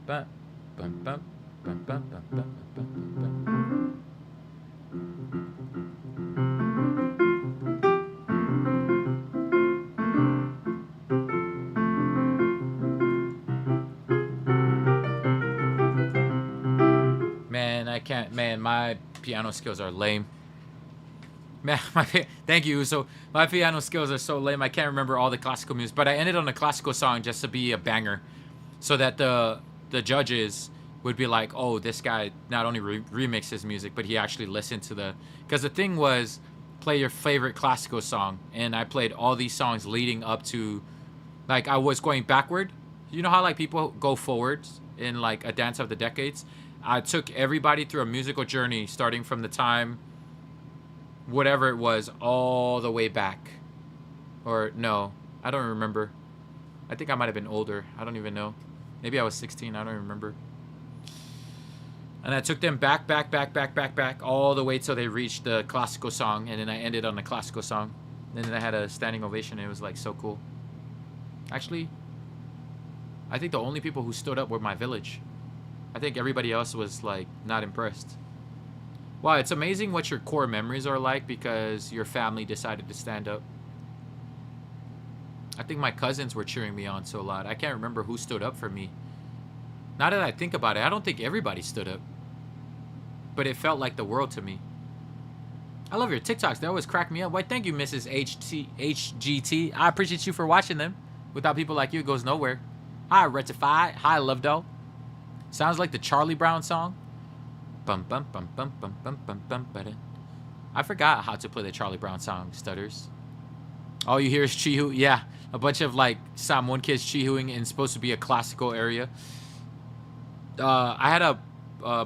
I can't. Man, my piano skills are lame. Man, thank you. So my piano skills are so lame. I can't remember all the classical music, but I ended on a classical song just to be a banger, so that the judges would be like, oh, this guy not only remixes music, but he actually listened to the. Because the thing was, play your favorite classical song, and I played all these songs leading up to, like I was going backward. You know how like people go forwards in like a Dance of the Decades. I took everybody through a musical journey, starting from the time. Whatever it was, all the way back. Or no, I don't remember. I think I might have been older. I don't even know. Maybe I was 16. I don't remember. And I took them back, all the way till they reached the classical song. And then I ended on the classical song. And then I had a standing ovation. And it was like so cool. Actually, I think the only people who stood up were my village. I think everybody else was like not impressed. Wow, it's amazing what your core memories are like because your family decided to stand up. I think my cousins were cheering me on so loud. I can't remember who stood up for me. Now that I think about it, I don't think everybody stood up. But it felt like the world to me. I love your TikToks. They always crack me up. Why, thank you, Mrs. HGT. I appreciate you for watching them. Without people like you, it goes nowhere. Hi, Rectify. Hi, Love Doll. Sounds like the Charlie Brown song. Bum bum bum bum bum bum bum bum bum. I forgot how to play the Charlie Brown song, Stutters. All you hear is Chihu. Yeah, a bunch of like Samoan kids Chihuing in supposed to be a classical area. I had a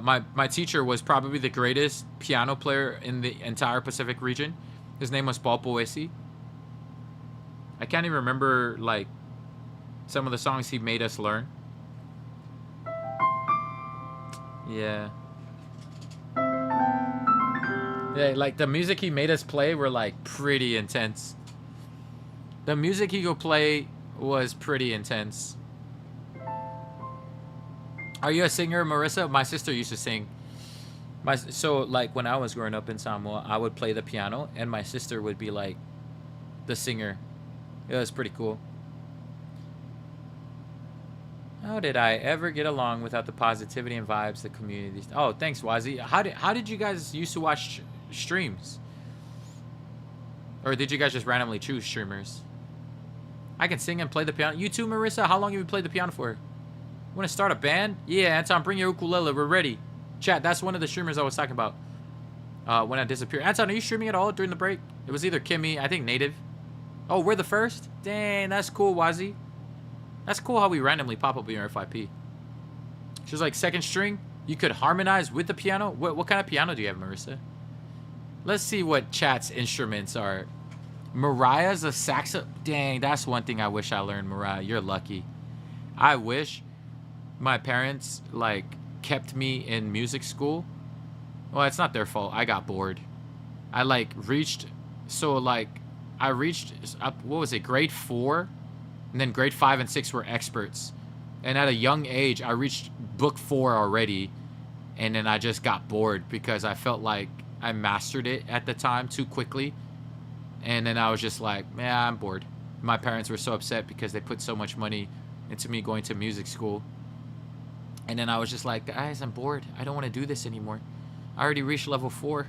my teacher was probably the greatest piano player in the entire Pacific region. His name was Paul Poesi. I can't even remember like some of the songs he made us learn. Yeah. Yeah, like the music he made us play were like pretty intense. The music he could play was pretty intense. Are you a singer, Marissa? My sister used to sing. So like when I was growing up in Samoa, I would play the piano, and my sister would be like the singer. It was pretty cool. How did I ever get along without the positivity and vibes the community? Oh, thanks, Wazi. How did you guys used to watch streams? Or did you guys just randomly choose streamers? I can sing and play the piano. You too, Marissa? How long have you played the piano for? Want to start a band? Yeah, Anton, bring your ukulele. We're ready. Chat, that's one of the streamers I was talking about when I disappeared. Anton, are you streaming at all during the break? It was either Kimmy, I think Native. Oh, we're the first? Dang, that's cool, Wazi. That's cool how we randomly pop up in your FIP. She was like, second string, you could harmonize with the piano? What kind of piano do you have, Marissa? Let's see what chat's instruments are. Mariah's a saxo. Dang, that's one thing I wish I learned, Mariah. You're lucky. I wish my parents, like, kept me in music school. Well, it's not their fault. I got bored. I, like, reached up, what was it, grade 4? And then grade 5 and 6 were experts. And at a young age, I reached book 4 already. And then I just got bored because I felt like I mastered it at the time too quickly. And then I was just like, man, I'm bored. My parents were so upset because they put so much money into me going to music school. And then I was just like, guys, I'm bored. I don't want to do this anymore. I already reached level 4.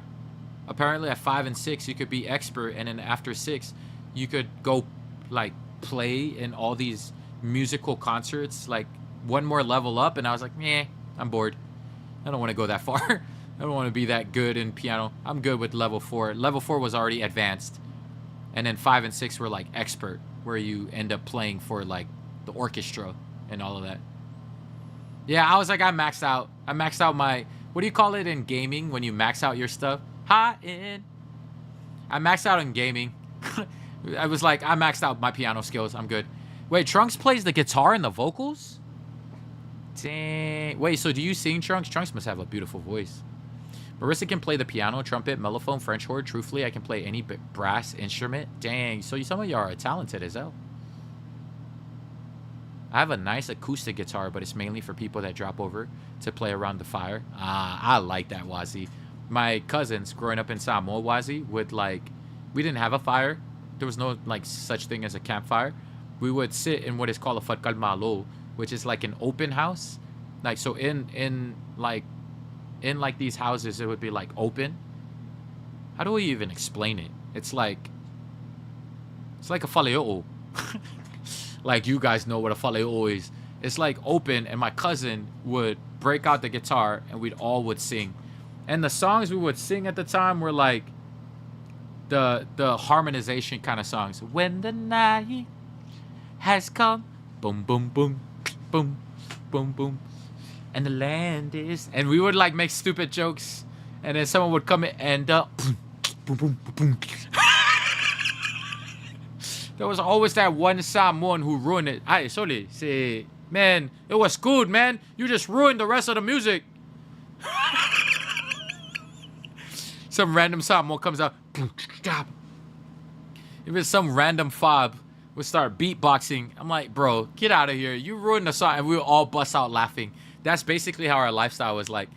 Apparently at 5 and 6, you could be expert. And then after 6, you could go, like, play in all these musical concerts, like one more level up. And I was like, meh, I'm bored. I don't want to go that far. I don't want to be that good in piano. I'm good with level 4. Level 4 was already advanced. And then 5 and 6 were like expert, where you end up playing for like the orchestra and all of that. Yeah, I was like, I maxed out. I maxed out my, what do you call it in gaming when you max out your stuff? High end. I maxed out in gaming. I was like, I maxed out my piano skills. I'm good. Wait, Trunks plays the guitar and the vocals? Dang. Wait, so do you sing, Trunks? Trunks must have a beautiful voice. Marissa can play the piano, trumpet, mellophone, French horn. Truthfully, I can play any brass instrument. Dang, so some of y'all are talented as hell. I have a nice acoustic guitar, but it's mainly for people that drop over to play around the fire. I like that, Wazi. My cousins growing up in Samoa, Wazi, would like, we didn't have a fire. There was no like such thing as a campfire. We would sit in what is called a fatkal malo, which is like an open house. Like, so in these houses, it would be like open. How do we even explain it? It's like a faleo'o. Like, you guys know what a faleo'o is. It's like open, and my cousin would break out the guitar, and we'd all would sing. And the songs we would sing at the time were like the harmonization kind of songs. When the night has come, boom, boom, boom, boom, boom, boom, and the land is, and we would like make stupid jokes, and then someone would come in and boom, boom, boom, boom. There was always that one Samoan who ruined it. Ay, sorry, say, man, it was good, man. You just ruined the rest of the music. Some random Samoan comes out. If it's some random fob would start beatboxing, I'm like, bro, get out of here. You ruined the song. And we would all bust out laughing. That's basically how our lifestyle was like.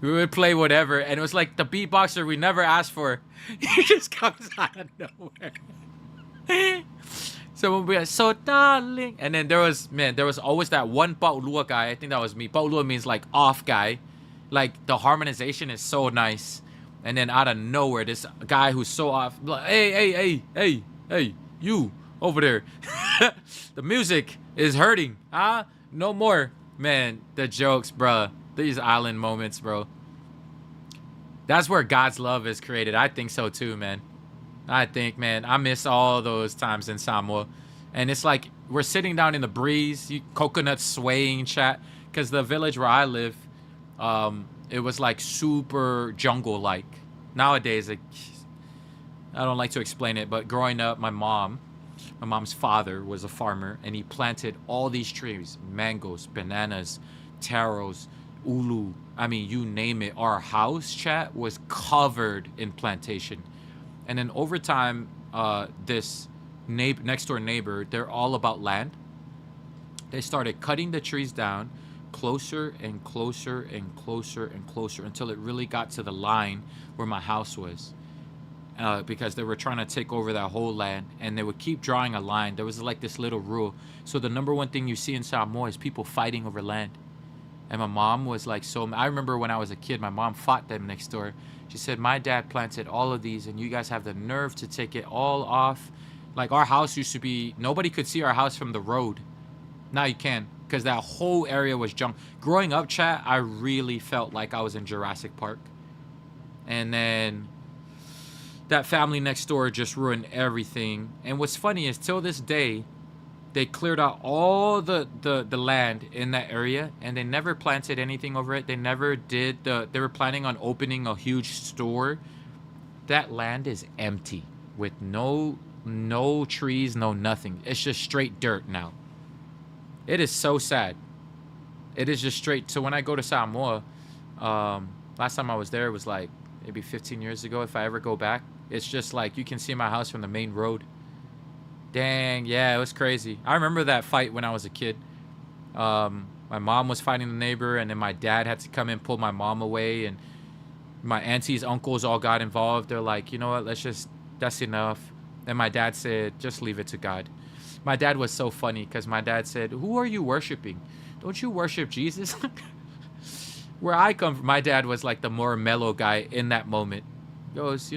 We would play whatever, and it was like the beatboxer we never asked for. He just comes out of nowhere. So we'll be like, so darling. And then there was always that one Paulua guy. I think that was me. Paulua means like off guy. Like, the harmonization is so nice. And then out of nowhere, this guy who's so off, like, hey, you over there. The music is hurting. Huh? No more. Man, the jokes, bruh. These island moments, bro. That's where God's love is created. I think so too, man. I think, man, I miss all those times in Samoa. And it's like we're sitting down in the breeze, coconuts swaying, chat. Because the village where I live, it was like super jungle-like. Nowadays, I don't like to explain it, but growing up, my mom's father was a farmer, and he planted all these trees: mangoes, bananas, taros, ulu. I mean, you name it. Our house, chat, was covered in plantation. And then over time, this next door neighbor, they're all about land. They started cutting the trees down closer and closer and closer and closer until it really got to the line where my house was. Because they were trying to take over that whole land, and they would keep drawing a line. There was like this little rule. So the number one thing you see in Samoa is people fighting over land. And my mom was like, I remember when I was a kid, my mom fought them next door. She said, my dad planted all of these and you guys have the nerve to take it all off. Like, our house used to be, nobody could see our house from the road. Now you can, because that whole area was junk. Growing up, chat, I really felt like I was in Jurassic Park. And then that family next door just ruined everything. And what's funny is, till this day, they cleared out all the land in that area, and they never planted anything over it. They never did they were planning on opening a huge store. That land is empty with no trees, no nothing. It's just straight dirt now. It is so sad. It is just straight. So when I go to Samoa, last time I was there was like maybe 15 years ago. If I ever go back, it's just like you can see my house from the main road. Dang, yeah, it was crazy. I remember that fight when I was a kid. My mom was fighting the neighbor, and then my dad had to come in and pull my mom away, and my aunties, uncles all got involved. They're like, you know what, that's enough. And my dad said, just leave it to God. My dad was so funny because my dad said, who are you worshiping? Don't you worship Jesus? Where I come from, my dad was like the more mellow guy in that moment. He goes,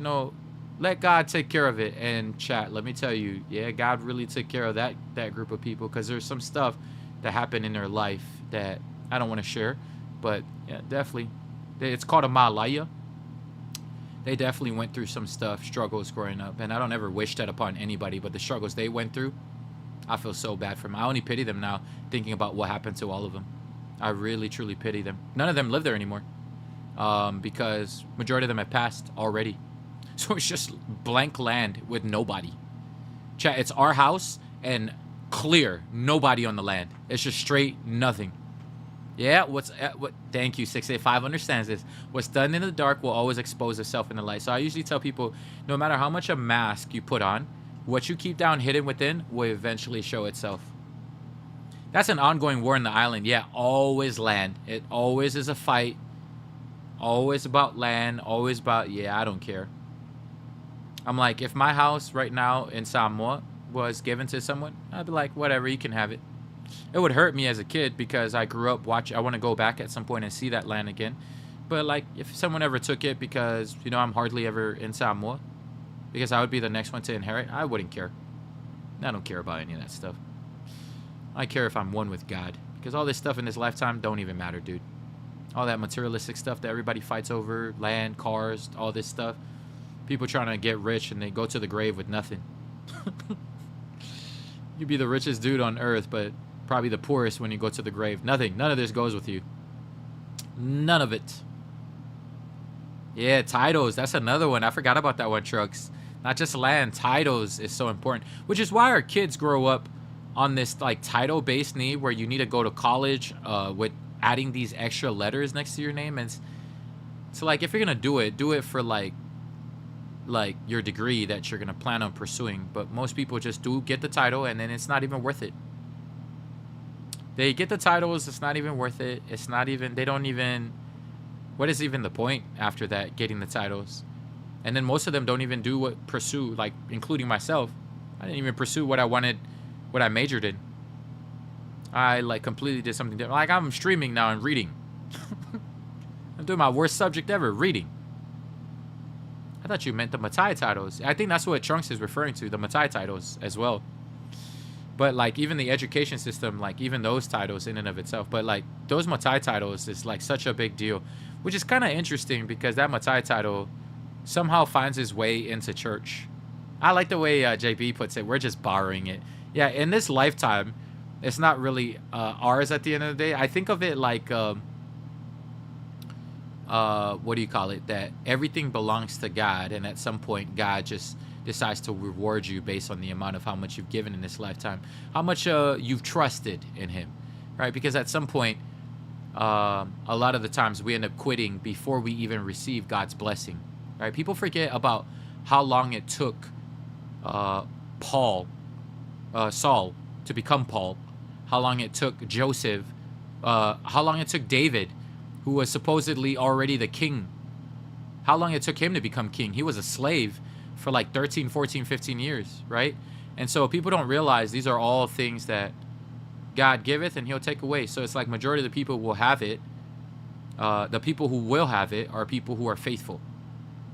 let God take care of it. And chat, let me tell you, yeah, God really took care of that group of people, because there's some stuff that happened in their life that I don't want to share, but yeah, definitely. It's called a malaya. They definitely went through some stuff, struggles growing up, and I don't ever wish that upon anybody, but the struggles they went through, I feel so bad for them. I only pity them now, thinking about what happened to all of them. I really, truly pity them. None of them live there anymore, because majority of them have passed already. So it's just blank land with nobody. Chat, it's our house and clear. Nobody on the land. It's just straight nothing. Yeah, what? Thank you, 685 understands this. What's done in the dark will always expose itself in the light. So I usually tell people, no matter how much a mask you put on, what you keep down hidden within will eventually show itself. That's an ongoing war in the island. Yeah, always land. It always is a fight. Always about land. Always about, yeah, I don't care. I'm like, if my house right now in Samoa was given to someone, I'd be like, whatever, you can have it. It would hurt me as a kid because I grew up watching. I want to go back at some point and see that land again. But like, if someone ever took it because, I'm hardly ever in Samoa, because I would be the next one to inherit, I wouldn't care. I don't care about any of that stuff. I care if I'm one with God, because all this stuff in this lifetime don't even matter, dude. All that materialistic stuff that everybody fights over, land, cars, all this stuff. People trying to get rich and they go to the grave with nothing. You'd be the richest dude on earth, but probably the poorest when you go to the grave. Nothing. None of this goes with you. None of it. Yeah, titles. That's another one. I forgot about that one, Trucks. Not just land. Titles is so important. Which is why our kids grow up on this like title-based need where you need to go to college with adding these extra letters next to your name. And so like, if you're going to do it for like your degree that you're gonna plan on pursuing. But most people just do get the title and then it's not even worth it. They get the titles, it's not even worth it. It's not even, they don't even, what is even the point after that, getting the titles? And then most of them don't even pursue, like including myself. I didn't even pursue what I wanted, what I majored in. I like completely did something different. Like, I'm streaming now and reading. I'm doing my worst subject ever, reading. I thought you meant the Matai titles. I think that's what Trunks is referring to, the Matai titles as well. But like, even the education system, like even those titles in and of itself, but like those Matai titles is like such a big deal, which is kind of interesting because that Matai title somehow finds its way into church. I like the way JB puts it. We're just borrowing it. Yeah, in this lifetime, it's not really ours at the end of the day. I think of it like... what do you call it, that everything belongs to God, and at some point God just decides to reward you based on the amount of how much you've given in this lifetime, how much you've trusted in him, right? Because at some point a lot of the times we end up quitting before we even receive God's blessing, right? People forget about how long it took Saul to become Paul, how long it took Joseph, how long it took David, who was supposedly already the king, how long it took him to become king. He was a slave for like 13, 14, 15 years, right? And so people don't realize these are all things that God giveth and he'll take away. So it's like majority of the people will have it. The people who will have it are people who are faithful,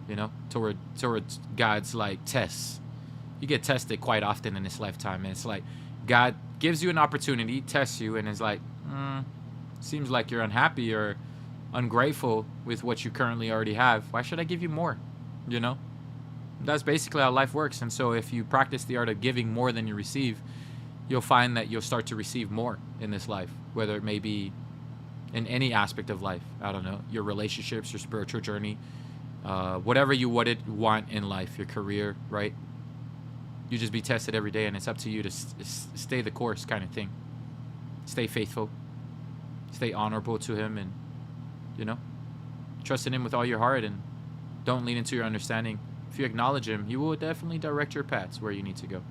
you know, towards God's like tests. You get tested quite often in this lifetime, and it's like God gives you an opportunity, tests you, and it's like, seems like you're unhappy or ungrateful with what you currently already have. Why should I give you more? You know, that's basically how life works. And so if you practice the art of giving more than you receive, you'll find that you'll start to receive more in this life, whether it may be in any aspect of life. I don't know, your relationships, your spiritual journey, whatever you want in life, your career, right? You just be tested every day, and it's up to you to stay the course, kind of thing. Stay faithful, stay honorable to him, and, you know, trust in him with all your heart, and don't lean into your understanding. If you acknowledge him, he will definitely direct your paths where you need to go.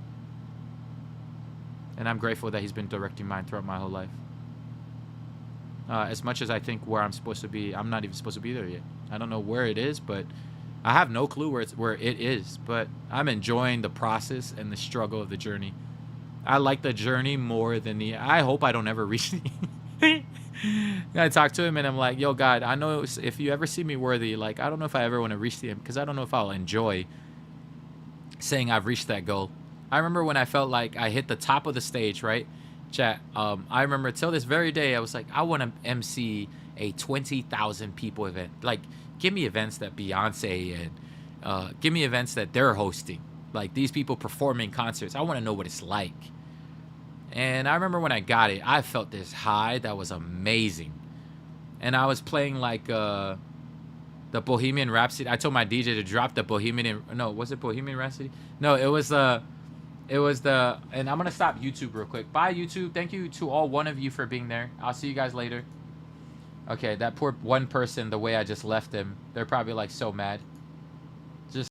And I'm grateful that he's been directing mine throughout my whole life. As much as I think where I'm supposed to be, I'm not even supposed to be there yet. I don't know where it is, but I have no clue where it is. But I'm enjoying the process and the struggle of the journey. I like the journey more than I hope I don't ever reach the I talk to him and I'm like, yo, God, I know if you ever see me worthy, like, I don't know if I ever want to reach the end, because I don't know if I'll enjoy saying I've reached that goal. I remember when I felt like I hit the top of the stage, right? Chat. I remember till this very day, I was like, I want to MC a 20,000 people event. Like, give me events that Beyonce and give me events that they're hosting. Like, these people performing concerts. I want to know what it's like. And I remember when I got it, I felt this high that was amazing. And I was playing like the Bohemian Rhapsody. I told my DJ to drop the Bohemian. No, was it Bohemian Rhapsody? No, it was the. And I'm gonna stop YouTube real quick. Bye, YouTube. Thank you to all one of you for being there. I'll see you guys later. Okay, that poor one person, the way I just left them, they're probably like so mad.